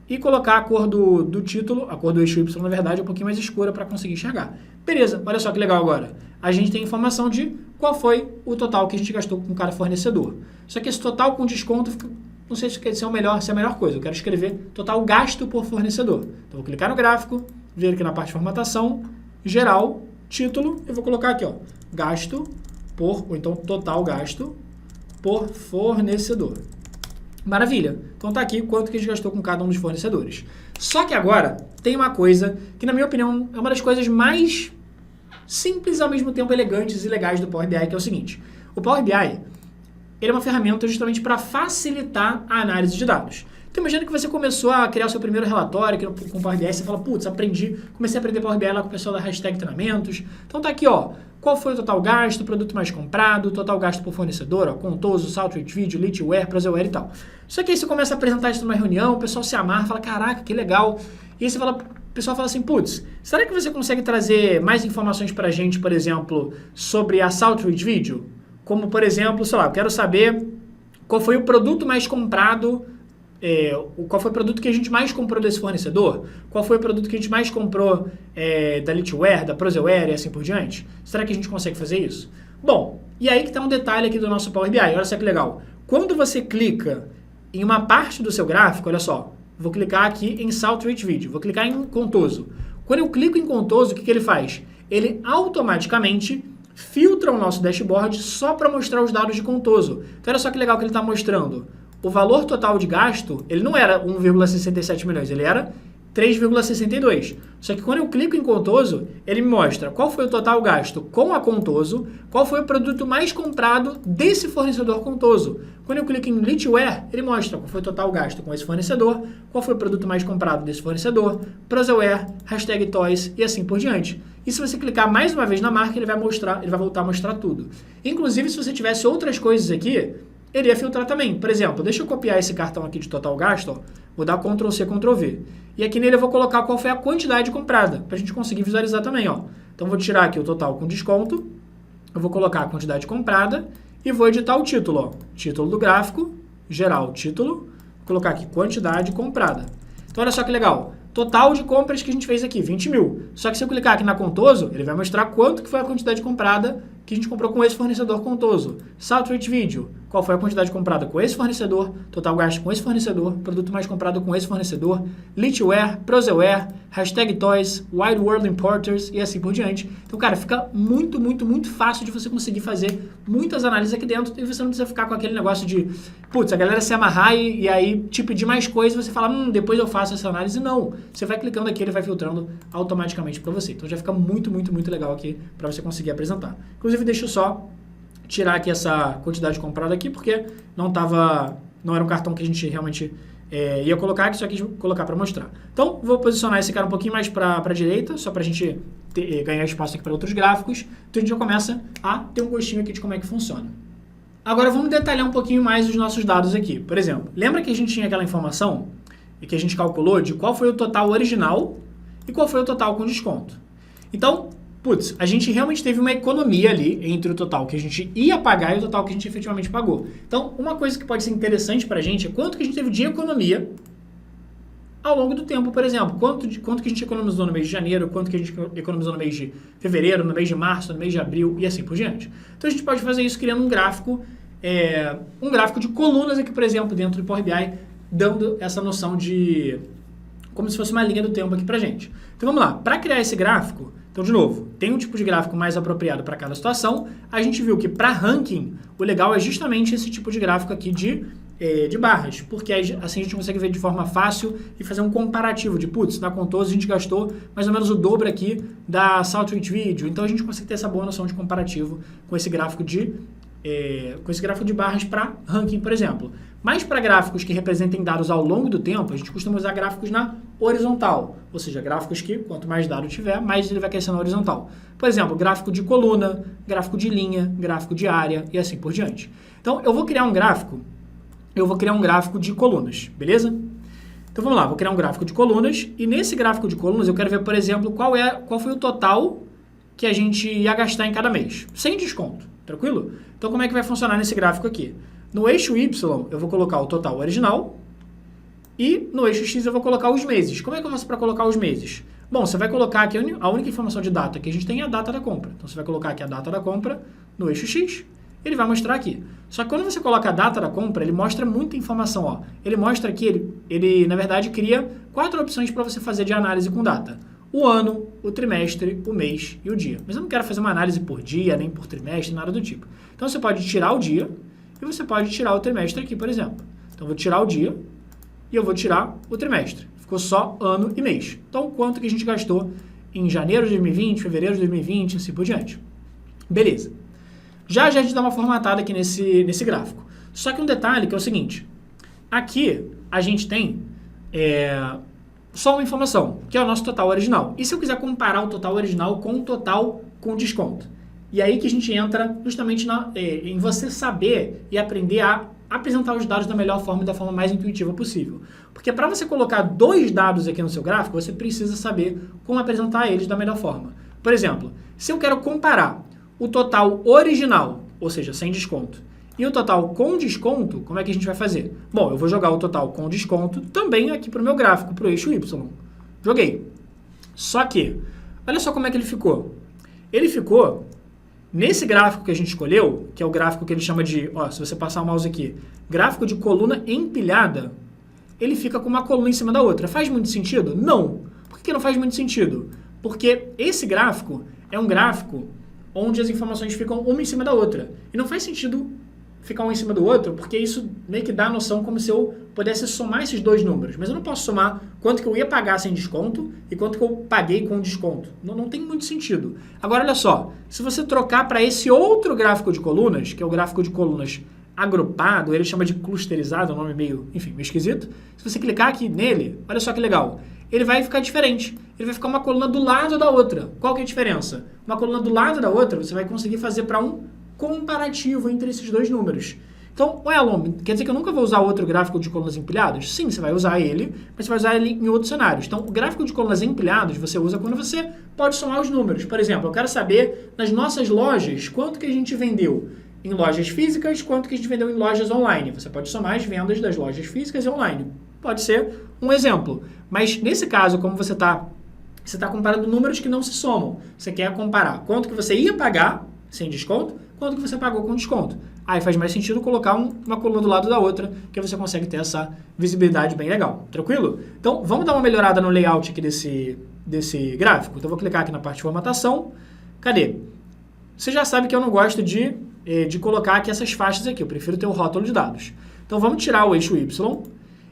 e colocar a cor do título, a cor do eixo Y, na verdade, um pouquinho mais escura para conseguir enxergar. Beleza, olha só que legal agora. A gente tem informação de qual foi o total que a gente gastou com cada fornecedor. Só que esse total com desconto fica... Não sei se é a melhor coisa. Eu quero escrever total gasto por fornecedor. Então, vou clicar no gráfico, vir aqui na parte de formatação, geral, título, eu vou colocar aqui, ó, gasto por, ou então total gasto por fornecedor. Maravilha. Então, tá aqui quanto que a gente gastou com cada um dos fornecedores. Só que agora, tem uma coisa que, na minha opinião, é uma das coisas mais simples, ao mesmo tempo elegantes e legais do Power BI, que é o seguinte. O Power BI... ele é uma ferramenta justamente para facilitar a análise de dados. Então, imagina que você começou a criar o seu primeiro relatório aqui com o Power BI, você fala, putz, comecei a aprender Power BI lá com o pessoal da hashtag treinamentos. Então, tá aqui, ó, qual foi o total gasto, produto mais comprado, total gasto por fornecedor, ó, Contoso, Saltwidth Video, Litware, Prozeware e tal. Só que aí você começa a apresentar isso numa reunião, o pessoal se amarra, fala, caraca, que legal. E aí o pessoal fala assim, putz, será que você consegue trazer mais informações pra gente, por exemplo, sobre a Saltwidth Video? Como, por exemplo, sei lá, eu quero saber qual foi o produto mais comprado, qual foi o produto que a gente mais comprou desse fornecedor, qual foi o produto que a gente mais comprou da Litware, da Prozeware e assim por diante. Será que a gente consegue fazer isso? Bom, e aí que está um detalhe aqui do nosso Power BI, olha só que legal. Quando você clica em uma parte do seu gráfico, olha só, vou clicar aqui em Saltwidth Video, vou clicar em Contoso. Quando eu clico em Contoso, o que ele faz? Ele automaticamente filtra o nosso dashboard só para mostrar os dados de Contoso. Então, olha só que legal que ele está mostrando. O valor total de gasto, ele não era 1,67 milhões, ele era 3,62. Só que quando eu clico em Contoso, ele me mostra qual foi o total gasto com a Contoso, qual foi o produto mais comprado desse fornecedor Contoso. Quando eu clico em Litware, ele mostra qual foi o total gasto com esse fornecedor, qual foi o produto mais comprado desse fornecedor, Prozaware, hashtag Toys e assim por diante. E se você clicar mais uma vez na marca, ele vai voltar a mostrar tudo. Inclusive, se você tivesse outras coisas aqui, ele ia filtrar também. Por exemplo, deixa eu copiar esse cartão aqui de total gasto, ó. Vou dar Ctrl C, Ctrl V. E aqui nele eu vou colocar qual foi a quantidade comprada, para a gente conseguir visualizar também, ó. Então vou tirar aqui o total com desconto, eu vou colocar a quantidade comprada e vou editar o título, ó. Título do gráfico, geral, título, vou colocar aqui quantidade comprada. Então olha só que legal. Total de compras que a gente fez aqui, 20 mil. Só que se eu clicar aqui na Contoso, ele vai mostrar quanto que foi a quantidade comprada que a gente comprou com esse fornecedor Contoso. Salt Rate Video, qual foi a quantidade comprada com esse fornecedor, total gasto com esse fornecedor, produto mais comprado com esse fornecedor, Litware, Prozaware, hashtag Toys, Wide World Importers e assim por diante. Então, cara, fica muito, muito, muito fácil de você conseguir fazer muitas análises aqui dentro e você não precisa ficar com aquele negócio de, putz, a galera se amarrar e aí te pedir mais coisas e você fala, depois eu faço essa análise. Não, você vai clicando aqui, ele vai filtrando automaticamente para você. Então já fica muito, muito, muito legal aqui para você conseguir apresentar. Inclusive, deixa eu só tirar aqui essa quantidade comprada aqui, porque não era um cartão que a gente realmente ia colocar aqui, só quis colocar para mostrar. Então, vou posicionar esse cara um pouquinho mais para a direita, só para a gente ganhar espaço aqui para outros gráficos. Então, a gente já começa a ter um gostinho aqui de como é que funciona. Agora, vamos detalhar um pouquinho mais os nossos dados aqui. Por exemplo, lembra que a gente tinha aquela informação e que a gente calculou de qual foi o total original e qual foi o total com desconto? Então, putz, a gente realmente teve uma economia ali entre o total que a gente ia pagar e o total que a gente efetivamente pagou. Então, uma coisa que pode ser interessante pra gente é quanto que a gente teve de economia ao longo do tempo, por exemplo. Quanto que a gente economizou no mês de janeiro, quanto que a gente economizou no mês de fevereiro, no mês de março, no mês de abril e assim por diante. Então, a gente pode fazer isso criando um gráfico de colunas aqui, por exemplo, dentro do Power BI, dando essa noção de como se fosse uma linha do tempo aqui pra gente. Então, vamos lá. Para criar esse gráfico, então, de novo, tem um tipo de gráfico mais apropriado para cada situação. A gente viu que para ranking, o legal é justamente esse tipo de gráfico aqui de barras, porque assim a gente consegue ver de forma fácil e fazer um comparativo de, putz, na Contoso a gente gastou mais ou menos o dobro aqui da Salt Rate Video, então a gente consegue ter essa boa noção de comparativo com esse gráfico de barras para ranking, por exemplo. Mas para gráficos que representem dados ao longo do tempo, a gente costuma usar gráficos na horizontal, ou seja, gráficos que quanto mais dado tiver, mais ele vai crescer na horizontal. Por exemplo, gráfico de coluna, gráfico de linha, gráfico de área e assim por diante. Então, eu vou criar um gráfico de colunas, beleza? Então, vamos lá, vou criar um gráfico de colunas e nesse gráfico de colunas eu quero ver, por exemplo, qual foi o total que a gente ia gastar em cada mês, sem desconto, tranquilo? Então, como é que vai funcionar nesse gráfico aqui? No eixo Y, eu vou colocar o total original e no eixo X eu vou colocar os meses. Como é que eu faço para colocar os meses? Bom, você vai colocar aqui a única informação de data que a gente tem é a data da compra. Então, você vai colocar aqui a data da compra no eixo X, ele vai mostrar aqui. Só que quando você coloca a data da compra, ele mostra muita informação, ó. Ele mostra que ele na verdade, cria 4 opções para você fazer de análise com data. O ano, o trimestre, o mês e o dia. Mas eu não quero fazer uma análise por dia, nem por trimestre, nada do tipo. Então, você pode tirar o dia e você pode tirar o trimestre aqui, por exemplo. Então, eu vou tirar o dia e eu vou tirar o trimestre. Ficou só ano e mês. Então, quanto que a gente gastou em janeiro de 2020, fevereiro de 2020 e assim por diante. Beleza. Já a gente dá uma formatada aqui nesse gráfico. Só que um detalhe que é o seguinte. Aqui, a gente tem só uma informação, que é o nosso total original. E se eu quiser comparar o total original com o total com desconto? E aí que a gente entra justamente em você saber e aprender a apresentar os dados da melhor forma e da forma mais intuitiva possível. Porque para você colocar 2 dados aqui no seu gráfico, você precisa saber como apresentar eles da melhor forma. Por exemplo, se eu quero comparar o total original, ou seja, sem desconto, e o total com desconto, como é que a gente vai fazer? Bom, eu vou jogar o total com desconto também aqui para o meu gráfico, para o eixo Y. Joguei. Só que, olha só como é que ele ficou. Ele ficou nesse gráfico que a gente escolheu, que é o gráfico que ele chama de, se você passar o mouse aqui, gráfico de coluna empilhada, ele fica com uma coluna em cima da outra. Faz muito sentido? Não. Por que não faz muito sentido? Porque esse gráfico é um gráfico onde as informações ficam uma em cima da outra. E não faz sentido ficar um em cima do outro, porque isso meio que dá a noção como se eu pudesse somar esses dois números. Mas eu não posso somar quanto que eu ia pagar sem desconto e quanto que eu paguei com desconto. Não tem muito sentido. Agora, olha só, se você trocar para esse outro gráfico de colunas, que é o gráfico de colunas agrupado, ele chama de clusterizado, é um nome meio esquisito. Se você clicar aqui nele, olha só que legal, ele vai ficar diferente. Ele vai ficar uma coluna do lado da outra. Qual que é a diferença? Uma coluna do lado da outra, você vai conseguir fazer para um comparativo entre esses dois números. Então, ué, Alon, quer dizer que eu nunca vou usar outro gráfico de colunas empilhadas? Sim, você vai usar ele, mas você vai usar ele em outros cenários. Então, o gráfico de colunas empilhadas você usa quando você pode somar os números. Por exemplo, eu quero saber nas nossas lojas quanto que a gente vendeu em lojas físicas, quanto que a gente vendeu em lojas online. Você pode somar as vendas das lojas físicas e online. Pode ser um exemplo. Mas nesse caso, como você está comparando números que não se somam. Você quer comparar quanto que você ia pagar sem desconto, quanto que você pagou com desconto. Aí faz mais sentido colocar uma coluna do lado da outra, que você consegue ter essa visibilidade bem legal. Tranquilo? Então, vamos dar uma melhorada no layout aqui desse gráfico. Então, eu vou clicar aqui na parte de formatação. Cadê? Você já sabe que eu não gosto de colocar aqui essas faixas aqui. Eu prefiro ter o rótulo de dados. Então, vamos tirar o eixo Y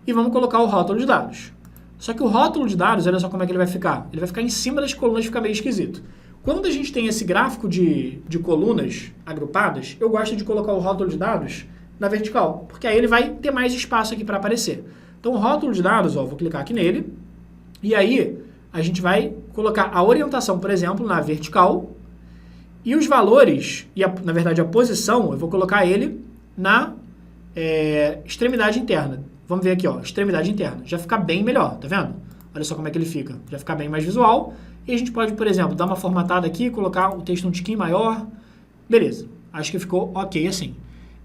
e vamos colocar o rótulo de dados. Só que o rótulo de dados, olha só como é que ele vai ficar. Ele vai ficar em cima das colunas, fica meio esquisito. Quando a gente tem esse gráfico de colunas agrupadas, eu gosto de colocar o rótulo de dados na vertical, porque aí ele vai ter mais espaço aqui para aparecer. Então, o rótulo de dados, ó, vou clicar aqui nele, e aí a gente vai colocar a orientação, por exemplo, na vertical, e os valores, na verdade a posição, eu vou colocar ele na extremidade interna. Vamos ver aqui, ó, extremidade interna. Já fica bem melhor, tá vendo? Olha só como é que ele fica. Já fica bem mais visual. E a gente pode, por exemplo, dar uma formatada aqui, colocar o texto um tiquinho maior. Beleza. Acho que ficou ok assim.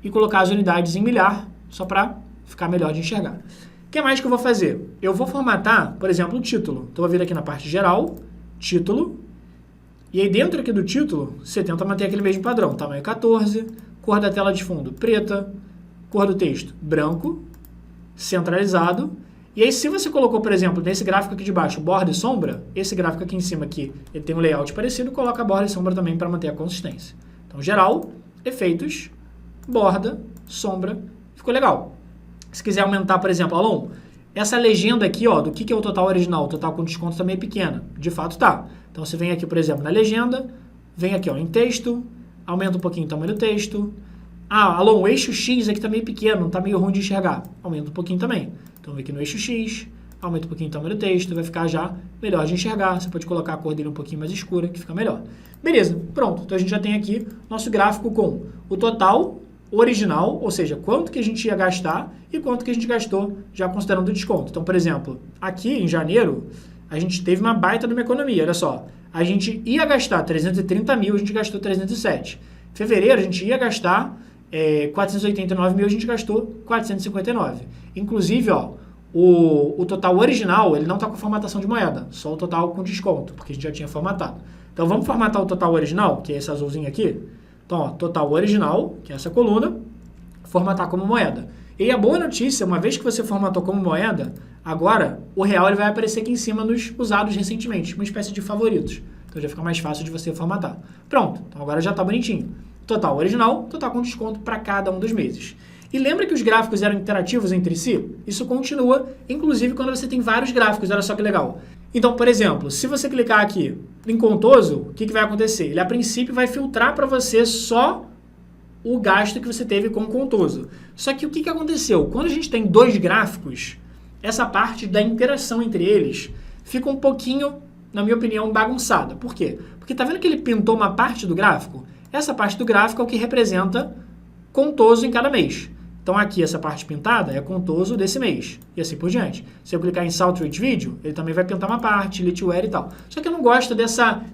E colocar as unidades em milhar, só para ficar melhor de enxergar. O que mais que eu vou fazer? Eu vou formatar, por exemplo, o título. Então, eu vou vir aqui na parte geral, título. E aí, dentro aqui do título, você tenta manter aquele mesmo padrão. Tamanho 14, cor da tela de fundo preta, cor do texto branco, centralizado. E aí, se você colocou, por exemplo, nesse gráfico aqui de baixo, borda e sombra, esse gráfico aqui em cima aqui, ele tem um layout parecido, coloca a borda e sombra também para manter a consistência. Então, geral, efeitos, borda, sombra, ficou legal. Se quiser aumentar, por exemplo, Alon, essa legenda aqui, ó, do que é o total original, o total com desconto também é pequena. De fato, tá. Então, você vem aqui, por exemplo, na legenda, vem aqui, ó, em texto, aumenta um pouquinho o tamanho do texto. Ah, Alon, o eixo X aqui tá meio pequeno, tá meio ruim de enxergar. Aumenta um pouquinho também. Então, vem aqui no eixo X, aumenta um pouquinho o tamanho do texto, vai ficar já melhor de enxergar. Você pode colocar a cor dele um pouquinho mais escura, que fica melhor. Beleza, pronto. Então, a gente já tem aqui nosso gráfico com o total original, ou seja, quanto que a gente ia gastar e quanto que a gente gastou já considerando o desconto. Então, por exemplo, aqui em janeiro, a gente teve uma baita de uma economia, olha só. A gente ia gastar 330 mil, a gente gastou 307. Em fevereiro, a gente ia gastar 489 mil, a gente gastou 459. Inclusive, ó, o total original, ele não está com formatação de moeda, só o total com desconto, porque a gente já tinha formatado. Então, vamos formatar o total original, que é esse azulzinho aqui. Então, ó, total original, que é essa coluna, formatar como moeda. E a boa notícia, uma vez que você formatou como moeda, agora o real ele vai aparecer aqui em cima nos usados recentemente, uma espécie de favoritos. Então já fica mais fácil de você formatar. Pronto, então agora já está bonitinho. Total original, total com desconto para cada um dos meses. E lembra que os gráficos eram interativos entre si? Isso continua, inclusive quando você tem vários gráficos, olha só que legal. Então, por exemplo, se você clicar aqui em contoso, o que vai acontecer? Ele, a princípio, vai filtrar para você só o gasto que você teve com o contoso. Só que o que aconteceu? Quando a gente tem dois gráficos, essa parte da interação entre eles fica um pouquinho, na minha opinião, bagunçada. Por quê? Porque tá vendo que ele pintou uma parte do gráfico? Essa parte do gráfico é o que representa contoso em cada mês. Então aqui essa parte pintada é contoso desse mês, e assim por diante. Se eu clicar em Salt Rate Video, ele também vai pintar uma parte, Litware e tal. Só que eu não gosto dessa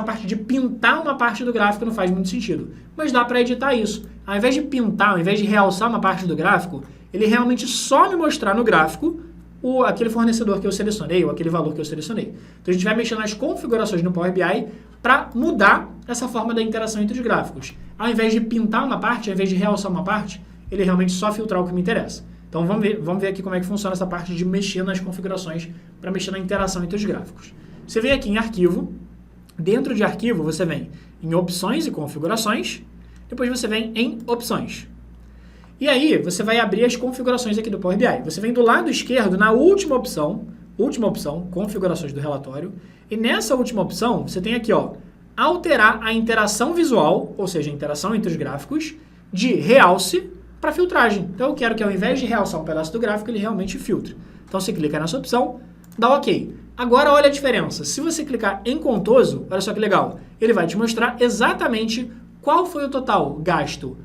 parte de pintar uma parte do gráfico, não faz muito sentido. Mas dá para editar isso. Ao invés de pintar, ao invés de realçar uma parte do gráfico, ele realmente só me mostrar no gráfico aquele fornecedor que eu selecionei, ou aquele valor que eu selecionei. Então a gente vai mexer nas configurações no Power BI para mudar essa forma da interação entre os gráficos. Ao invés de pintar uma parte, ao invés de realçar uma parte, ele realmente só filtrar o que me interessa. Então vamos ver aqui como é que funciona essa parte de mexer nas configurações para mexer na interação entre os gráficos. Você vem aqui em arquivo, dentro de arquivo você vem em opções e configurações, depois você vem em opções. E aí, você vai abrir as configurações aqui do Power BI. Você vem do lado esquerdo, na última opção, configurações do relatório, e nessa última opção, você tem aqui, ó, alterar a interação visual, ou seja, a interação entre os gráficos, de realce para filtragem. Então, eu quero que ao invés de realçar um pedaço do gráfico, ele realmente filtre. Então, você clica nessa opção, dá OK. Agora, olha a diferença. Se você clicar em contoso, olha só que legal, ele vai te mostrar exatamente qual foi o total gasto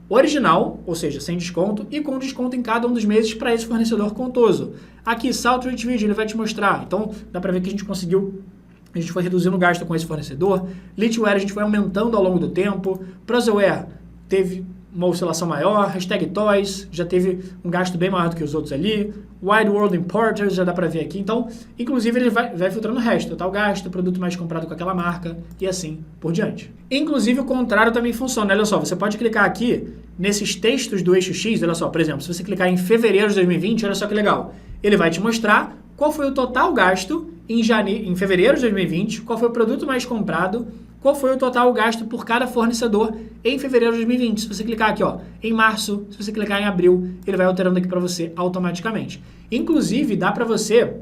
original, ou seja, sem desconto, e com desconto em cada um dos meses para esse fornecedor contoso. Aqui, Salto Rich Video, ele vai te mostrar. Então, dá para ver que a gente foi reduzindo o gasto com esse fornecedor. Litware a gente foi aumentando ao longo do tempo. Prozaware teve uma oscilação maior. Hashtag Toys já teve um gasto bem maior do que os outros ali. Wide World Importers já dá para ver aqui. Então, inclusive, ele vai filtrando o resto. Total gasto, produto mais comprado com aquela marca e assim por diante. Inclusive, o contrário também funciona. Olha só, você pode clicar aqui nesses textos do eixo X. Olha só, por exemplo, se você clicar em fevereiro de 2020, olha só que legal. Ele vai te mostrar qual foi o total gasto em fevereiro de 2020, qual foi o produto mais comprado, qual foi o total gasto por cada fornecedor em fevereiro de 2020. Se você clicar aqui, ó, em março, se você clicar em abril, ele vai alterando aqui para você automaticamente. Inclusive, dá para você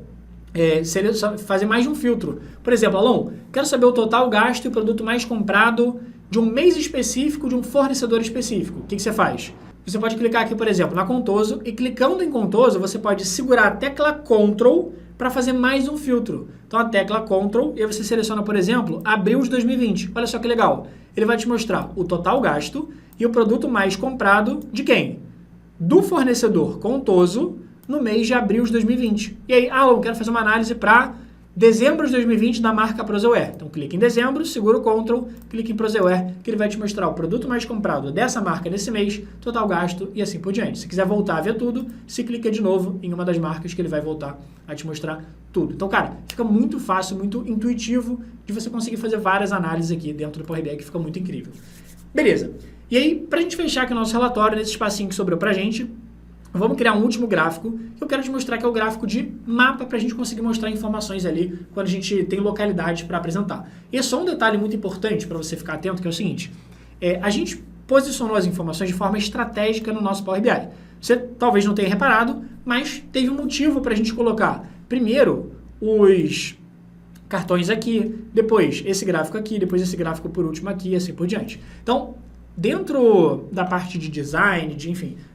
fazer mais de um filtro. Por exemplo, Alon, quero saber o total gasto e o produto mais comprado de um mês específico, de um fornecedor específico. O que você faz? Você pode clicar aqui, por exemplo, na Contoso, e clicando em Contoso, você pode segurar a tecla Ctrl para fazer mais um filtro. Então, a tecla Ctrl, e aí você seleciona, por exemplo, abril de 2020. Olha só que legal. Ele vai te mostrar o total gasto e o produto mais comprado de quem? Do fornecedor Contoso no mês de abril de 2020. E aí, eu quero fazer uma análise para dezembro de 2020 da marca Prozaware. Então, clique em dezembro, segura o Ctrl, clique em Prozaware, que ele vai te mostrar o produto mais comprado dessa marca nesse mês, total gasto e assim por diante. Se quiser voltar a ver tudo, se clica de novo em uma das marcas que ele vai voltar a te mostrar tudo. Então, cara, fica muito fácil, muito intuitivo de você conseguir fazer várias análises aqui dentro do Power BI, que fica muito incrível. Beleza. E aí, pra gente fechar aqui o nosso relatório, nesse espacinho que sobrou pra gente, vamos criar um último gráfico, que eu quero te mostrar que é o gráfico de mapa, para a gente conseguir mostrar informações ali quando a gente tem localidade para apresentar. E é só um detalhe muito importante para você ficar atento, que é o seguinte, a gente posicionou as informações de forma estratégica no nosso Power BI. Você talvez não tenha reparado, mas teve um motivo para a gente colocar primeiro os cartões aqui, depois esse gráfico aqui, depois esse gráfico por último aqui e assim por diante. Então, dentro da parte de design,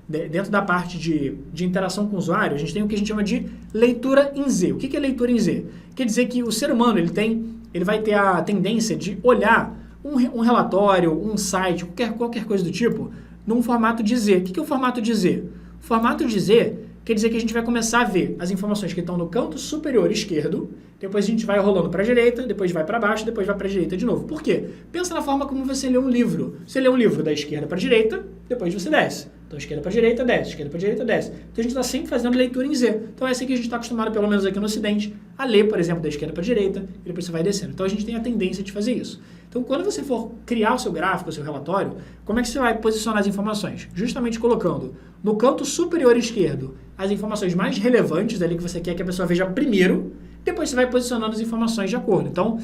dentro da parte de interação com o usuário, a gente tem o que a gente chama de leitura em Z. O que é leitura em Z? Quer dizer que o ser humano ele vai ter a tendência de olhar um relatório, um site, qualquer coisa do tipo, num formato de Z. O que é o formato de Z? O formato de Z quer dizer que a gente vai começar a ver as informações que estão no canto superior esquerdo, depois a gente vai rolando para a direita, depois vai para baixo, depois vai para a direita de novo. Por quê? Pensa na forma como você lê um livro. Você lê um livro da esquerda para a direita, depois você desce. Então, esquerda para direita, desce. Esquerda para direita, desce. Então, a gente está sempre fazendo leitura em Z. Então, é assim que a gente está acostumado, pelo menos aqui no Ocidente, a ler, por exemplo, da esquerda para a direita, e depois você vai descendo. Então, a gente tem a tendência de fazer isso. Então, quando você for criar o seu gráfico, o seu relatório, como é que você vai posicionar as informações? Justamente colocando no canto superior esquerdo as informações mais relevantes ali que você quer que a pessoa veja primeiro, depois você vai posicionando as informações de acordo. Então,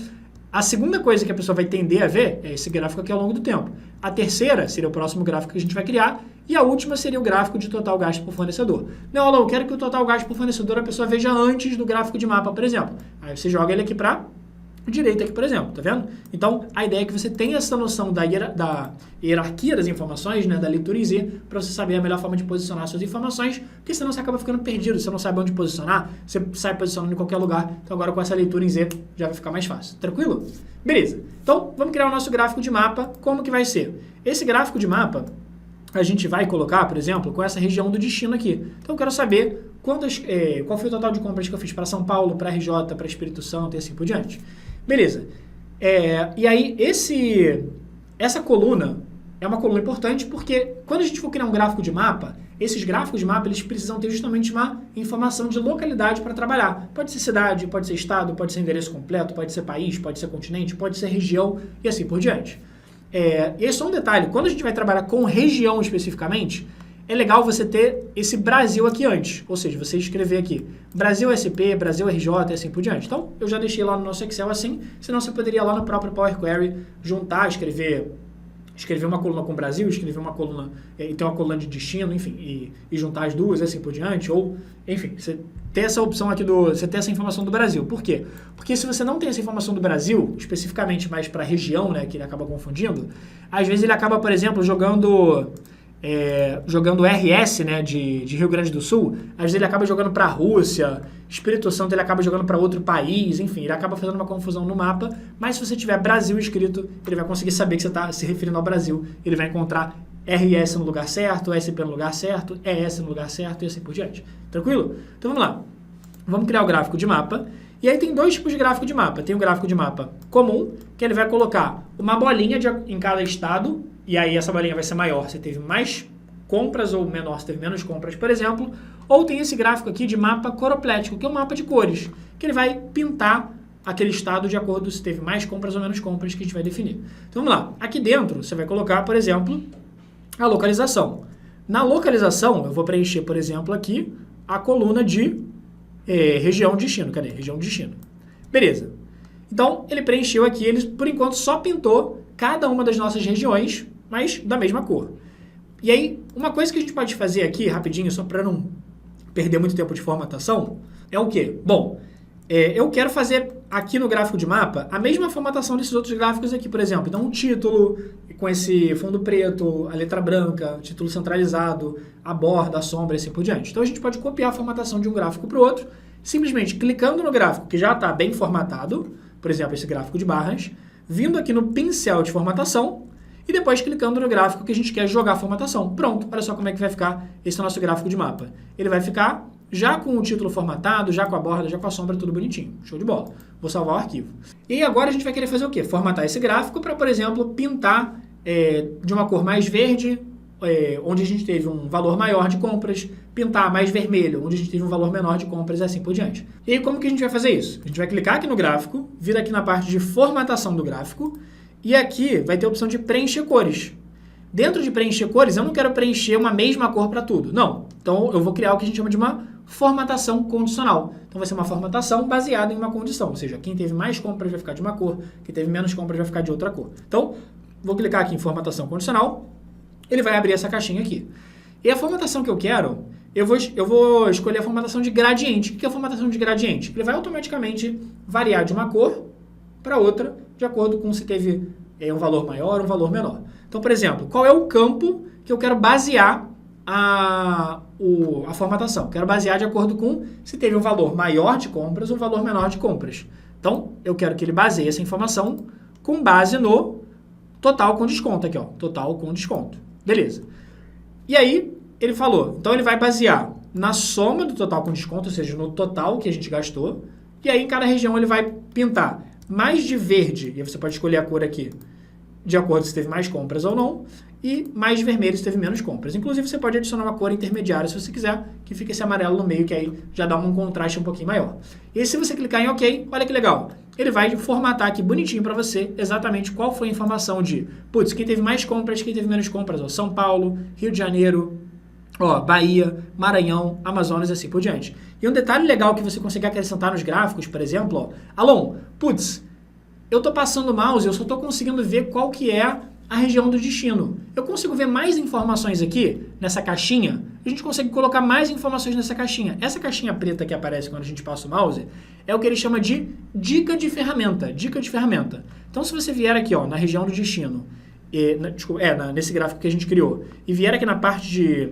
a segunda coisa que a pessoa vai tender a ver é esse gráfico aqui ao longo do tempo. A terceira seria o próximo gráfico que a gente vai criar e a última seria o gráfico de total gasto por fornecedor. Não, Alon, eu quero que o total gasto por fornecedor a pessoa veja antes do gráfico de mapa, por exemplo. Aí você joga ele aqui para direita aqui, por exemplo, tá vendo? Então, a ideia é que você tenha essa noção da hierarquia das informações, né, da leitura em Z, para você saber a melhor forma de posicionar suas informações, porque senão você acaba ficando perdido, você não sabe onde posicionar, você sai posicionando em qualquer lugar, então agora com essa leitura em Z já vai ficar mais fácil, tranquilo? Beleza, então vamos criar o nosso gráfico de mapa, como que vai ser? Esse gráfico de mapa, a gente vai colocar, por exemplo, com essa região do destino aqui. Então eu quero saber qual foi o total de compras que eu fiz para São Paulo, para RJ, para Espírito Santo e assim por diante. Beleza. E aí, essa coluna é uma coluna importante porque quando a gente for criar um gráfico de mapa, esses gráficos de mapa eles precisam ter justamente uma informação de localidade para trabalhar. Pode ser cidade, pode ser estado, pode ser endereço completo, pode ser país, pode ser continente, pode ser região e assim por diante. E é só um detalhe, quando a gente vai trabalhar com região especificamente, é legal você ter esse Brasil aqui antes, ou seja, você escrever aqui Brasil SP, Brasil RJ e assim por diante. Então, eu já deixei lá no nosso Excel assim, senão você poderia lá no próprio Power Query juntar, escrever escrever uma coluna com o Brasil, escrever uma coluna e ter uma coluna de destino, enfim, e juntar as duas, assim por diante, ou, enfim, você ter essa opção aqui você ter essa informação do Brasil. Por quê? Porque se você não tem essa informação do Brasil, especificamente mais para a região, né, que ele acaba confundindo, às vezes ele acaba, por exemplo, jogando RS, né, de Rio Grande do Sul, às vezes ele acaba jogando para a Rússia, Espírito Santo ele acaba jogando para outro país, enfim, ele acaba fazendo uma confusão no mapa, mas se você tiver Brasil escrito, ele vai conseguir saber que você está se referindo ao Brasil, ele vai encontrar RS no lugar certo, SP no lugar certo, ES no lugar certo e assim por diante. Tranquilo? Então vamos lá. Vamos criar o gráfico de mapa. E aí tem dois tipos de gráfico de mapa. Tem o gráfico de mapa comum, que ele vai colocar uma bolinha em cada estado, e aí essa bolinha vai ser maior se teve mais compras ou menor se teve menos compras, por exemplo. Ou tem esse gráfico aqui de mapa coroplético, que é um mapa de cores, que ele vai pintar aquele estado de acordo se teve mais compras ou menos compras que a gente vai definir. Então vamos lá. Aqui dentro você vai colocar, por exemplo, a localização. Na localização eu vou preencher, por exemplo, aqui a coluna de região de destino. Cadê? Região de destino. Beleza. Então, ele preencheu aqui, ele por enquanto só pintou cada uma das nossas regiões, mas da mesma cor. E aí, uma coisa que a gente pode fazer aqui, rapidinho, só para não perder muito tempo de formatação, é o quê? Bom, eu quero fazer aqui no gráfico de mapa a mesma formatação desses outros gráficos aqui, por exemplo. Então, um título com esse fundo preto, a letra branca, o título centralizado, a borda, a sombra e assim por diante. Então, a gente pode copiar a formatação de um gráfico para o outro, simplesmente clicando no gráfico que já está bem formatado, por exemplo, esse gráfico de barras, vindo aqui no pincel de formatação e depois clicando no gráfico que a gente quer jogar a formatação. Pronto, olha só como é que vai ficar esse nosso gráfico de mapa. Ele vai ficar já com o título formatado, já com a borda, já com a sombra, tudo bonitinho. Show de bola. Vou salvar o arquivo. E agora a gente vai querer fazer o quê? Formatar esse gráfico para, por exemplo, pintar de uma cor mais verde, onde a gente teve um valor maior de compras, pintar mais vermelho, onde a gente teve um valor menor de compras e assim por diante. E aí como que a gente vai fazer isso? A gente vai clicar aqui no gráfico, vir aqui na parte de formatação do gráfico, e aqui vai ter a opção de preencher cores. Dentro de preencher cores, eu não quero preencher uma mesma cor para tudo. Não. Então, eu vou criar o que a gente chama de uma formatação condicional. Então, vai ser uma formatação baseada em uma condição. Ou seja, quem teve mais compras vai ficar de uma cor, quem teve menos compras vai ficar de outra cor. Então, vou clicar aqui em formatação condicional. Ele vai abrir essa caixinha aqui. E a formatação que eu quero, eu vou escolher a formatação de gradiente. O que é a formatação de gradiente? Ele vai automaticamente variar de uma cor para outra, de acordo com se teve um valor maior ou um valor menor. Então, por exemplo, qual é o campo que eu quero basear a formatação? Quero basear de acordo com se teve um valor maior de compras ou um valor menor de compras. Então, eu quero que ele baseie essa informação com base no total com desconto aqui, ó. Total com desconto. Beleza. E aí, ele falou, então ele vai basear na soma do total com desconto, ou seja, no total que a gente gastou, e aí em cada região ele vai pintar mais de verde, e aí você pode escolher a cor aqui, de acordo se teve mais compras ou não, e mais de vermelho se teve menos compras. Inclusive, você pode adicionar uma cor intermediária se você quiser, que fica esse amarelo no meio, que aí já dá um contraste um pouquinho maior. E se você clicar em OK, olha que legal, ele vai formatar aqui bonitinho para você exatamente qual foi a informação de, putz, quem teve mais compras, quem teve menos compras, ó, São Paulo, Rio de Janeiro, ó, Bahia, Maranhão, Amazonas e assim por diante. E um detalhe legal que você consegue acrescentar nos gráficos, por exemplo, ó, Alon, putz, eu estou passando o mouse, eu só estou conseguindo ver qual que é a região do destino. Eu consigo ver mais informações aqui, nessa caixinha, a gente consegue colocar mais informações nessa caixinha. Essa caixinha preta que aparece quando a gente passa o mouse é o que ele chama de dica de ferramenta. Dica de ferramenta. Então, se você vier aqui ó, na região do destino, nesse gráfico que a gente criou, e vier aqui na parte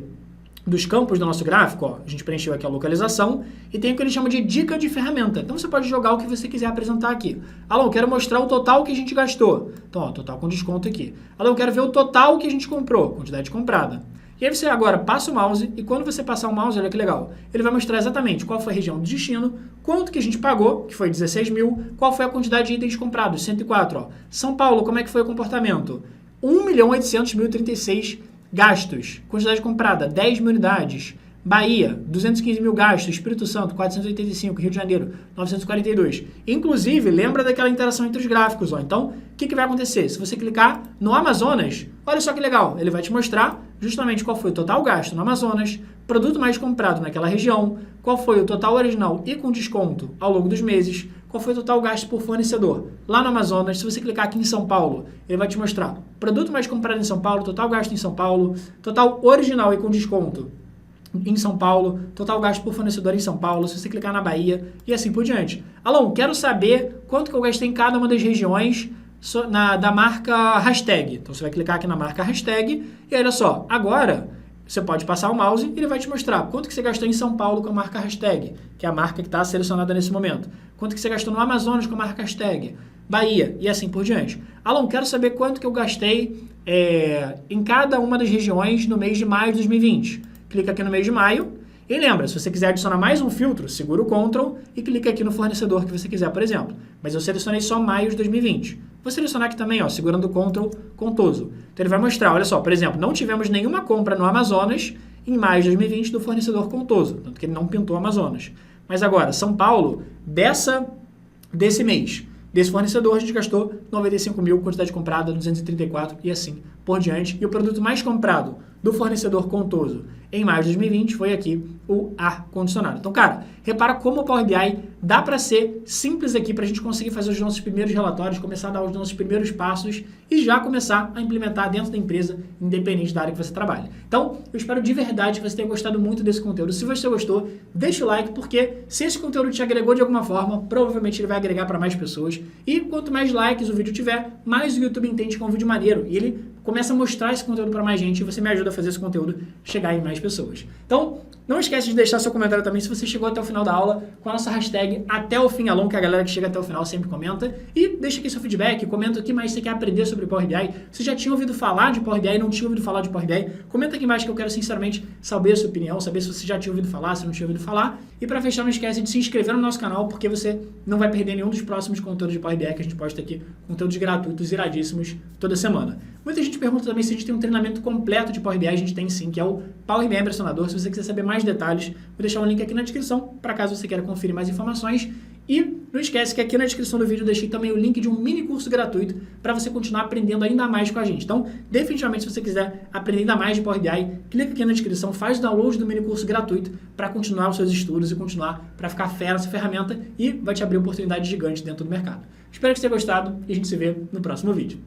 dos campos do nosso gráfico, ó, a gente preencheu aqui a localização e tem o que ele chama de dica de ferramenta. Então você pode jogar o que você quiser apresentar aqui. Alô, eu quero mostrar o total que a gente gastou. Então, ó, total com desconto aqui. Alô, eu quero ver o total que a gente comprou, quantidade comprada. E aí você agora passa o mouse e quando você passar o mouse, olha que legal, ele vai mostrar exatamente qual foi a região do destino, quanto que a gente pagou, que foi 16 mil, qual foi a quantidade de itens comprados, 104. Ó. São Paulo, como é que foi o comportamento? 1.800.036 gastos, quantidade comprada, 10 mil unidades. Bahia, 215 mil gastos. Espírito Santo, 485. Rio de Janeiro, 942. Inclusive, lembra daquela interação entre os gráficos. Ó. Então, o que vai acontecer? Se você clicar no Amazonas, olha só que legal. Ele vai te mostrar justamente qual foi o total gasto no Amazonas, produto mais comprado naquela região, qual foi o total original e com desconto ao longo dos meses, qual foi o total gasto por fornecedor. Lá no Amazonas, se você clicar aqui em São Paulo, ele vai te mostrar produto mais comprado em São Paulo, total gasto em São Paulo, total original e com desconto em São Paulo, total gasto por fornecedor em São Paulo, se você clicar na Bahia e assim por diante. Alon, quero saber quanto que eu gastei em cada uma das regiões da marca hashtag. Então você vai clicar aqui na marca hashtag e olha só, agora você pode passar o mouse e ele vai te mostrar quanto que você gastou em São Paulo com a marca hashtag, que é a marca que está selecionada nesse momento. Quanto que você gastou no Amazonas com a marca hashtag, Bahia e assim por diante. Alon, quero saber quanto que eu gastei em cada uma das regiões no mês de maio de 2020. Clica aqui no mês de maio e lembra, se você quiser adicionar mais um filtro, segura o Ctrl e clica aqui no fornecedor que você quiser, por exemplo. Mas eu selecionei só maio de 2020. Vou selecionar aqui também, ó, segurando o Ctrl contoso. Então ele vai mostrar, olha só, por exemplo, não tivemos nenhuma compra no Amazonas em maio de 2020 do fornecedor contoso, tanto que ele não pintou Amazonas. Mas agora, São Paulo, desse mês, desse fornecedor, a gente gastou 95 mil, quantidade comprada 234 e assim por diante. E o produto mais comprado do fornecedor contoso em maio de 2020 foi aqui o ar-condicionado. Então, cara, repara como o Power BI dá para ser simples aqui para a gente conseguir fazer os nossos primeiros relatórios, começar a dar os nossos primeiros passos e já começar a implementar dentro da empresa, independente da área que você trabalha. Então, eu espero de verdade que você tenha gostado muito desse conteúdo. Se você gostou, deixa o like, porque se esse conteúdo te agregou de alguma forma, provavelmente ele vai agregar para mais pessoas. E quanto mais likes o vídeo tiver, mais o YouTube entende que é um vídeo maneiro. E ele começa a mostrar esse conteúdo para mais gente e você me ajuda a fazer esse conteúdo chegar em mais pessoas. Então, não esquece de deixar seu comentário também se você chegou até o final da aula com a nossa hashtag até o fim Alon, que a galera que chega até o final sempre comenta. E deixa aqui seu feedback, comenta o que mais você quer aprender sobre Power BI. Você já tinha ouvido falar de Power BI, não tinha ouvido falar de Power BI? Comenta aqui embaixo que eu quero sinceramente saber a sua opinião, saber se você já tinha ouvido falar, se não tinha ouvido falar. E para fechar, não esquece de se inscrever no nosso canal, porque você não vai perder nenhum dos próximos conteúdos de Power BI que a gente posta aqui, conteúdos gratuitos, iradíssimos, toda semana. Muita gente pergunta também se a gente tem um treinamento completo de Power BI. A gente tem sim, que é o Power BI Impressionador. Se você quiser saber mais detalhes, vou deixar um link aqui na descrição, para caso você queira conferir mais informações. E não esquece que aqui na descrição do vídeo eu deixei também o link de um mini curso gratuito para você continuar aprendendo ainda mais com a gente. Então, definitivamente, se você quiser aprender ainda mais de Power BI, clica aqui na descrição, faz o download do mini curso gratuito para continuar os seus estudos e continuar para ficar fera nessa ferramenta e vai te abrir oportunidades gigantes dentro do mercado. Espero que você tenha gostado e a gente se vê no próximo vídeo.